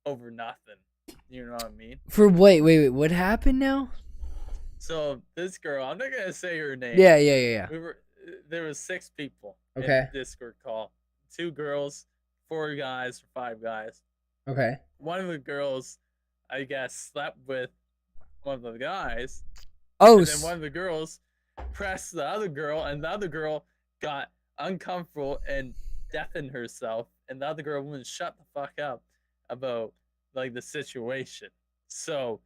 over nothing. You know what I mean? For wait, what happened now? So this girl, I'm not gonna say her name. Yeah. There was 6 people in the Discord call. 2 girls, 4 guys, 5 guys. Okay. One of the girls, I guess, slept with one of the guys. Oh. And then one of the girls pressed the other girl, and the other girl got uncomfortable and deafened herself, and the other girl wouldn't shut the fuck up about like the situation. So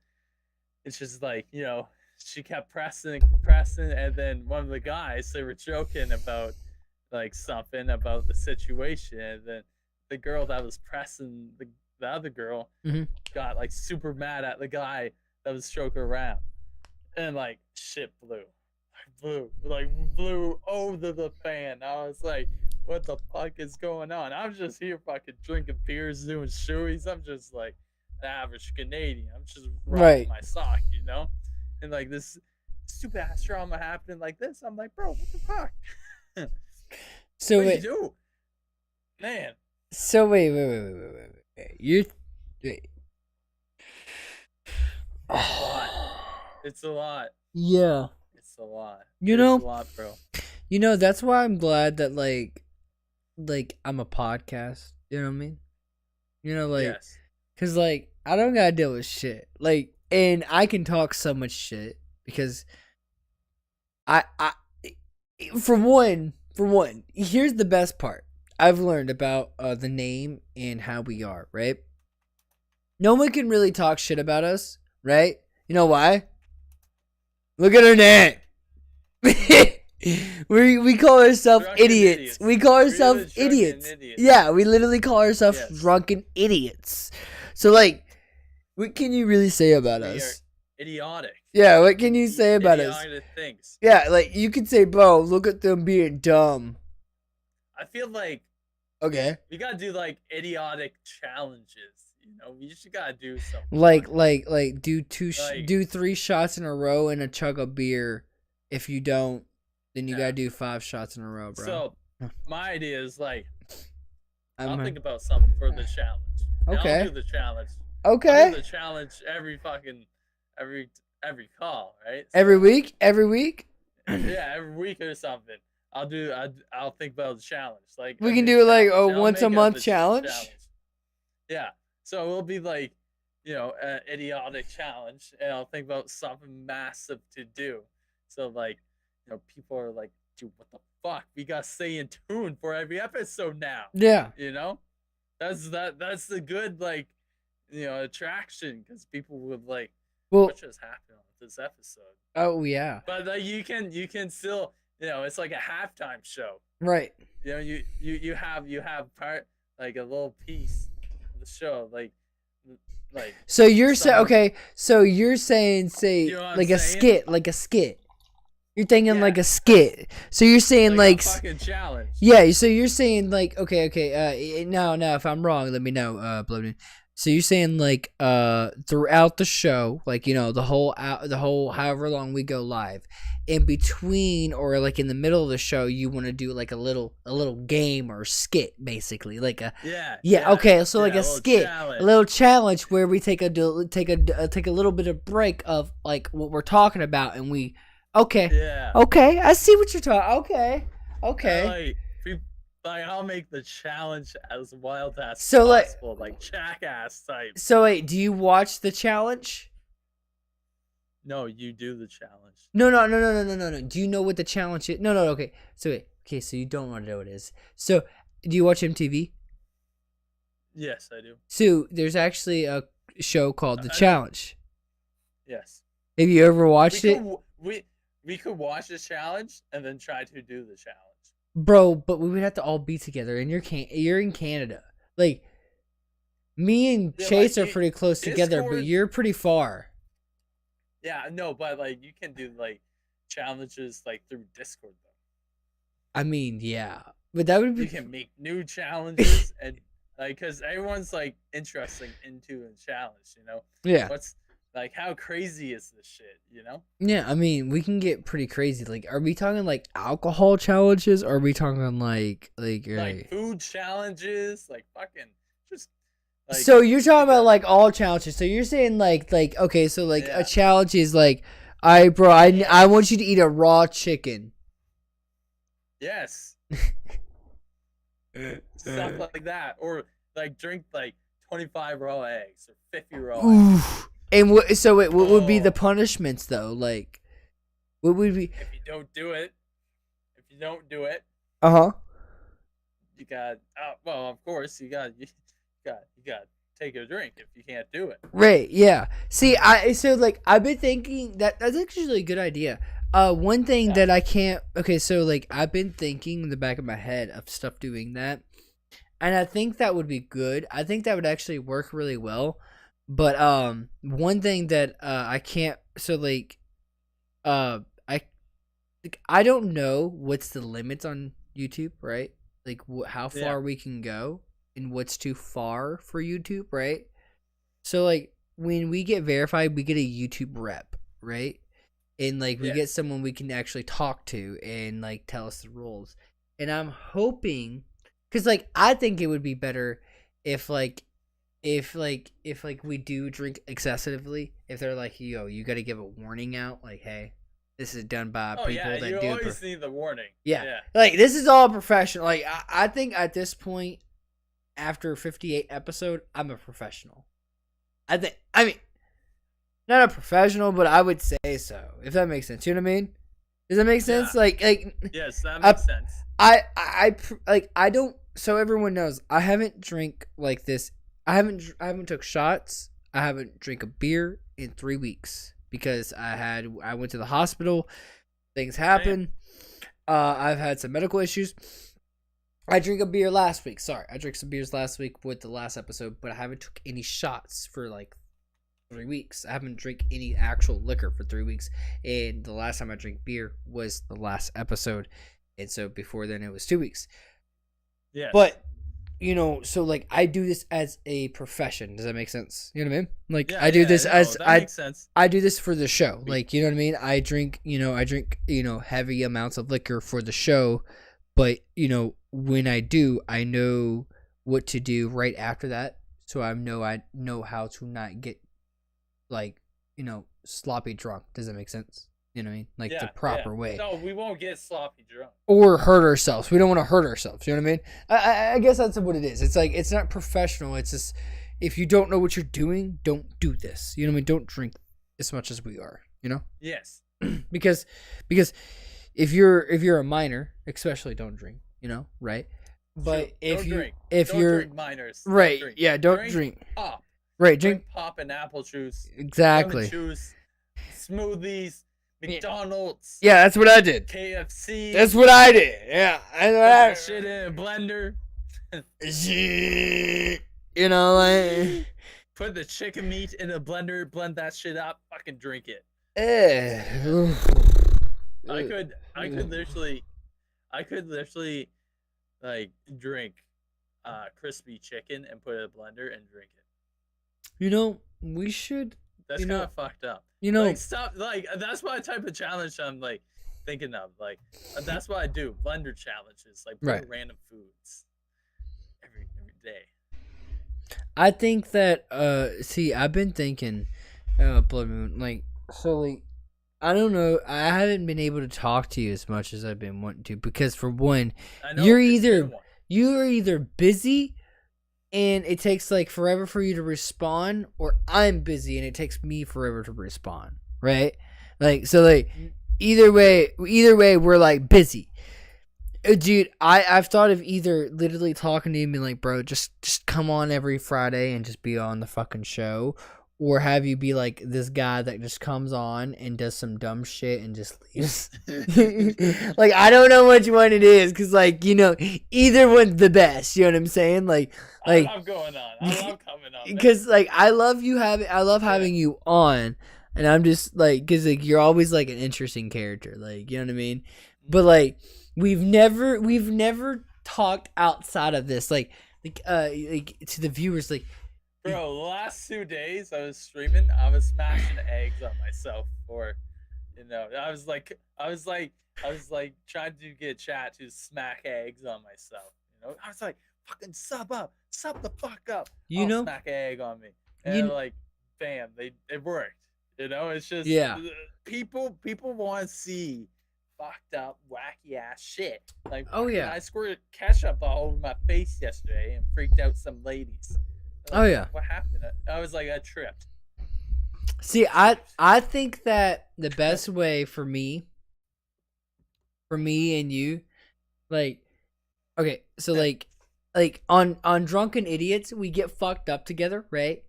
it's just like, you know, she kept pressing, and then one of the guys, they were joking about like something about the situation, and then the girl that was pressing the other girl got like super mad at the guy that was stroking around, and like shit blew over the fan. I was like, what the fuck is going on? I'm just here fucking drinking beers, doing shoeies. I'm just like the average Canadian. I'm just rocking my sock, you know? And like this stupid ass drama happening like this. I'm like, bro, what the fuck? So what did you do? Man. So wait. It's a lot. Yeah. It's a lot. You know, it's a lot, bro. You know, that's why I'm glad that like I'm a podcast. You know what I mean? You know, like, yes. Cause like I don't gotta deal with shit. Like, and I can talk so much shit because I for one, here's the best part I've learned about the name and how we are, right? no one can really talk shit about us, right? You know why? Look at her neck. we call ourselves Drunken idiots. We call We're ourselves the drunken idiots. idiots. Yeah, we literally call ourselves Yes. drunken idiots. So like, what can you really say about We are us? idiotic. Yeah, what can you say about us? Idiotic things. Yeah, like you could say, bro, look at them being dumb. I feel like Okay. we gotta do like idiotic challenges. You know, we just gotta do something. Like do Like- do 3 shots in a row and a chug of beer. If you don't, then you Yeah. gotta do 5 shots in a row, bro. So my idea is like I'll I'm think about something for the challenge. And Okay. I'll do the challenge. I'll okay. do the challenge every call, right? So, Every week, every week. yeah, every week or something. I'll think about the challenge. Like We a can new do like challenge, a and I'll once a make month the challenge. Yeah. So it'll be like, an idiotic challenge, and I'll think about something massive to do. So like, people are like, dude, what the fuck? We gotta stay in tune for every episode now. Yeah. That's the good attraction, because people would like, Well. what just happened on this episode? Oh yeah. But like you can still, it's like a halftime show. Right. You have part, like a little piece of the show, like So you're saying someone- okay. So you're saying You know what I'm like a saying? skit. You're thinking Yeah. like a skit. So you're saying like like a fucking challenge. yeah. So you're saying like okay. No. If I'm wrong, let me know. Bloated. So you're saying like throughout the show, like the whole however long we go live, in between or like in the middle of the show, you want to do like a little game or skit, basically like a Yeah. okay. So like yeah, a little skit, challenge. a little challenge where we take a little bit of break of like what we're talking about, and we okay. Yeah. Okay, I see what you're talking. Okay. Like I'll make the challenge as wild as So, like- possible, like jackass type. So wait, do you watch the challenge? No, you do the challenge. No. Do you know what the challenge is? No. Okay. So wait. Okay. So you don't want to know what it is. So do you watch MTV? Yes, I do. So there's actually a show called The I- Challenge. Yes. Have you ever watched it, We could watch the challenge and then try to do the challenge. bro? But we would have to all be together, and you're in Canada. Like me and Yeah, Chase like, are pretty close together, but Discord- you're pretty far. Yeah, no, but like you can do like challenges like through Discord though. I mean, yeah, but that would be You can make new challenges and like because everyone's like interesting into a challenge. yeah. What's like how crazy is this shit? Yeah, I mean, we can get pretty crazy. Like, are we talking like alcohol challenges, or are we talking like Like food challenges, like fucking just. Like, so you're talking about like all challenges. So you're saying like okay, so like Yeah. a challenge is like, I want you to eat a raw chicken. Yes. Stuff like that, or like drink like 25 raw eggs or 50 raw eggs. Oof. And what would be the Oh. punishments though? Like, what would be? If you don't do it, Uh-huh. you got. Well, of course, you got take a drink if you can't do it. Right, yeah. See, I've been thinking that's actually a good idea. One thing Yeah. that I can't. Okay, so like I've been thinking in the back of my head of stuff doing that, and I think that would be good. I think that would actually work really well. But one thing that I can't. So like, I don't know what's the limits on YouTube, right? Like how far Yeah. we can go and what's too far for YouTube, right? So like when we get verified, we get a YouTube rep, right? And like we Yeah. get someone we can actually talk to and like tell us the rules. And I'm hoping, cause like I think it would be better if we do drink excessively. If they're like, yo, you got to give a warning out, like, hey, this is done by Oh people yeah, that you do. always need the warning. Yeah. Like this is all professional. Like I think at this point, after 58 episode, I'm a professional. I mean, not a professional, but I would say so. If that makes sense, you know what I mean? Does that make sense? Yeah. Like Yes, that makes sense. I don't. So everyone knows, I haven't drank like this. I haven't took shots. I haven't drank a beer in 3 weeks because I went to the hospital. Things happen. I've had some medical issues. I drank a beer last week. Sorry, I drank some beers last week with the last episode, but I haven't took any shots for like 3 weeks. I haven't drank any actual liquor for 3 weeks, and the last time I drank beer was the last episode, and so before then it was 2 weeks. Yeah. But so like I do this as a profession. Does that make sense? You know what I mean? Like I do this as that makes sense. I do this for the show. Like, you know what I mean? I drink heavy amounts of liquor for the show, but when I do, I know what to do right after that. So I know how to not get like, sloppy drunk. Does that make sense? You know what I mean? Like the proper way. No, we won't get sloppy drunk. Or hurt ourselves. We don't want to hurt ourselves. You know what I mean? I guess that's what it is. It's like, it's not professional. It's just, if you don't know what you're doing, don't do this. You know what I mean? Don't drink as much as we are, Yes. because if you're a minor, especially don't drink, right? But Don't drink minors. right, Don't drink. yeah, don't drink. Pop. Right, drink pop and apple juice. exactly. Lemon juice, smoothies, McDonald's. Yeah, that's what I did. KFC. That's what I did. Yeah, Put that shit in a blender. like Put the chicken meat in a blender, blend that shit up, fucking drink it. I could literally like drink crispy chicken and put it in a blender and drink it. We should. That's kind of fucked up. Like, stop. Like, that's my type of challenge I'm like thinking of. Like, that's what I do. Blender challenges, like put random foods every day. I think that I've been thinking Blood Moon, like, so like I don't know, I haven't been able to talk to you as much as I've been wanting to, because for one, you're either busy and it takes like forever for you to respond, or I'm busy and it takes me forever to respond, right? Like, so like either way we're like busy. Dude, I've thought of either literally talking to you and being like, bro, just come on every Friday and just be on the fucking show, or have you be like this guy that just comes on and does some dumb shit and just leaves. Like, I don't know which one it is, because like, either one's the best, you know what I'm saying? Like I love going on. I love coming on. Because like I love having you on, and I'm just like, because like you're always like an interesting character, like, you know what I mean? But like we've never talked outside of this, like to the viewers, like, bro, the last 2 days I was streaming, I was smashing eggs on myself for, I was like trying to get chat to smack eggs on myself. I was like, fucking sub the fuck up. Smack an egg on me, and like, bam, it worked. It's just, people want to see fucked up, wacky ass shit. Like, I squirted ketchup all over my face yesterday and freaked out some ladies. Like, what happened? I was like, I tripped. See, I think that the best way for me and you, like, okay, so like on Drunken Idiots, we get fucked up together, right?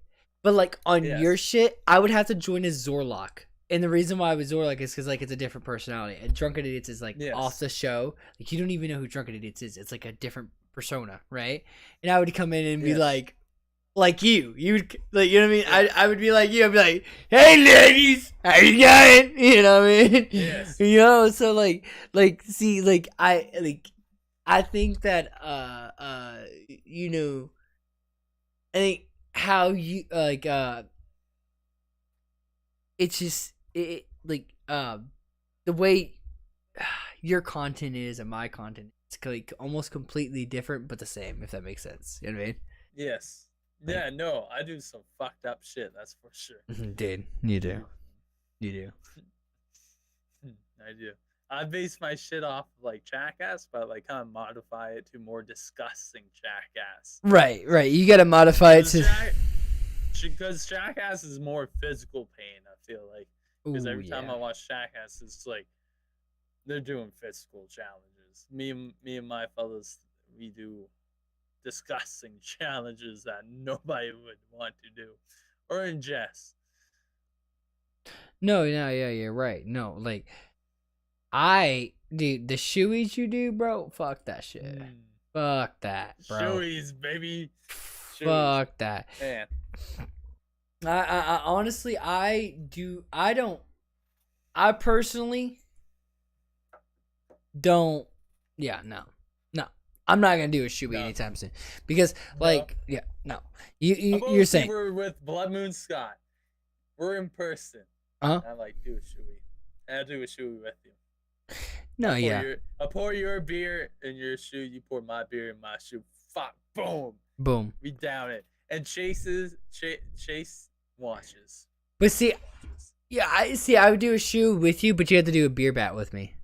But like on your shit, I would have to join as Zorlok. And the reason why I was Zorlok is because like it's a different personality. And Drunken Idiots is like off the show. Like, you don't even know who Drunken Idiots is. It's like a different persona, right? And I would come in and be like you would, like, you know what I mean? I would be like you. I'd be like, hey ladies, how you going? You know what I mean? Yes. So like see, like I think that I think how you like it's just the way your content is and my content, it's like almost completely different but the same, if that makes sense. You know what I mean? Yes. Yeah, no, I do some fucked up shit, that's for sure. Dude, you do. I do. I base my shit off of like Jackass, but like kind of modify it to more disgusting Jackass. Right. You gotta modify it to, because Jackass is more physical pain, I feel like. Because every time I watch Jackass, it's like they're doing physical challenges. Me and my fellas, we do disgusting challenges that nobody would want to do or ingest. No, yeah, right. No, like dude, the shoeies you do, bro. Fuck that shit. Fuck that, bro. Shoeies, baby. Shoeies. Fuck that. Man. I honestly, I personally don't. Yeah, no. I'm not gonna do a shoey anytime soon because, like, yeah, no. You're saying we're with Blood Moon Scott. We're in person. Uh-huh. I like do a shoey. I'll do a shoey with you. No, I pour your beer in your shoe. You pour my beer in my shoe. Fuck. Boom. Boom. We down it. And Chase watches. But see, yeah, I would do a shoe with you, but you have to do a beer bat with me.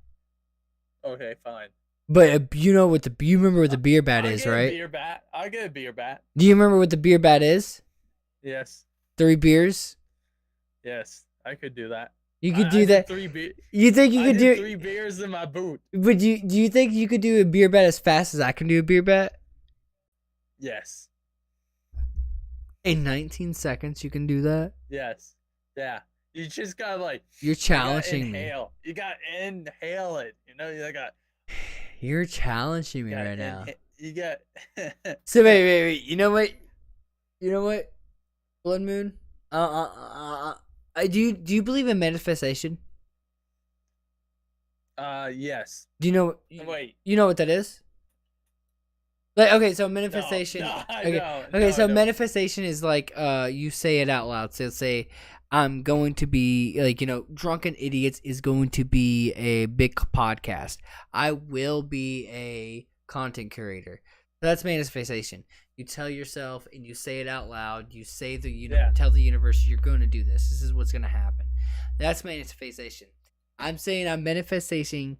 Okay, fine. But you know what you remember what the beer bat is, right? I'll get a beer bat. Do you remember what the beer bat is? Yes. 3 beers. Yes, I could do that. You could do that. 3 beers. You think you could do 3 beers in my boot? But do you think you could do a beer bat as fast as I can do a beer bat? Yes. In 19 seconds, you can do that? Yes. Yeah. You just gotta like. You're challenging me. You gotta inhale it. You know, you got. You're challenging me right now. You got. So wait. You know what? Blood Moon. Do you believe in manifestation? Yes. Do you know? Wait. You know what that is? Like, okay, so manifestation. Manifestation is like you say it out loud. So say, I'm going to be like, Drunken Idiots is going to be a big podcast. I will be a content curator. So that's manifestation. You tell yourself and you say it out loud. You say tell the universe you're going to do this. This is what's going to happen. That's manifestation. I'm saying I'm manifesting.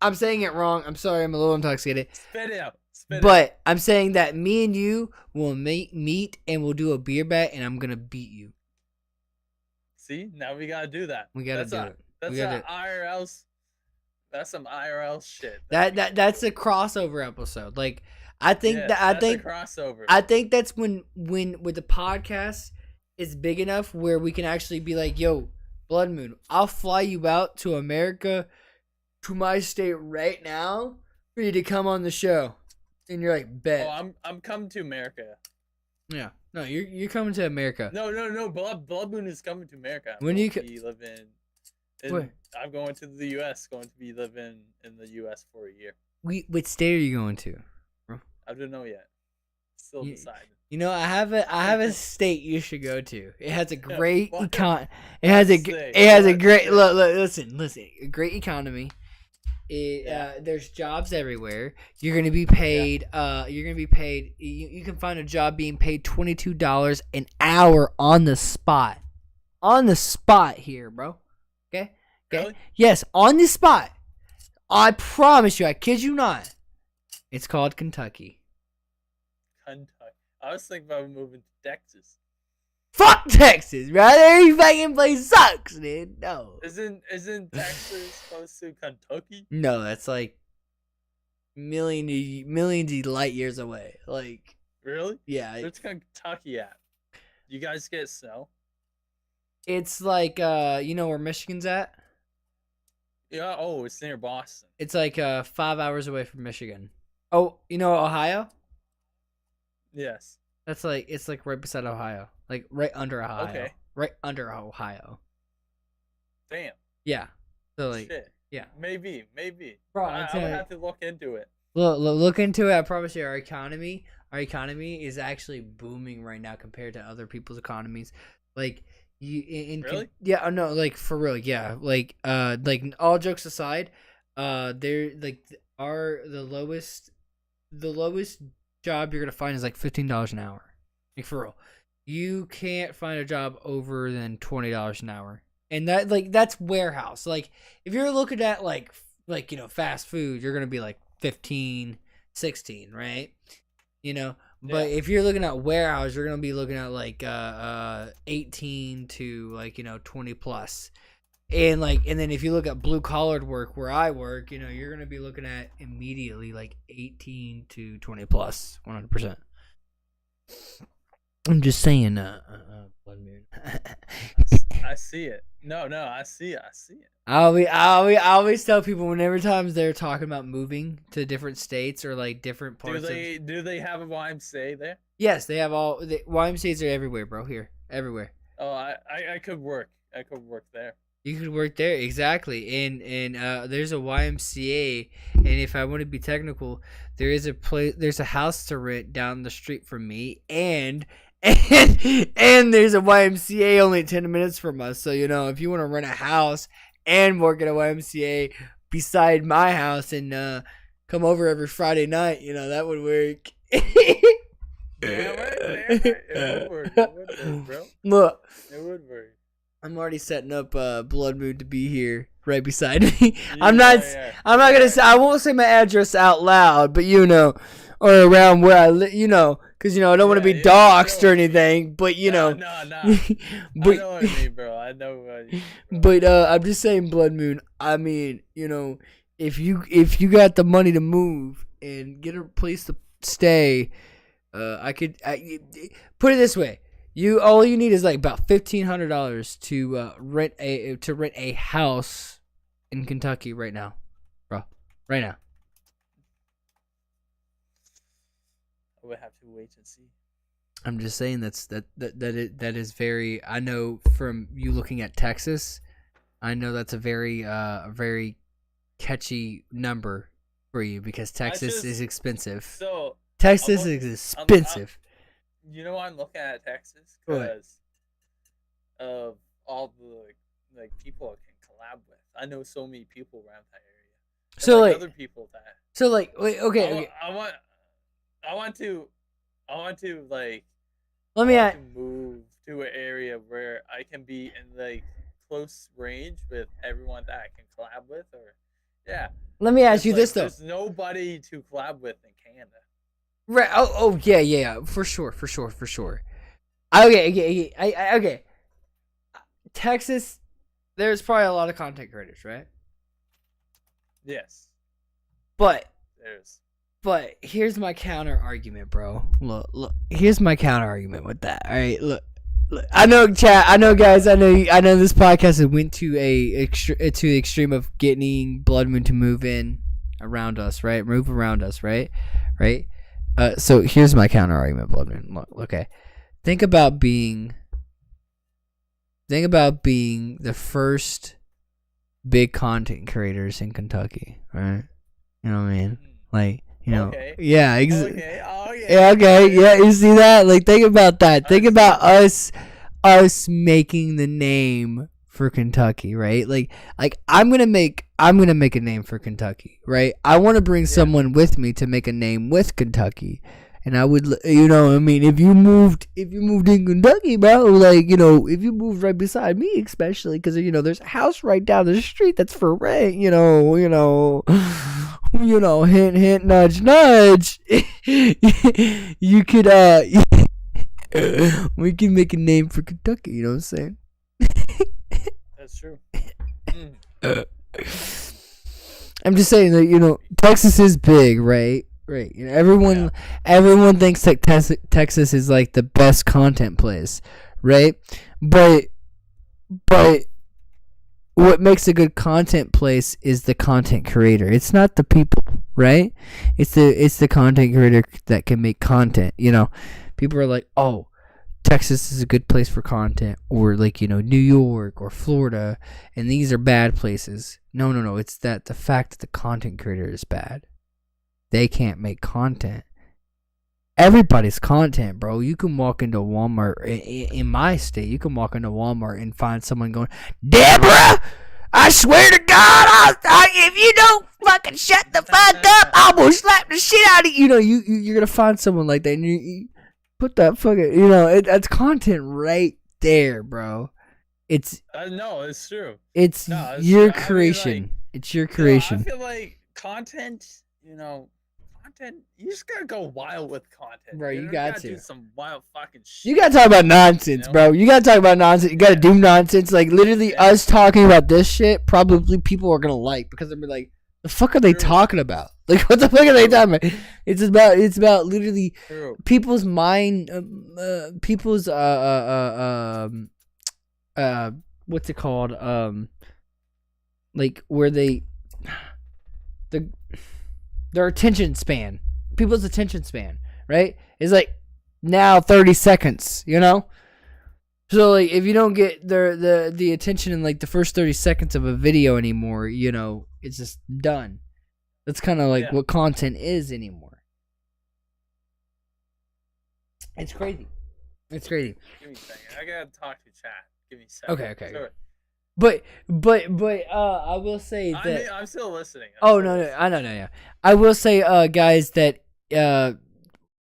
I'm saying it wrong. I'm sorry. I'm a little intoxicated. Spit it out. But I'm saying that me and you will meet and we'll do a beer bet and I'm gonna beat you. See, now we gotta do that. We gotta do it. That's IRL. That's some IRL shit. That's a crossover episode. Like I think a crossover. I think that's when the podcast is big enough where we can actually be like, yo, Blood Moon, I'll fly you out to America, to my state right now for you to come on the show. And you're like, bet. Oh, I'm coming to America. Yeah. No, you're coming to America. No. Blood Moon is coming to America. When you I'm going to the U.S. Going to be living in the U.S. for a year. What state are you going to, bro? I don't know yet. Still deciding. I have a state you should go to. It has a great It has a great listen, a great economy. There's jobs everywhere. You're gonna be paid. You can find a job being paid $22 an hour on the spot. On the spot here, bro. Okay. Really? Yes, on the spot. I promise you. I kid you not. It's called Kentucky. I was thinking about moving to Texas. Fuck Texas, bro. Every fucking place sucks, dude. No. Isn't Texas close to Kentucky? No, that's like millions of light years away. Like, really? Yeah. Where's Kentucky at? You guys get snow? It's like where Michigan's at? Yeah. Oh, it's near Boston. It's like 5 hours away from Michigan. Oh, you know Ohio? Yes. It's like right beside Ohio. Like right under Ohio. Okay. Right under Ohio. Damn. Yeah. So like shit. Yeah. Maybe. Bro, I would have to look into it. Look into it. I promise you, our economy is actually booming right now compared to other people's economies. Like really? Yeah, no, like for real, yeah. Like all jokes aside, they're like the lowest job you're gonna find is like $15 an hour. Like for real, you can't find a job over than $20 an hour, and that's warehouse. Like if you're looking at like fast food, you're gonna be like 15, 16, right? But if you're looking at warehouse, you're gonna be looking at like 18 to 20 plus. And then if you look at blue collared work where I work, you're gonna be looking at immediately like 18 to 20 plus, 100%. I'm just saying, Blood Moon. I see it. No, I see it. I always tell people whenever times they're talking about moving to different states or like different parts. Do they have a YMCA there? Yes, they have all the YMCA's are everywhere, bro. Here, everywhere. Oh, I could work. I could work there. You could work there, exactly. And there's a YMCA, and if I want to be technical, there's a house to rent down the street from me, and there's a YMCA only 10 minutes from us. So if you want to rent a house and work at a YMCA beside my house and come over every Friday night, that would work. Yeah, right. It would work, bro. Look, it would work. I'm already setting up Blood Moon to be here right beside me. I'm not gonna say, I won't say my address out loud, but or around where I live, because I don't want to be doxxed or anything. But No. but, I know what I mean, bro. I know what you mean, bro. But I'm just saying, Blood Moon. I mean, if you got the money to move and get a place to stay, I put it this way. All you need is like about $1,500 to rent a house in Kentucky right now, bro. Right now. I would have to wait and see. I'm just saying that is very. I know from you looking at Texas, I know that's a very catchy number for you because Texas is expensive. So Texas is expensive. You know why I'm looking at Texas? Because of all the people I can collab with. I know so many people around that area. And, so other people that. So wait, okay. I want to Let me ask. Move to an area where I can be in close range with everyone that I can collab with, or yeah. Let me ask you this though. There's nobody to collab with in Canada. Right. Oh yeah. For sure. Okay. Texas, there's probably a lot of content creators, right? Yes. But here's my counter argument, bro. Look. Here's my counter argument with that. All right. Look. I know, chat. I know, guys. I know this podcast went to the extreme of getting Blood Moon to move in around us, right? Move around us, right? Right. So here's my counter argument, Blood Moon. Look, okay. Think about being the first big content creators in Kentucky, right? You know what I mean? Okay. Yeah, Okay. Yeah, okay. Yeah, you see that? Think about that. Think about us making the name for Kentucky, right? I'm gonna make a name for Kentucky, right? I want to bring someone with me to make a name with Kentucky, and I would, if you moved in Kentucky, bro, if you moved right beside me, especially because there's a house right down the street that's for rent, hint, hint, nudge, nudge. You could, we can make a name for Kentucky. You know what I'm saying? That's true. I'm just saying that Texas is big, right? Right. Everyone thinks that Texas is like the best content place, right? But what makes a good content place is the content creator. It's not the people, right? It's the content creator that can make content. People are like, oh, Texas is a good place for content, or New York or Florida, and these are bad places. No. It's the fact that the content creator is bad. They can't make content. Everybody's content, bro. You can walk into Walmart in my state. You can walk into Walmart and find someone going, Deborah, I swear to God, if you don't fucking shut the fuck up, I'm gonna slap the shit out of you. You're gonna find someone like that, and you put that fucking, that's content right there, bro. It's no, it's true. It's your creation. It's your creation. I feel like content, content. You just gotta go wild with content, Bro, you know? got gotta to. do some wild fucking shit. You gotta talk about nonsense, You know? bro. You gotta talk about nonsense. You gotta do nonsense. Like, literally, Yeah. us talking about this shit, probably people are gonna like, because they'll be like, the fuck are they True. talking about? Like, what the fuck are they talking about? It's about literally True. people's mind, people's, what's it called? Like, where their attention span, people's attention span, right? Is like now 30 seconds, you know? So like if you don't get the attention in like the first 30 seconds of a video anymore, you know, it's just done. That's kind of like what content is anymore. It's crazy. It's crazy. Give me a second. I gotta talk to chat. Give me a second. Okay. Sorry. But I will say that I'm still listening. I know, yeah. I will say, guys, that a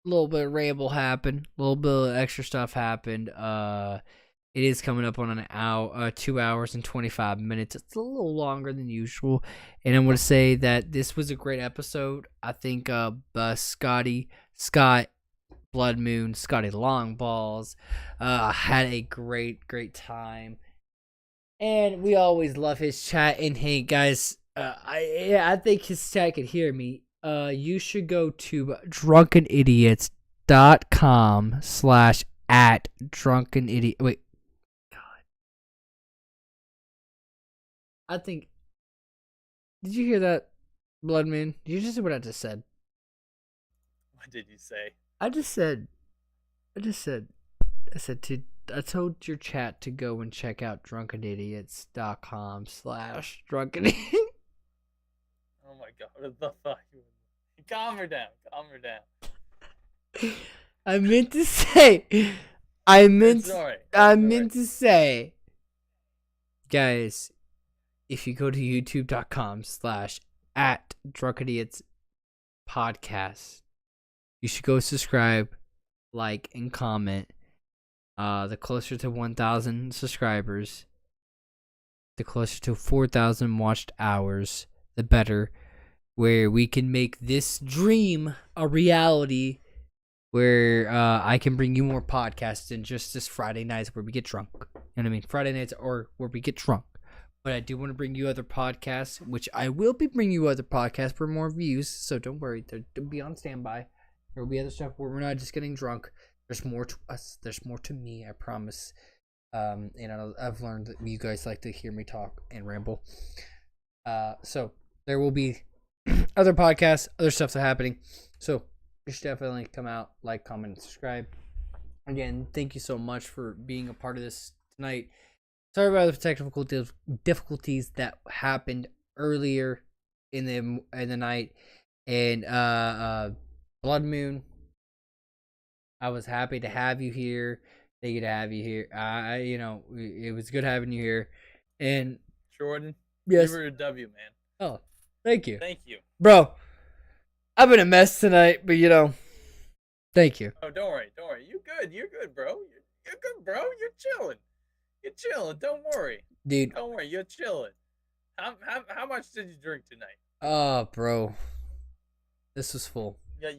little bit of ramble happened, a little bit of extra stuff happened. It is coming up on an hour, 2 hours and 25 minutes. It's a little longer than usual, and I'm gonna say that this was a great episode. I think Scott, Blood Moon, Scotty Longballs, had a great time. And we always love his chat. And hey, guys, I think his chat could hear me. You should go to drunkenidiots.com/@drunkenidiot. Wait, God. I think. Did you hear that, Blood Moon? Did you just see what I just said? What did you say? I told your chat to go and check out drunkenidiots.com/drunkenidiots. Oh my god, what the fuck? Calm her down. I meant to say, guys, if you go to youtube.com/@drunkenidiots podcast, you should go subscribe, like, and comment. The closer to 1,000 subscribers, the closer to 4,000 watched hours, the better. Where we can make this dream a reality, where I can bring you more podcasts than just this Friday nights where we get drunk. You know what I mean? Friday nights or where we get drunk. But I do want to bring you other podcasts, which I will be bringing you other podcasts for more views. So don't worry, don't be on standby. There will be other stuff where we're not just getting drunk. There's more to us. There's more to me, I promise. And I've learned that you guys like to hear me talk and ramble. So there will be other podcasts, other stuff that's happening. So you should definitely come out, like, comment, and subscribe. Again, thank you so much for being a part of this tonight. Sorry about the technical difficulties that happened earlier in the night. And Blood Moon, I was happy to have you here. Thank you to have you here. It was good having you here. And Jordan, yes, you were a W, man. Oh, thank you. Thank you. Bro, I've been a mess tonight, but thank you. Oh, don't worry. You're good, bro. You're good, bro. You're chilling. Don't worry. Dude. Don't worry, you're chilling. How much did you drink tonight? Oh, bro. This was full. Yeah,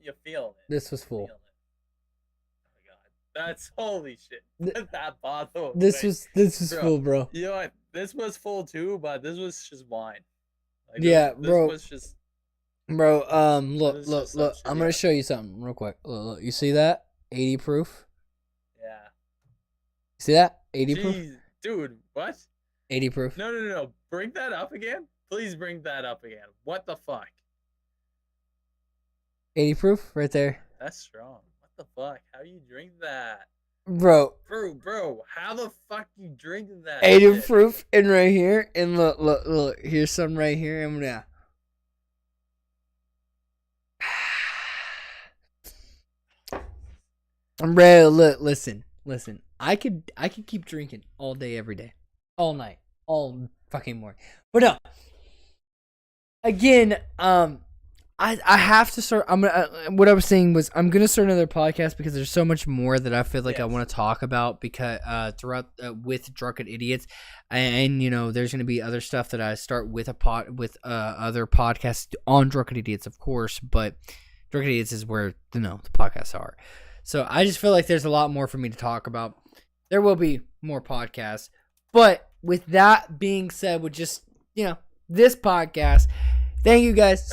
you're feeling it. This was full. Oh my god. That's holy shit. That bottle. This was bro, full, bro. You know what? This was full too, but this was just wine. Like, yeah, bro. This was just... Bro, look. I'm gonna show you something real quick. Look. You see that? 80 proof. Yeah. You see that? 80 proof. Dude, what? 80 proof. No. Bring that up again. Please bring that up again. What the fuck? 80 proof, right there. That's strong. What the fuck? How you drink that? Bro, how the fuck you drink that? 80 shit? proof, and right here, and look. Here's some right here, and now. I'm ready. Look, listen. I could keep drinking all day, every day, all night, all fucking morning. But no. Again, I have to start. I'm gonna. What I was saying was I'm gonna start another podcast because there's so much more that I feel like I want to talk about because throughout with Drunken Idiots, and there's gonna be other stuff that I start with other podcasts on Drunken Idiots, of course, but Drunken Idiots is where the podcasts are. So I just feel like there's a lot more for me to talk about. There will be more podcasts, but with that being said, with just this podcast. Thank you guys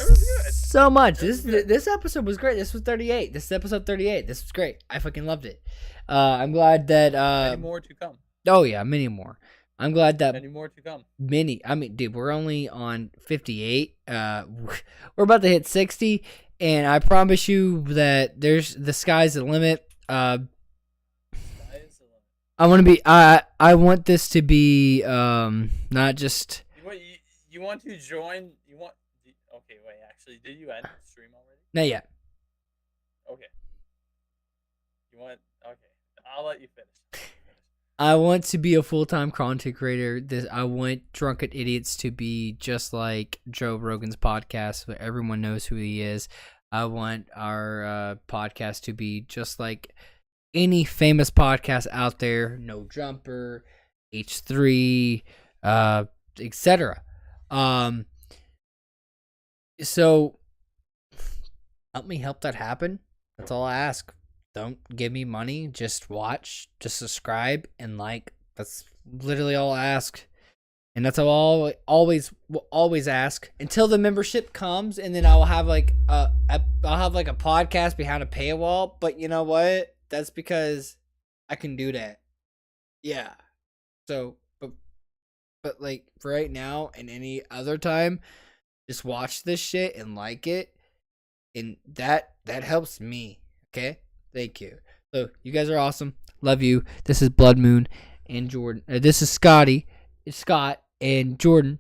so much. This episode was great. This was 38. This is episode 38. This was great. I fucking loved it. I'm glad that many more to come. Oh yeah, many more. I'm glad that many more to come. I mean, dude, we're only on 58. We're about to hit 60, and I promise you that the sky's the limit. I want this to be not just. You want to join? Okay, wait. Actually, did you end the stream already? Not yet. Okay. Okay. I'll let you finish. I want to be a full-time content creator. I want Drunken Idiots to be just like Joe Rogan's podcast, where everyone knows who he is. I want our podcast to be just like any famous podcast out there. No Jumper, H3, etc. So help me help that happen. That's all I ask. Don't give me money. Just watch, just subscribe and like. That's literally all I ask. And that's all I always ask until the membership comes, and then I'll have like a podcast behind a paywall. But you know what? That's because I can do that. Yeah. So, but like for right now and any other time, just watch this shit and like it, and that helps me. Okay, thank you. So you guys are awesome. Love you. This is Blood Moon and Jordan. This is Scott and Jordan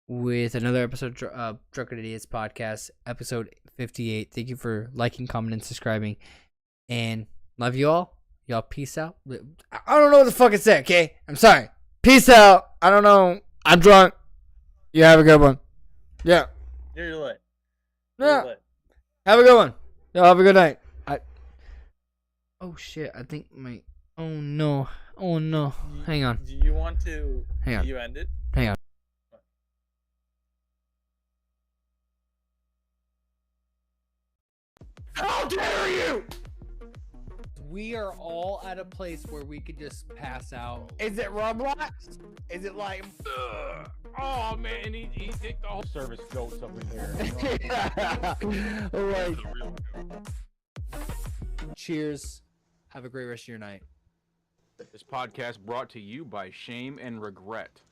with another episode of Drunken Idiots podcast, episode 58. Thank you for liking, commenting, and subscribing, and love you all. Y'all peace out. I don't know what the fuck it said. Okay, I'm sorry. Peace out. I don't know. I'm drunk. You have a good one. Yeah. You're lit. Yeah. Lit. Have a good one. Yo, have a good night. Oh shit! I think my. Oh no! Oh no! Hang on. Do you want to? Hang on. Do you end it? Hang on. How dare you! We are all at a place where we could just pass out. Is it Roblox? Is it like? Oh man, he took the whole service goats over here. Like, cheers. Have a great rest of your night. This podcast brought to you by Shame and Regret.